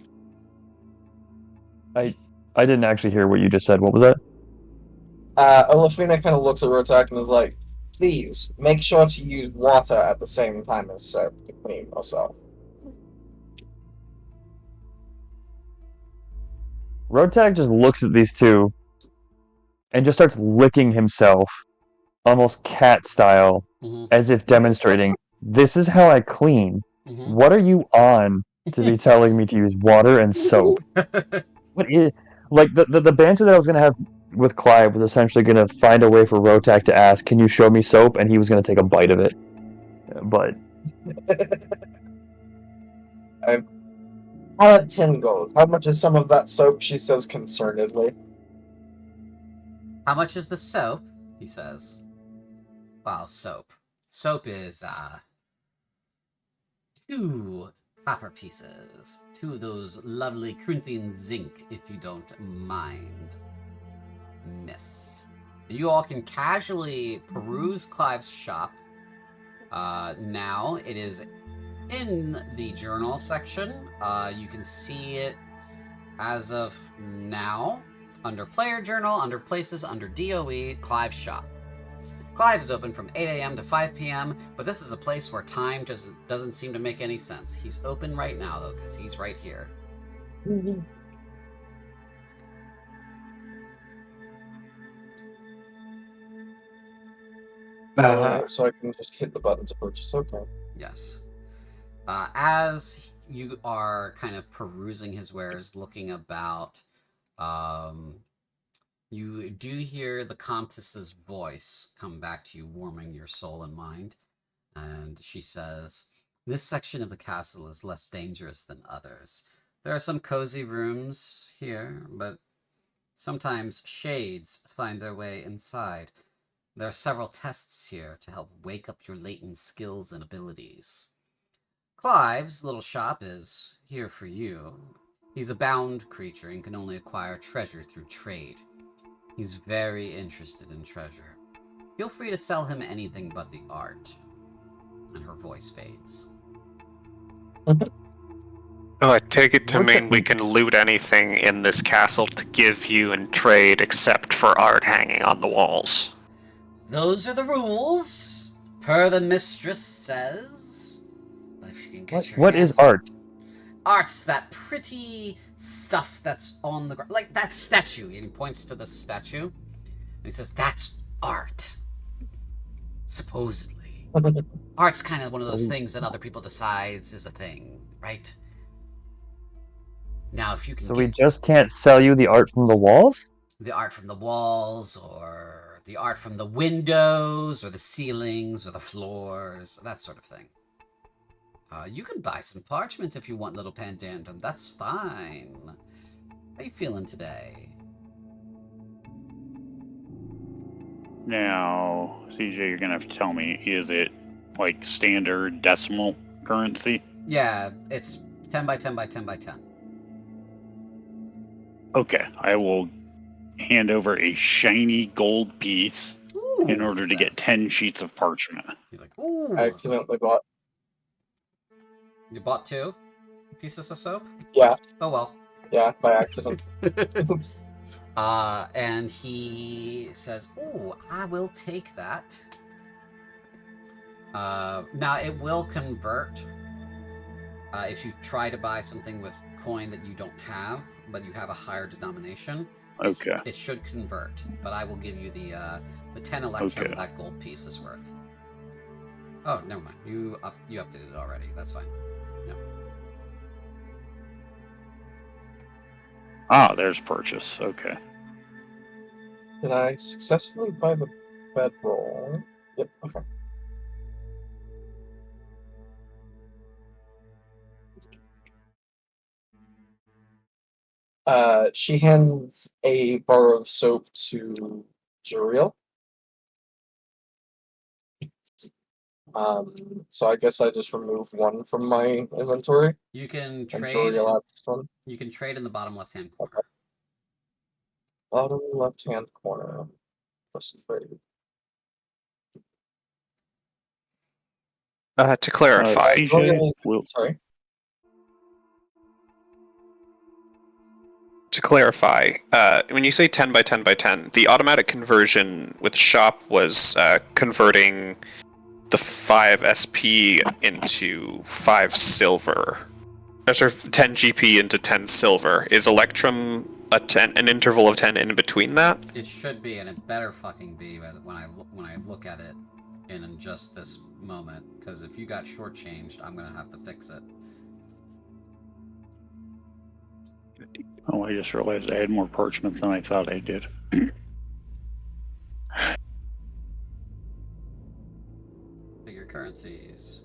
I didn't actually hear what you just said. What was that? Olafina kind of looks at Rotak and is like, please make sure to use water at the same time as soap to clean yourself. Rotag just looks at these two and just starts licking himself, almost cat style, as if demonstrating, this is how I clean. What are you on to be telling me to use water and soap? What is like the banter that I was gonna have with Clive was essentially gonna find a way for Rotak to ask, "Can you show me soap?" and he was gonna take a bite of it. But I'll have 10 gold. How much is some of that soap? She says concernedly. How much is the soap? He says. Wow, soap. Soap is, 2 copper pieces. 2 of those lovely Corinthian zinc, if you don't mind, miss. You all can casually peruse Clive's shop. Now, it is in the journal section. You can see it as of now under player journal, under places, under DOE, Clive's shop. Clive is open from 8 a.m. to 5 p.m., but this is a place where time just doesn't seem to make any sense. He's open right now, though, because he's right here. So I can just hit the button to purchase. Okay. Yes. As you are kind of perusing his wares, looking about, you do hear the Comtess's voice come back to you, warming your soul and mind. And she says, this section of the castle is less dangerous than others. There are some cozy rooms here, but sometimes shades find their way inside. There are several tests here to help wake up your latent skills and abilities. Clive's little shop is here for you. He's a bound creature and can only acquire treasure through trade. He's very interested in treasure. Feel free to sell him anything but the art. And her voice fades. Oh, I take it to mean we can loot anything in this castle to give you and trade except for art hanging on the walls. Those are the rules, per the mistress says. But if you can get your what hands is art? Art's that pretty stuff that's on the ground. Like that statue. And he points to the statue. And he says, that's art. Supposedly. Art's kind of one of those things that other people decides is a thing, right? Now, if you can So we just can't sell you the art from the walls? The art from the walls, or the art from the windows, or the ceilings, or the floors, that sort of thing. You can buy some parchment if you want, little Pandandum. That's fine. How you feeling today? Now, CJ, you're gonna have to tell me, is it like standard decimal currency? Yeah, it's 10 by 10 by 10 by 10. Okay, I will hand over a shiny gold piece in order to get 10 sheets of parchment. He's like, ooh. I accidentally bought. You bought 2 pieces of soap? Yeah. Oh well. Yeah, by accident. Oops. And he says, ooh, I will take that. Now, it will convert if you try to buy something with coin that you don't have, but you have a higher denomination. Okay. It should convert, but I will give you the 10 electrum that gold piece is worth. Oh, never mind. You updated it already. That's fine. No. Ah, there's purchase. Okay. Did I successfully buy the bedroll? Yep, okay. She hands a bar of soap to Juriel. So I guess I just remove one from my inventory. You can And trade. Juriel adds one. You can trade in the bottom left-hand corner. Okay. Bottom left-hand corner. Press trade. To clarify, PJ, Sorry. when you say 10 by 10 by 10, the automatic conversion with shop was converting the 5 SP into 5 silver. Sorry, 10 GP into 10 silver. Is Electrum an interval of 10 in between that? It should be, and it better fucking be when I look at it in just this moment. Because if you got shortchanged, I'm gonna have to fix it. Oh, I just realized I had more parchment than I thought I did. Figure currencies.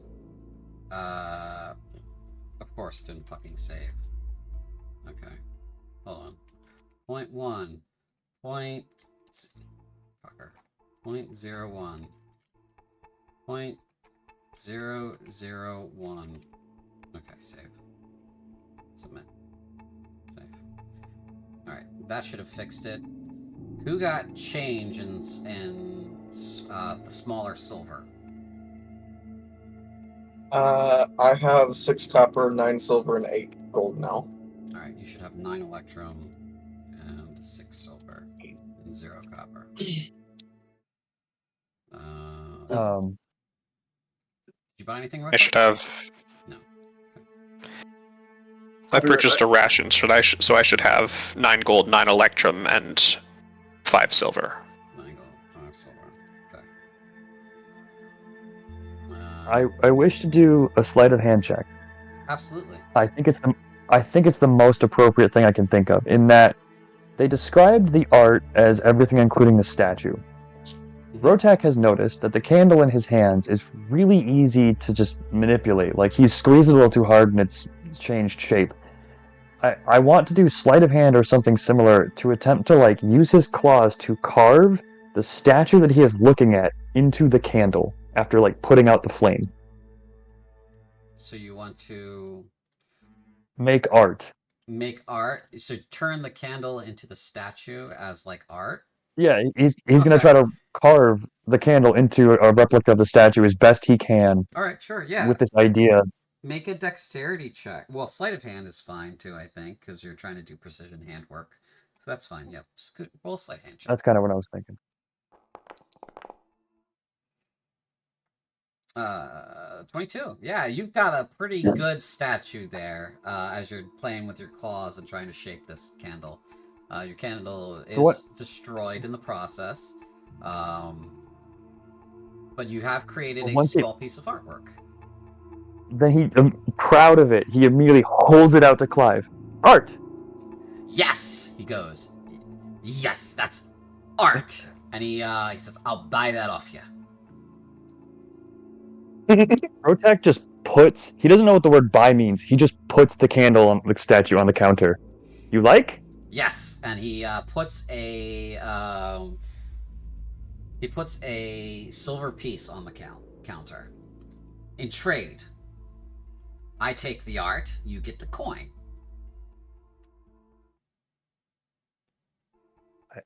Of course, it didn't fucking save. Okay, hold on. 0.1. Fucker. 0.01. 0.001. Okay, save. Submit. Save. Alright, that should have fixed it. Who got change in the smaller silver? I have 6 copper, 9 silver, and 8 gold now. Alright, you should have 9 electrum and 6 silver and 0 copper. Did you buy anything, Rook? I should have. No. I purchased a ration, so I should have 9 gold, 9 electrum, and 5 silver. 9 gold, 5 silver. Okay. I wish to do a sleight of hand check. Absolutely. I think it's the most appropriate thing I can think of, in that they described the art as everything including the statue. Rotak has noticed that the candle in his hands is really easy to just manipulate. Like, he's squeezed it a little too hard and it's changed shape. I want to do sleight of hand or something similar to attempt to, like, use his claws to carve the statue that he is looking at into the candle after, like, putting out the flame. So you want to Make art. make art? So turn the candle into the statue as, like, art? Yeah, he's gonna try to carve the candle into a replica of the statue as best he can. Alright, sure, yeah. With this idea. Make a dexterity check. Well, sleight of hand is fine too, I think, because you're trying to do precision handwork. So that's fine. Yep. Roll a sleight hand check. That's kind of what I was thinking. 22. Yeah, you've got a pretty good statue there as you're playing with your claws and trying to shape this candle. Your candle is destroyed in the process, but you have created a small piece of artwork. Then proud of it, he immediately holds it out to Clive. Art! Yes! He goes, yes, that's art! And he says, I'll buy that off you. Rotak just puts, he doesn't know what the word buy means, he just puts the candle on the statue on the counter. You like? Yes, and he puts a silver piece on the counter. In trade, I take the art, you get the coin.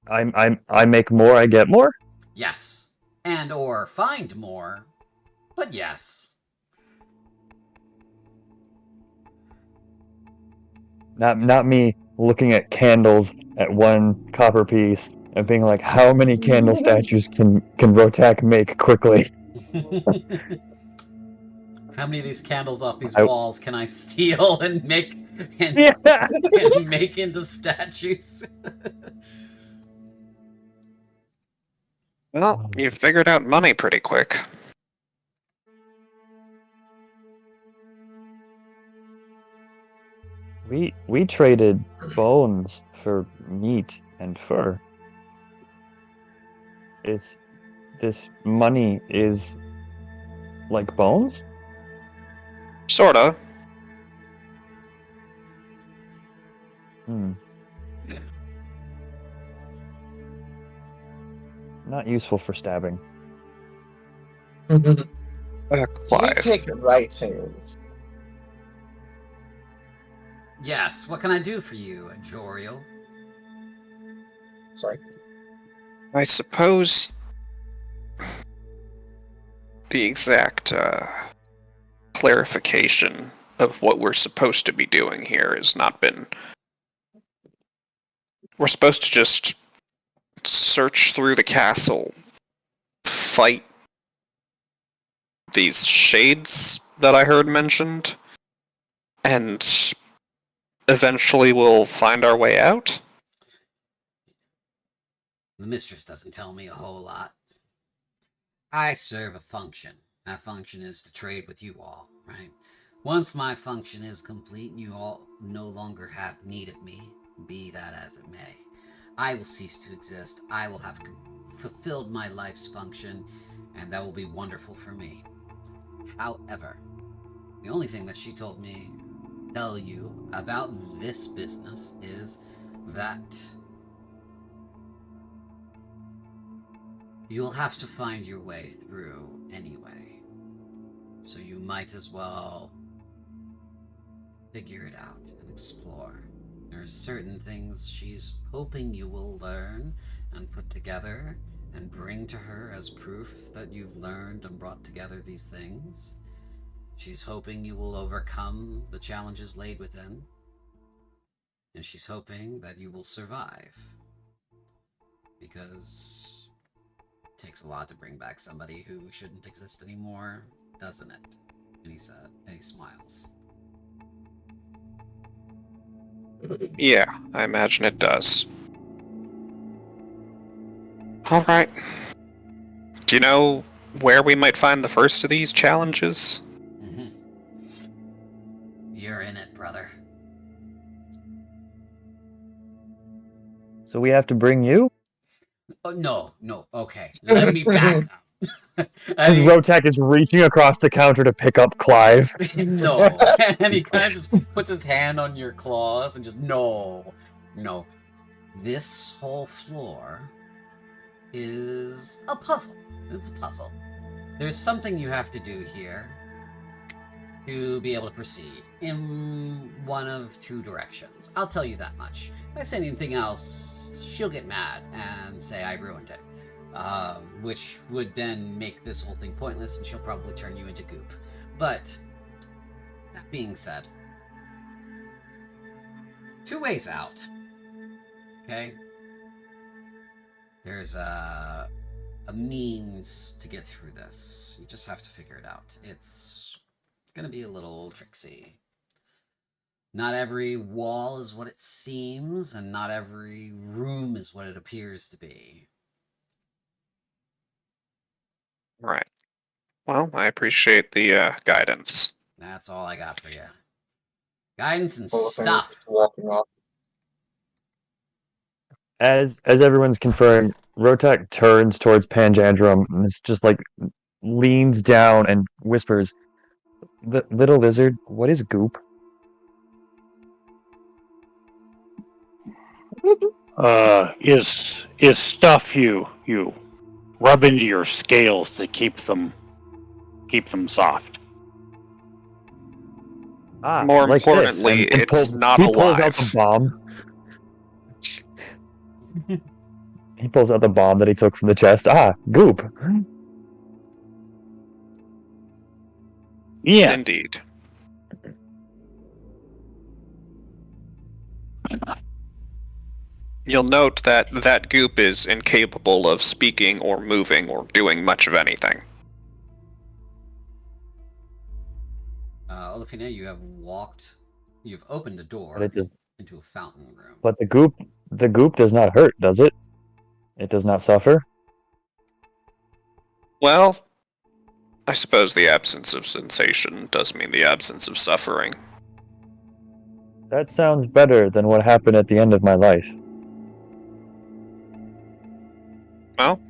I make more, I get more? Yes. And or find more, but yes. Not me looking at candles at 1 copper piece and being like, how many candle statues can Rotak make quickly? How many of these candles off these walls can I steal and make and make into statues? Well, you figured out money pretty quick. We traded bones for meat and fur. Is this money is like bones? Sorta. Hmm. Not useful for stabbing. Do you Clive. take writings? Yes, what can I do for you, Joriel? Sorry. I suppose the exact clarification of what we're supposed to be doing here has not been. We're supposed to just search through the castle, fight these shades that I heard mentioned, and eventually we'll find our way out. The mistress doesn't tell me a whole lot. I serve a function. That function is to trade with you all, right? Once my function is complete and you all no longer have need of me, be that as it may, I will cease to exist. I will have fulfilled my life's function, and that will be wonderful for me. However, the only thing that she told me to tell you about this business is that you'll have to find your way through anyway. So you might as well figure it out and explore. There are certain things she's hoping you will learn and put together and bring to her as proof that you've learned and brought together these things. She's hoping you will overcome the challenges laid within. And she's hoping that you will survive. Because it takes a lot to bring back somebody who shouldn't exist anymore, doesn't it? And he said, and he smiles. Yeah, I imagine it does. Alright. Do you know where we might find the first of these challenges? Mm-hmm. You're in it, brother. So we have to bring you? Oh, no, okay. Let me back up. As Rotek is reaching across the counter to pick up Clive. No. And he kind of just puts his hand on your claws and just, no. This whole floor is a puzzle. It's a puzzle. There's something you have to do here to be able to proceed in one of two directions. I'll tell you that much. If I say anything else, she'll get mad and say I ruined it. Which would then make this whole thing pointless, and she'll probably turn you into goop. But, that being said, two ways out. Okay? There's a means to get through this. You just have to figure it out. It's gonna be a little tricksy. Not every wall is what it seems, and not every room is what it appears to be. Right. Well, I appreciate the guidance. That's all I got for you. Guidance and Whole thing stuff. walking off. As everyone's conferring, Rotek turns towards Panjandrum and it's just like leans down and whispers, "Little lizard, what is goop?" Is stuff you rub into your scales to keep them soft. Ah, More like this. importantly, And it's not he pulls out the alive. bomb. He pulls out the bomb that he took from the chest. Ah, goop. Yeah. Indeed. You'll note that that goop is incapable of speaking or moving or doing much of anything. Olafina, you've opened a door But it does. into a fountain room. But the goop does not hurt, does it? It does not suffer. Well, I suppose the absence of sensation does mean the absence of suffering. That sounds better than what happened at the end of my life. Well,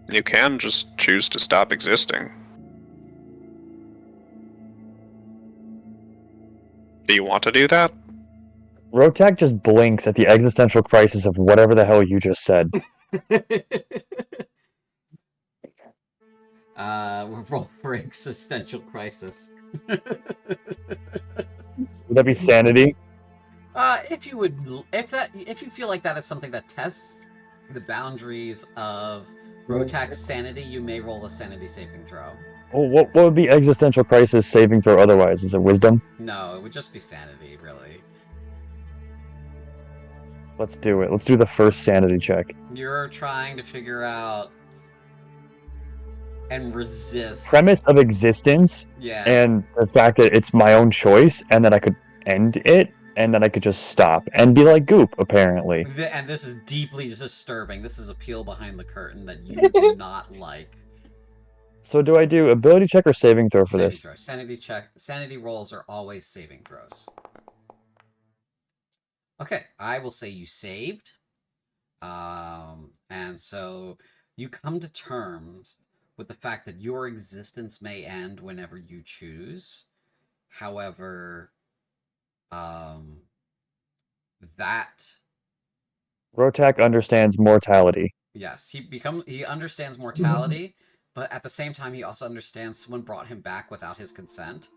you can just choose to stop existing. Do you want to do that? Rotak just blinks at the existential crisis of whatever the hell you just said. We'll roll for existential crisis. Would that be sanity? If you feel like that is something that tests the boundaries of Rotak's sanity, you may roll a sanity saving throw. Oh, what would be existential crisis saving throw otherwise? Is it wisdom? No, it would just be sanity, really. Let's do it. Let's do the first sanity check. You're trying to figure out and resist Premise of existence Yeah. and the fact that it's my own choice and that I could end it and then I could just stop and be like Goop, apparently. And this is deeply disturbing. This is a peel behind the curtain that you do not like. So do I do ability check or saving throw for Saving this? throw. Sanity check. Sanity rolls are always saving throws. Okay, I will say you saved. And so you come to terms with the fact that your existence may end whenever you choose. However, that Rotak understands mortality. yes, he understands mortality, but at the same time he also understands someone brought him back without his consent.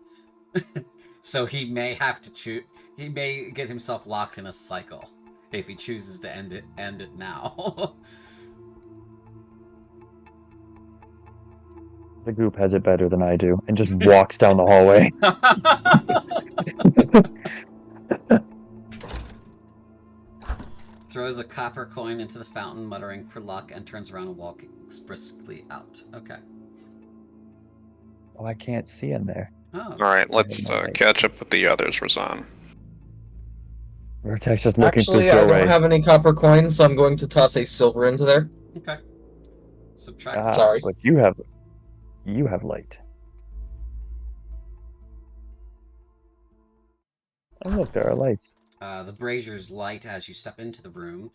So he may have to choose. He may get himself locked in a cycle if he chooses to end it now. The Goop has it better than I do and just walks down the hallway. Throws a copper coin into the fountain, muttering for luck, and turns around and walks briskly out. Okay. Oh, I can't see in there. Oh. Alright, let's catch up with the others, Razan. Rotak's just looking through Actually, his I doorway. don't have any copper coins, so I'm going to toss a silver into there. Okay. Subtract. Ah, Sorry. but you have light. Oh look, there are lights. The braziers light as you step into the room.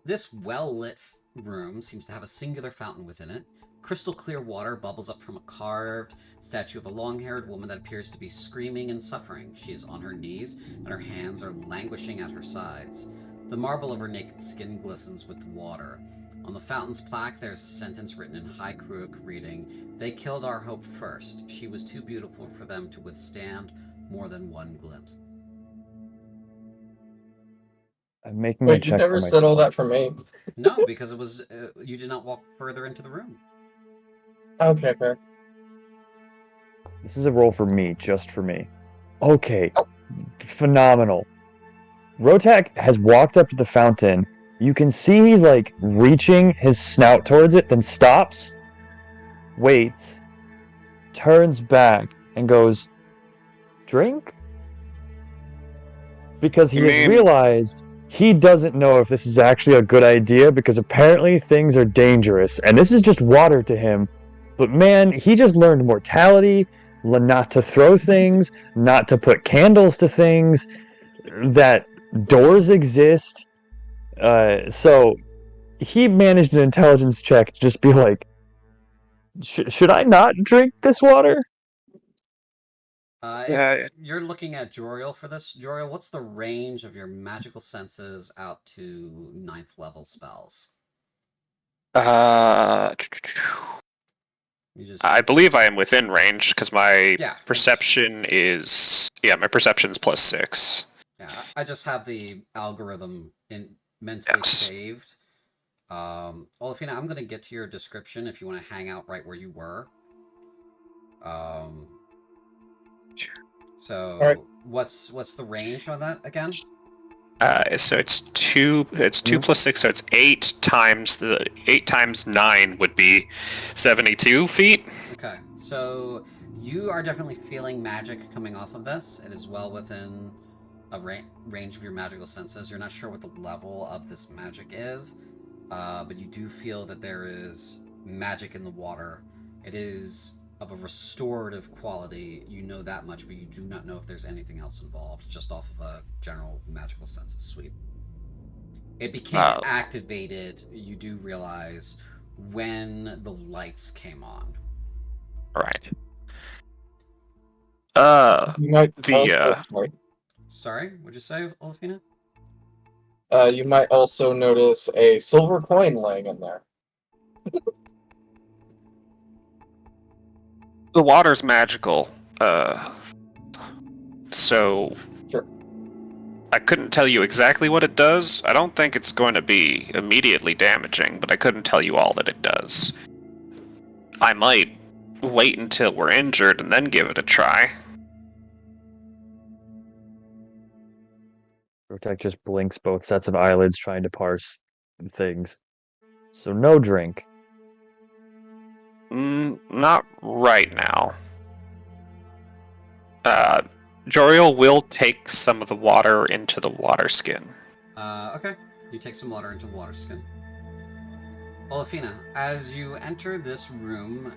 This well-lit room seems to have a singular fountain within it. Crystal clear water bubbles up from a carved statue of a long-haired woman that appears to be screaming and suffering. She is on her knees, and her hands are languishing at her sides. The marble of her naked skin glistens with water. On the fountain's plaque, there's a sentence written in High Kruik reading, "They killed our hope first. She was too beautiful for them to withstand more than one glimpse." I'm making a Wait, check you never for said all myself. that for me. No, because it was you did not walk further into the room. Okay, fair. This is a roll for me, just for me. Okay, phenomenal. Rotak has walked up to the fountain. You can see he's like reaching his snout towards it, then stops, waits, turns back, and goes, "Drink?" Because he has realized he doesn't know if this is actually a good idea because apparently things are dangerous, and this is just water to him. But man, he just learned mortality, not to throw things, not to put candles to things, that doors exist. So he managed an intelligence check to just be like, should I not drink this water? You're looking at Joriel for this. Joriel, what's the range of your magical senses out to 9th level spells? I believe I am within range because my Yeah, perception is my perception's +6. Yeah, I just have the algorithm mentally saved. Olafina, I'm gonna get to your description if you want to hang out right where you were. Sure. So Alright. what's the range on that again? So it's 2 + 6, so it's 8 times 9 would be 72 feet. Okay, so you are definitely feeling magic coming off of this. It is well within a range of your magical senses. You're not sure what the level of this magic is, but you do feel that there is magic in the water. It is of a restorative quality. You know that much, but you do not know if there's anything else involved, just off of a general magical senses sweep. It became activated, you do realize, when the lights came on. Right. You might Sorry, what'd you say, Olafina? You might also notice a silver coin laying in there. The water's magical. So Sure. I couldn't tell you exactly what it does. I don't think it's going to be immediately damaging, but I couldn't tell you all that it does. I might wait until we're injured and then give it a try. Rotek just blinks both sets of eyelids, trying to parse things. So no drink. Not right now. Joriel will take some of the water into the water skin. Okay. You take some water into water skin. Olafina, as you enter this room,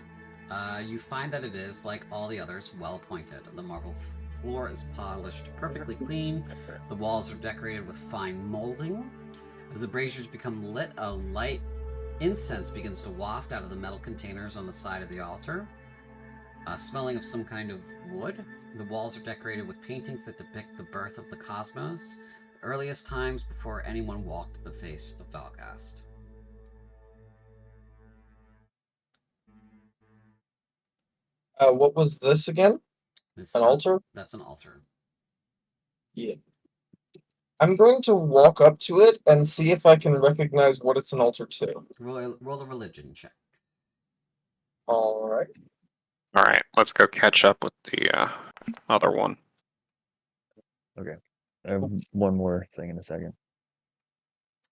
you find that it is, like all the others, well appointed. The marble floor is polished perfectly clean. The walls are decorated with fine molding. As the braziers become lit, a light incense begins to waft out of the metal containers on the side of the altar, smelling of some kind of wood. The walls are decorated with paintings that depict the birth of the cosmos, the earliest times before anyone walked the face of Valgast. What was this again? An altar? That's an altar. Yeah. I'm going to walk up to it and see if I can recognize what it's an altar to. Roll a religion check. Alright. Alright, let's go catch up with the other one. Okay. I have one more thing in a second.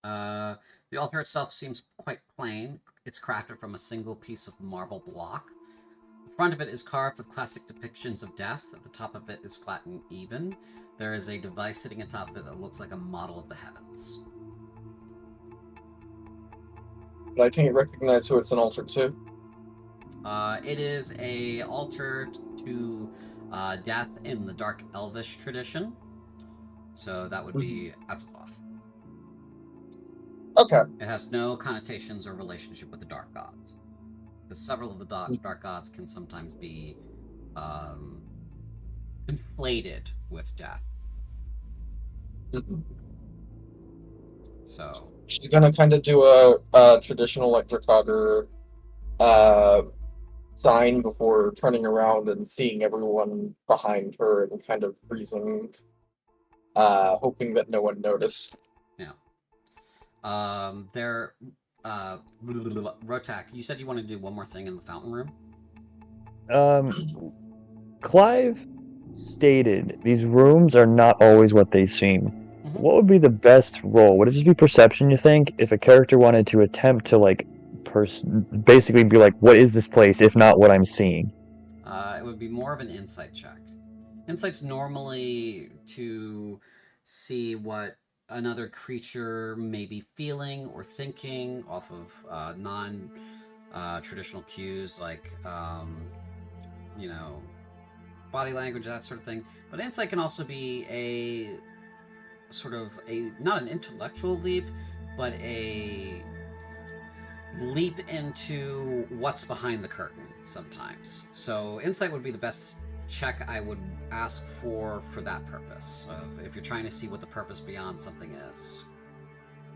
The altar itself seems quite plain. It's crafted from a single piece of marble block. The front of it is carved with classic depictions of death. At the top of it is flat and even. There is a device sitting atop of it that looks like a model of the heavens. But I can't recognize who it's an altar to. It is a altar to death in the Dark Elvish tradition. So that would be Atzloth. Okay. It has no connotations or relationship with the Dark Gods. Because several of the Dark Gods can sometimes be conflated with death. Mm-hmm. So she's gonna kind of do a traditional like Drakogr sign before turning around and seeing everyone behind her and kind of freezing, hoping that no one noticed. Yeah. Rotak, you said you want to do one more thing in the fountain room? Clive stated these rooms are not always what they seem. Mm-hmm. What would be the best role? Would it just be perception, you think, if a character wanted to attempt to, like, basically be like, what is this place, if not what I'm seeing? It would be more of an insight check. Insight's normally to see what another creature may be feeling or thinking off of non-traditional cues, like, body language, that sort of thing. But insight can also be a sort of not an intellectual leap, but a leap into what's behind the curtain sometimes. So insight would be the best check I would ask for that purpose, of if you're trying to see what the purpose beyond something is.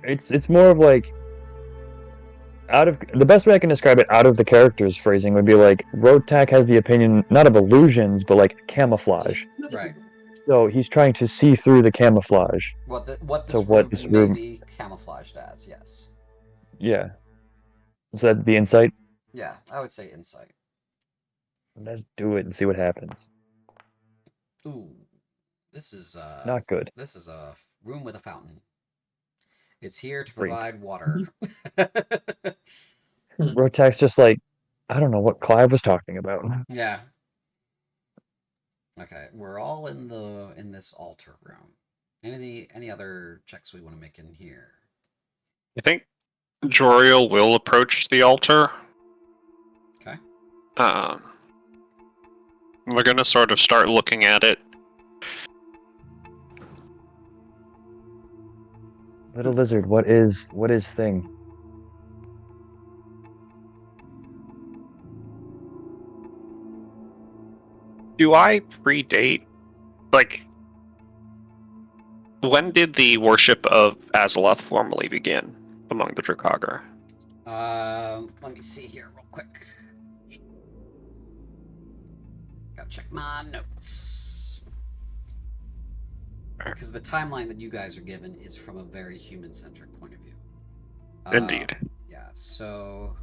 It's more of like, the best way I can describe it out of the character's phrasing would be like, Rotak has the opinion not of illusions, but like camouflage. Right. So he's trying to see through the camouflage. What this room may be camouflaged as, yes. Yeah. Is that the insight? Yeah, I would say insight. Let's do it and see what happens. Ooh, this is not good. This is a room with a fountain. It's here to provide water. Rotak's just like, I don't know what Clive was talking about. Yeah. Okay, we're all in this altar room. Any other checks we want to make in here? I think Joriel will approach the altar Okay. We're gonna sort of start looking at it. Little lizard, what is thing? Do I predate? Like, when did the worship of Azeroth formally begin among the Drukogr? Let me see here real quick. Gotta check my notes. Because the timeline that you guys are given is from a very human-centric point of view. Indeed. Yeah, so...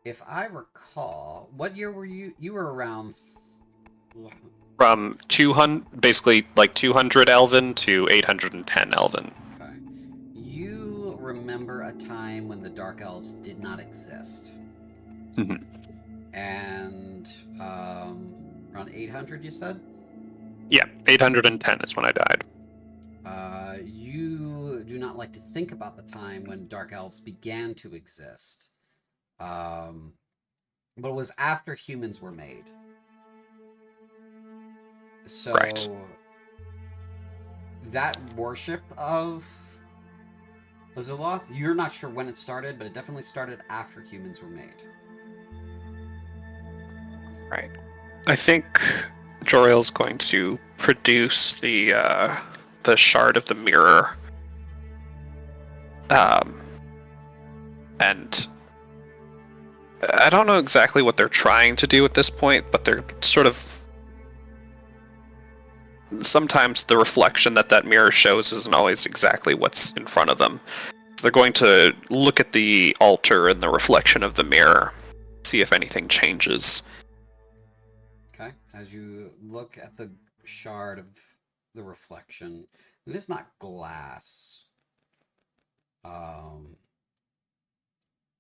If I recall, what year were you? You were around... From 200, basically like 200 Elven to 810 Elven. Okay. You remember a time when the Dark Elves did not exist. Mhm. And around 800, you said? Yeah, 810 is when I died. You do not like to think about the time when Dark Elves began to exist. But it was after humans were made. So Right. that worship of Azeroth, you're not sure when it started, but it definitely started after humans were made. Right. I think Joriel's going to produce the shard of the mirror. And I don't know exactly what they're trying to do at this point, but they're sort of... Sometimes the reflection that mirror shows isn't always exactly what's in front of them. They're going to look at the altar and the reflection of the mirror, see if anything changes. Okay. As you look at the shard of the reflection, it is not glass.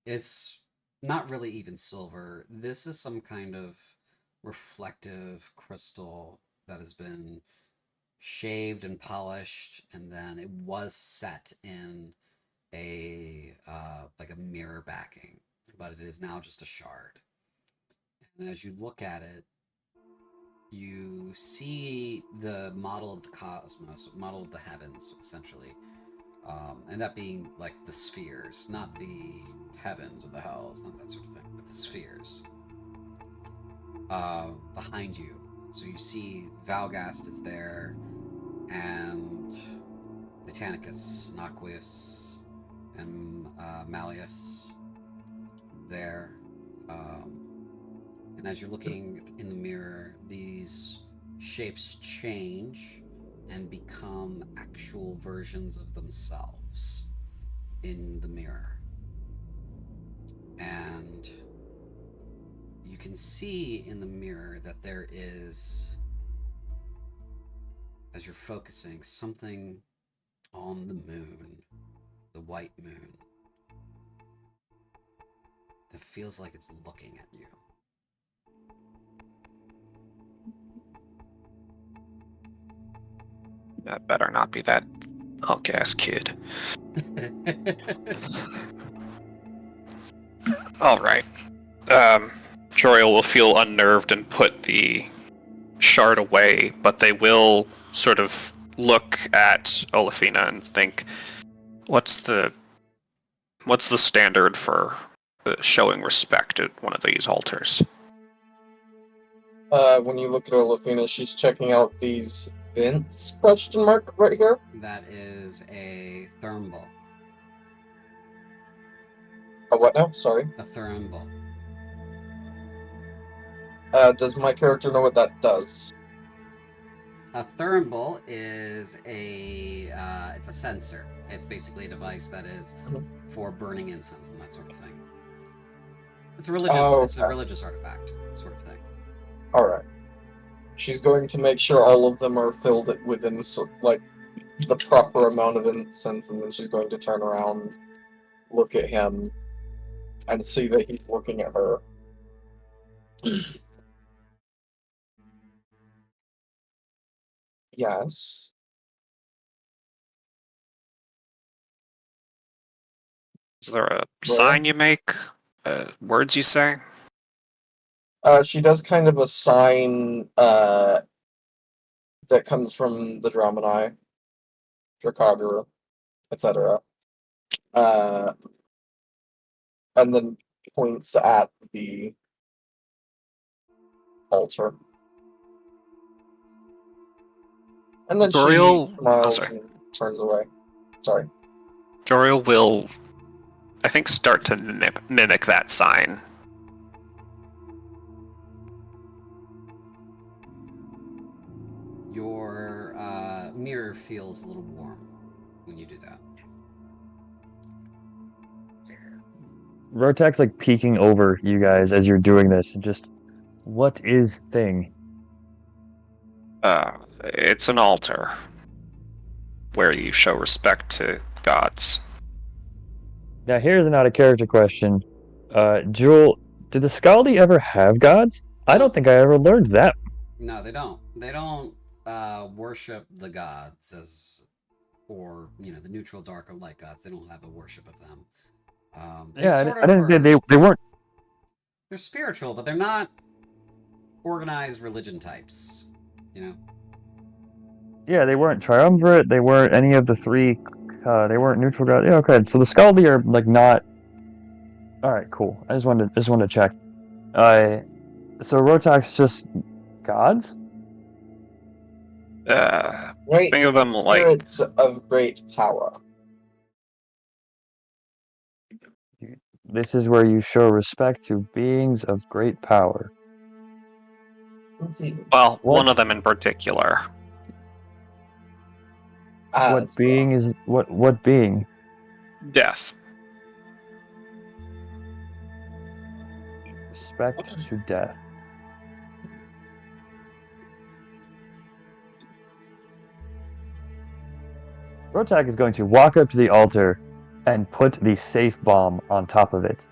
It's not really even silver. This is some kind of reflective crystal that has been shaved and polished, and then it was set in a like a mirror backing, but it is now just a shard. And as you look at it, you see the model of the cosmos, model of the heavens, essentially, and that being like the spheres, not the heavens or the hells, not that sort of thing, but the spheres behind you. So you see Valgast is there, and Titanicus, Naquius, and Malleus there. And as you're looking in the mirror, these shapes change and become actual versions of themselves in the mirror. And you can see in the mirror that there is, as you're focusing, something on the moon, the white moon, that feels like it's looking at you. That better not be that punk-ass kid. Alright. Joriel will feel unnerved and put the shard away, but they will sort of look at Olafina and think, what's the standard for showing respect at one of these altars? When you look at Olafina, she's checking out these vents, question mark, right here. That is a thermal. A what now? Sorry. A thermal. Does my character know what that does? A thermal is it's a sensor. It's basically a device that is for burning incense and that sort of thing. It's a religious, it's a religious artifact, sort of thing. Alright. She's going to make sure all of them are filled within, like, the proper amount of incense, and then she's going to turn around, look at him, and see that he's looking at her. Yes. there a sign you make? Words you say? She does kind of a sign that comes from the Dramini, Drakagura, etc. And then points at the altar. And then Doriel- she smiles sorry. and turns away. Sorry. Doriel will, I think, start to mimic that sign. Your mirror feels a little warm when you do that. Rotak's like peeking over you guys as you're doing this, and just, what is thing? It's an altar where you show respect to gods. Now here's an out of character question. Jewel, did the Scaldi ever have gods? I don't think I ever learned that. No, they don't. They don't worship the gods or the neutral, dark, or light gods. They don't have a worship of them. I didn't. They weren't. They're spiritual, but they're not organized religion types. Yeah, they weren't triumvirate. They weren't any of the three. They weren't neutral gods. Yeah, okay. So the Scaldi are like not. All right, cool. I just wanted to check. So Rotak's just gods? Great Think of them like spirits of great power. This is where you show respect to beings of great power. Let's see. well, What? one of them in particular. What being is what being? Death. Respect to death. Rotak is going to walk up to the altar and put the safe bomb on top of it.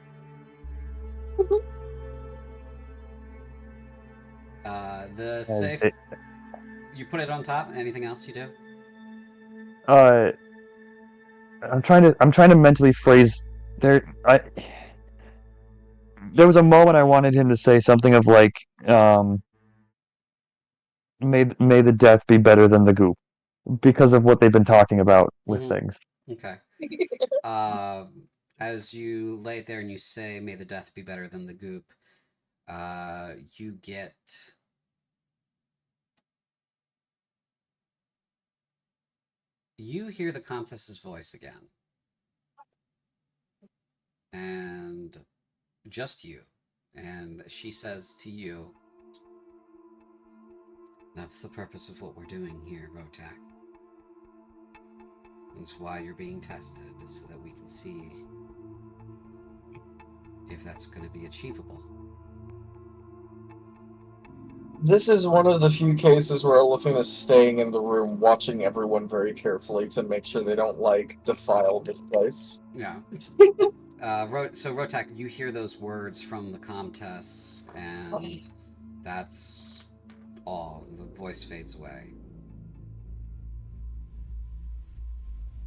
The As safe. it- You put it on top. Anything else you do? I'm trying to mentally phrase there. There was a moment I wanted him to say something of like, may the death be better than the goop, because of what they've been talking about with Mhm. things. Okay. As you lay it there and you say, "May the death be better than the goop," you get. You hear the Comtess's voice again. And just you. And she says to you, "That's the purpose of what we're doing here, Rotak. That's why you're being tested, so that we can see if that's going to be achievable." This is one of the few cases where Elephant is staying in the room, watching everyone very carefully to make sure they don't, defile this place. Yeah. So Rotak, you hear those words from the Comtesse, and that's all. The voice fades away.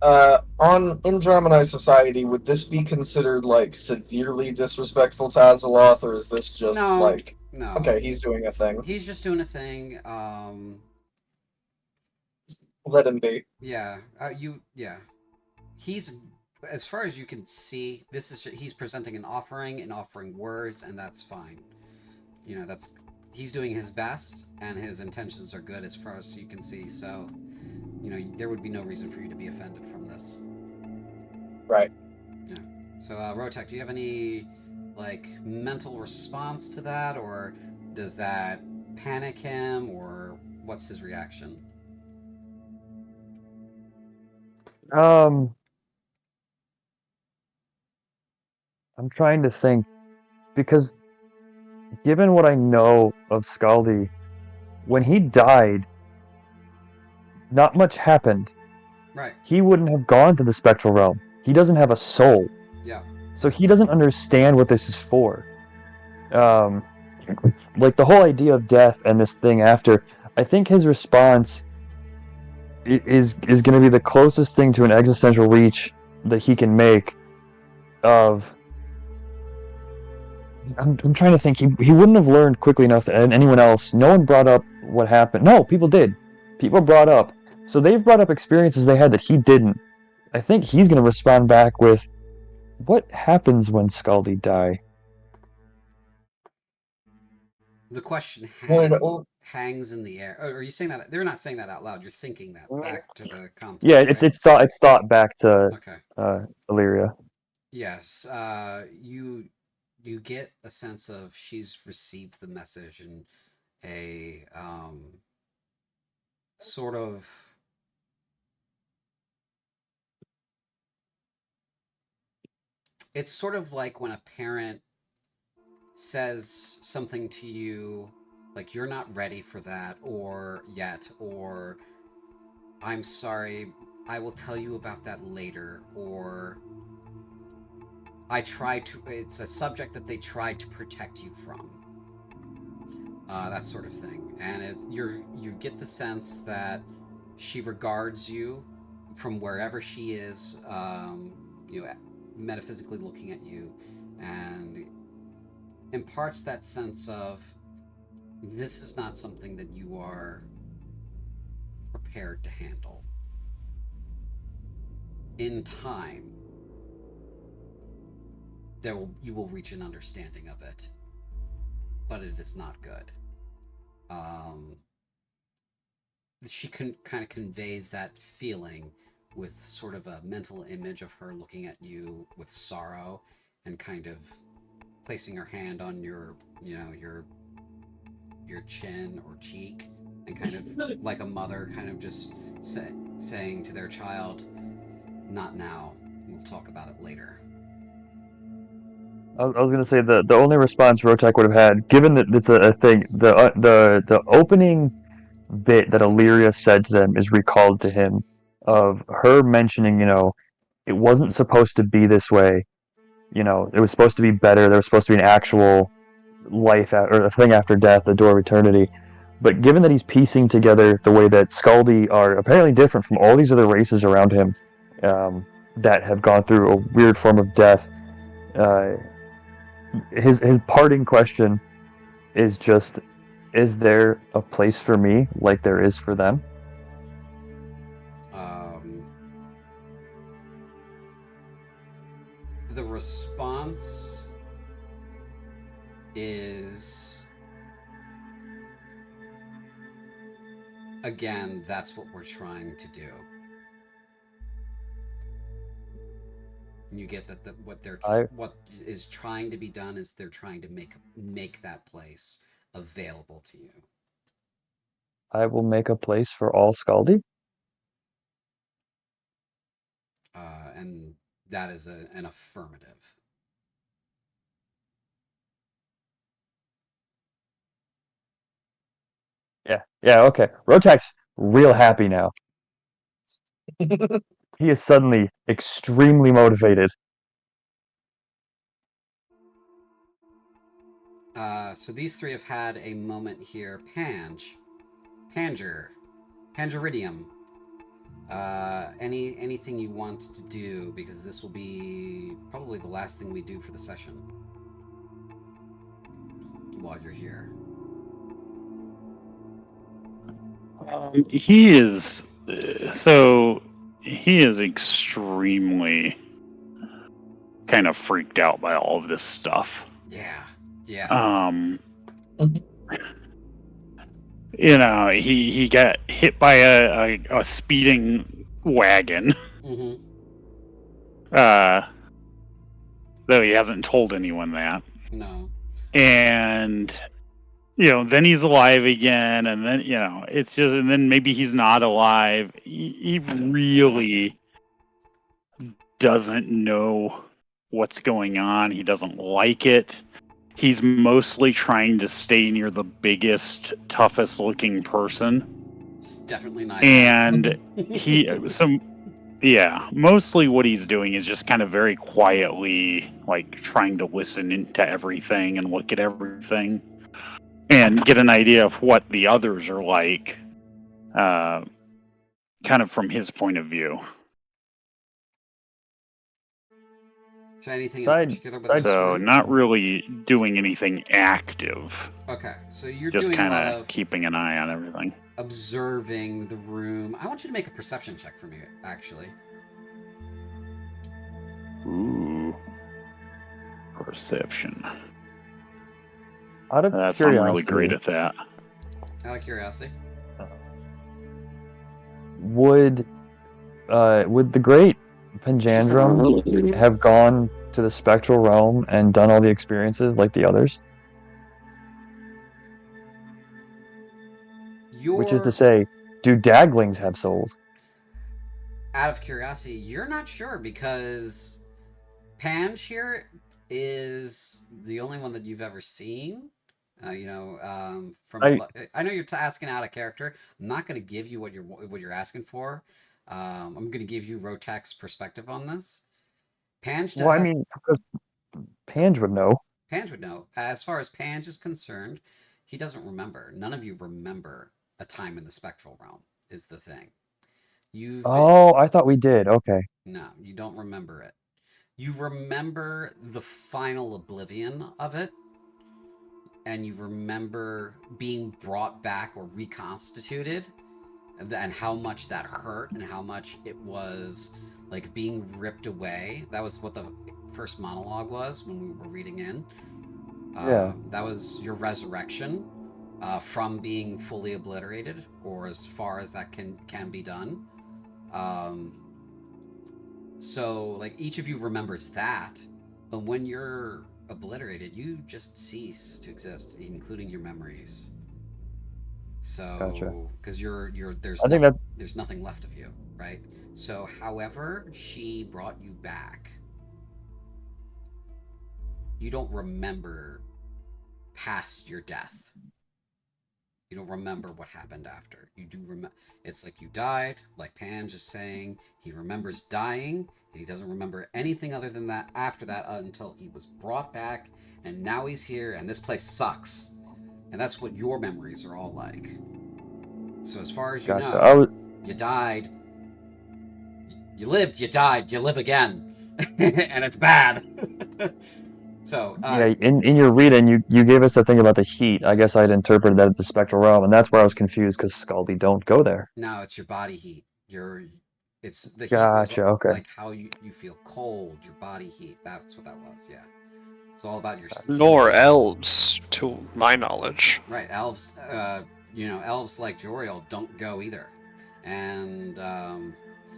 In Dramini society, would this be considered, severely disrespectful to Azeroth, or is this just, No. okay, he's doing a thing. He's just doing a thing. Let him be. Yeah. He's, as far as you can see, he's presenting an offering words, and that's fine. He's doing his best, and his intentions are good as far as you can see. So, there would be no reason for you to be offended from this. Right. Yeah. So, Rotek, do you have any mental response to that, or does that panic him, or what's his reaction? I'm trying to think, because given what I know of Scaldi, when he died, not much happened. Right. He wouldn't have gone to the spectral realm. He doesn't have a soul. Yeah. So he doesn't understand what this is for. The whole idea of death and this thing after, I think his response is going to be the closest thing to an existential reach that he can make, of. I'm trying to think. He wouldn't have learned quickly enough, and anyone else. No one brought up what happened. No, people did. People brought up. So they've brought up experiences they had that he didn't. I think he's going to respond back with, "What happens when Scaldy die?" The question Well, hangs in the air. Oh, are you saying that? They're not saying that out loud. You're thinking that back to the contest. Yeah, right? it's thought back to Okay. Illyria. Yes. You get a sense of she's received the message and a sort of it's sort of like when a parent says something to you like you're not ready for that or yet, or I'm sorry, I will tell you about that later, or it's a subject that they tried to protect you from, that sort of thing. And you get the sense that she regards you from wherever she is, metaphysically looking at you, and imparts that sense of this is not something that you are prepared to handle. In time, you will reach an understanding of it, but it is not good. She kind of conveys that feeling with sort of a mental image of her looking at you with sorrow and kind of placing her hand on your chin or cheek, and kind of like a mother kind of just saying to their child, not now, we'll talk about it later. I was going to say the only response Rotek would have had, given that it's a thing, the opening bit that Illyria said to them is recalled to him, of her mentioning, it wasn't supposed to be this way. It was supposed to be better. There was supposed to be an actual life or a thing after death, the door of eternity. But given that he's piecing together the way that Scaldi are apparently different from all these other races around him, that have gone through a weird form of death, his parting question is just, is there a place for me like there is for them? The response is, again, that's what we're trying to do. And you get that what is trying to be done is they're trying to make that place available to you. I will make a place for all Scaldi. And that is an affirmative. Yeah, okay. Rotek's real happy now. He is suddenly extremely motivated. So these three have had a moment here. Pangeridium. Anything you want to do, because this will be probably the last thing we do for the session while you're here. He is extremely kind of freaked out by all of this stuff. Yeah. He got hit by a speeding wagon. Mm-hmm. Though he hasn't told anyone that. No. And then he's alive again, and then it's just, and then maybe he's not alive. He really doesn't know what's going on. He doesn't like it. He's mostly trying to stay near the biggest, toughest looking person. It's definitely not. And mostly what he's doing is just kind of very quietly, like, trying to listen to everything and look at everything and get an idea of what the others are like, kind of from his point of view. So anything in Side- particular with side- this So room? not really doing anything active. Okay, so you're Just doing a kind lot of of keeping an eye on everything. observing the room. I want you to make a perception check for me, actually. Ooh. Perception. Out of I'm curiosity, really great at that. Out of curiosity. would the great Panjandrum have gone to the spectral realm and done all the experiences like the others? Which is to say, do Daglings have souls? Out of curiosity, you're not sure because Pange here is the only one that you've ever seen. I know you're asking out of character. I'm not going to give you what you're asking for. I'm going to give you Rotek's perspective on this. Pange Well, I mean, because Pange would know. Pange would know. As far as Pange is concerned, he doesn't remember. None of you remember a time in the spectral realm. Is the thing. Oh, I thought we did. Okay. No, you don't remember it. You remember the final oblivion of it, and you remember being brought back or reconstituted, and how much that hurt, and how much it was like being ripped away. That was what the first monologue was when we were reading in. Yeah. That was your resurrection from being fully obliterated, or as far as that can be done. So, like, each of you remembers that, but when you're obliterated, you just cease to exist, including your memories. So, Gotcha. because there's nothing left of you, right? So, however she brought you back, you don't remember past your death. You don't remember what happened after. You do remember. It's like you died, like Pange is saying. He remembers dying, and he doesn't remember anything other than that after that until he was brought back, and now he's here, and this place sucks. And that's what your memories are all like. So as far as you know, you died, you lived, you died, you live again, and it's bad. So yeah, in your reading, you gave us the thing about the heat. I guess I'd interpreted that as the spectral realm, and that's where I was confused because Scaldi don't go there. No, it's your body heat. It's the heat was Gotcha. Okay. like how you feel cold, your body heat. That's what that was. Yeah, it's all about your. Nor elves, to my knowledge. Right, elves. Elves like Joriel don't go either, and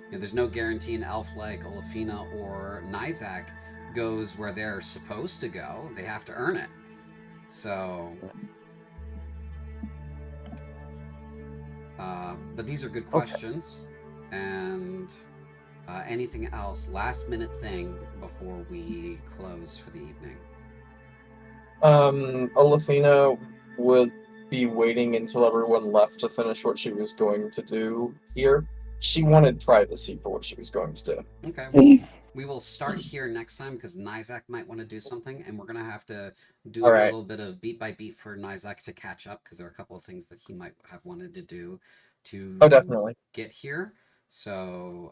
there's no guarantee an elf like Olafina or Nizak goes where they're supposed to go. They have to earn it. So, but these are good questions. And anything else? Last minute thing before we close for the evening. Olafina would be waiting until everyone left to finish what she was going to do here. She wanted privacy for what she was going to do. Okay, well, we will start here next time because Nizak might want to do something, and we're going to have to do a little bit of beat by beat for Nizak to catch up because there are a couple of things that he might have wanted to do to definitely get here. So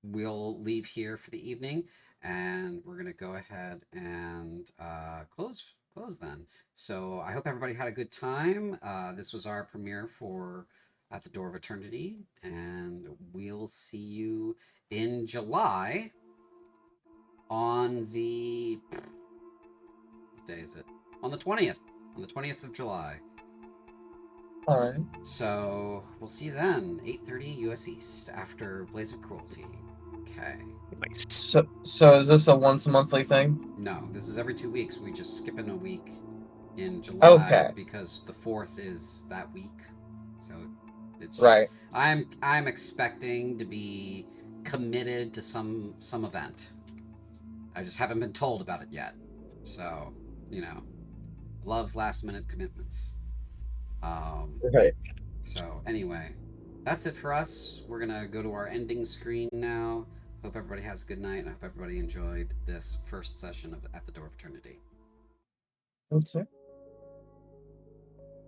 we'll leave here for the evening, and we're going to go ahead and close then. So I hope everybody had a good time. This was our premiere for At the Door of Eternity, and we'll see you in July on the... What day is it? On the 20th. On the 20th of July. All right. So we'll see you then, 8:30 U.S. East, after Blaze of Cruelty. Okay. Nice. So is this a once monthly thing? No, this is every 2 weeks. We just skip in a week in July because the 4th is that week. So it's just I'm expecting to be committed to some event. I just haven't been told about it yet. So, love last minute commitments. Right. So anyway, that's it for us. We're gonna go to our ending screen now. Hope everybody has a good night, and I hope everybody enjoyed this first session of At the Door of Eternity. That's it.